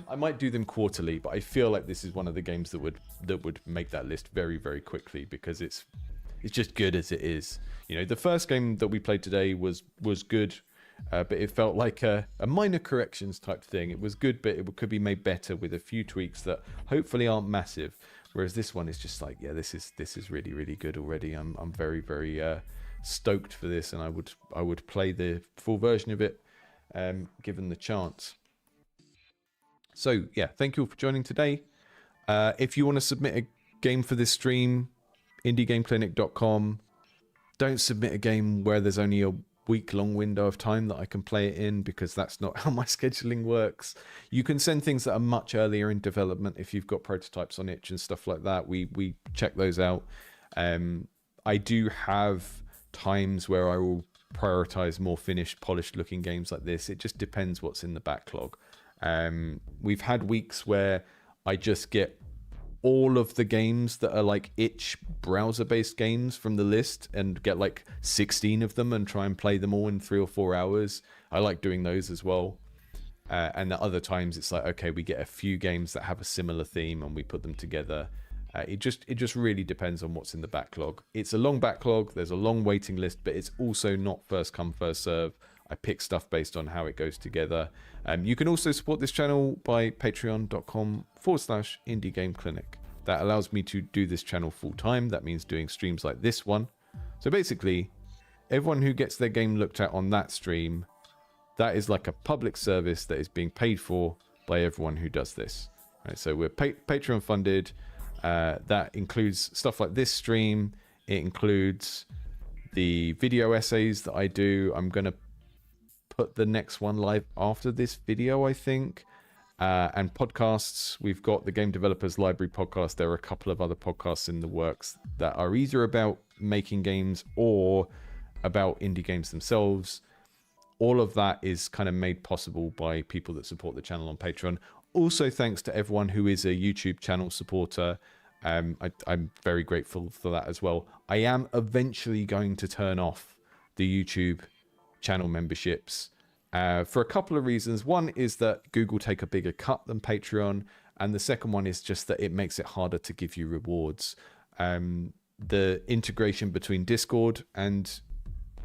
I might do them quarterly, but I feel like this is one of the games that would make that list very, very quickly, because it's just good as it is. The first game that we played today was good, but it felt like a minor corrections type thing. It was good, but it could be made better with a few tweaks that hopefully aren't massive. Whereas this one is just like, yeah, this is really, really good already. I'm very, very stoked for this, and I would play the full version of it given the chance. So yeah, thank you all for joining today. If you want to submit a game for this stream, indiegameclinic.com. Don't submit a game where there's only a week-long window of time that I can play it in, because that's not how my scheduling works. You can send things that are much earlier in development if you've got prototypes on itch and stuff like that. We check those out. I do have times where I will prioritize more finished, polished-looking games like this. It just depends what's in the backlog. We've had weeks where I just get all of the games that are like itch browser-based games from the list and get like 16 of them and try and play them all in 3 or 4 hours. I like doing those as well. And at other times it's like, okay, we get a few games that have a similar theme and we put them together. It just really depends on what's in the backlog. It's a long backlog, there's a long waiting list, but it's also not first come, first serve. I pick stuff based on how it goes together. You can also support this channel by patreon.com/indiegameclinic. That allows me to do this channel full time. That means doing streams like this one. So basically, everyone who gets their game looked at on that stream, that is like a public service that is being paid for by everyone who does this. Right, so we're Patreon funded. That includes stuff like this stream. It includes the video essays that I do, I'm going to put the next one live after this video, I think. And podcasts, we've got the Game Developers Library podcast. There are a couple of other podcasts in the works that are either about making games or about indie games themselves. All of that is kind of made possible by people that support the channel on Patreon. Also, thanks to everyone who is a YouTube channel supporter. I'm very grateful for that as well. I am eventually going to turn off the YouTube channel memberships for a couple of reasons. One is that Google take a bigger cut than Patreon, and the second one is just that it makes it harder to give you rewards. The integration between Discord and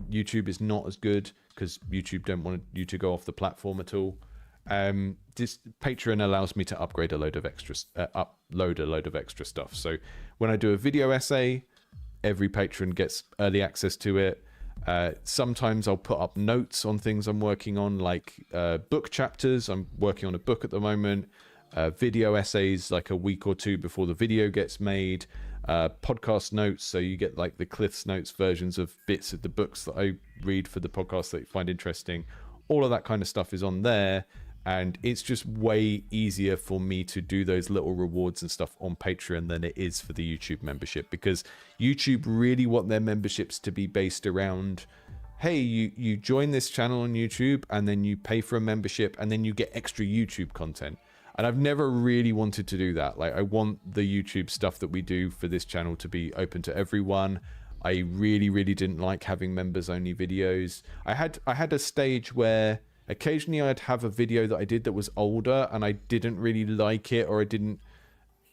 YouTube is not as good because YouTube don't want you to go off the platform at all. This Patreon allows me to upload a load of extra stuff. So when I do a video essay, every patron gets early access to it. Sometimes I'll put up notes on things I'm working on, like book chapters. I'm working on a book at the moment. Video essays like a week or two before the video gets made. Podcast notes, so you get like the Cliff's Notes versions of bits of the books that I read for the podcast that you find interesting. All of that kind of stuff is on there, and it's just way easier for me to do those little rewards and stuff on Patreon than it is for the YouTube membership, because YouTube really want their memberships to be based around, hey, you join this channel on YouTube and then you pay for a membership and then you get extra YouTube content. And I've never really wanted to do that. Like, I want the YouTube stuff that we do for this channel to be open to everyone. I really, really didn't like having members only videos. I had a stage where occasionally I'd have a video that I did that was older and I didn't really like it, or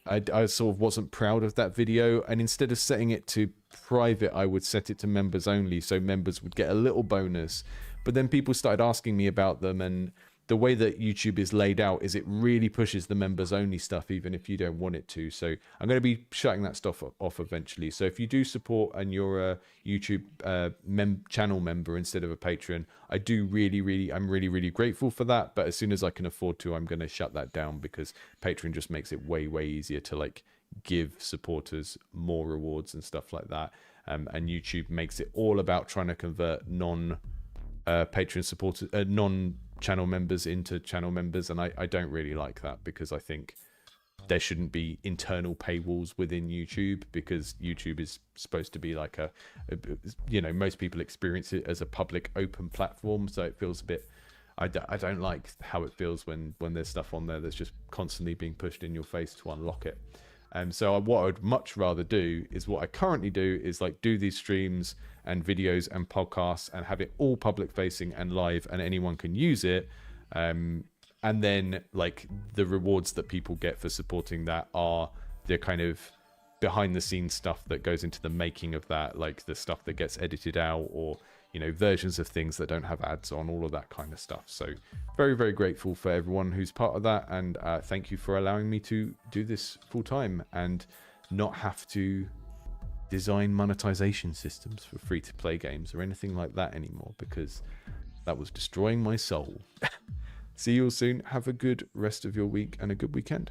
I sort of wasn't proud of that video. And instead of setting it to private, I would set it to members only, so members would get a little bonus. But then people started asking me about them, and the way that YouTube is laid out is it really pushes the members only stuff even if you don't want it to. So I'm going to be shutting that stuff off eventually. So if you do support and you're a YouTube channel member instead of a patron, I'm really grateful for that. But as soon as I can afford to, I'm going to shut that down, because Patreon just makes it way easier to like give supporters more rewards and stuff like that. And YouTube makes it all about trying to convert non-patron supporters, non-channel members into channel members, and I don't really like that, because I think there shouldn't be internal paywalls within YouTube, because YouTube is supposed to be like most people experience it as a public open platform, so it feels a bit, I don't like how it feels when there's stuff on there that's just constantly being pushed in your face to unlock it. So what I'd much rather do is what I currently do is like do these streams and videos and podcasts and have it all public facing and live, and anyone can use it. And then like the rewards that people get for supporting that are the kind of behind the scenes stuff that goes into the making of that, like the stuff that gets edited out, or versions of things that don't have ads on, all of that kind of stuff. So very grateful for everyone who's part of that, and thank you for allowing me to do this full time and not have to design monetization systems for free to play games or anything like that anymore, because that was destroying my soul. See you all soon. Have a good rest of your week and a good weekend.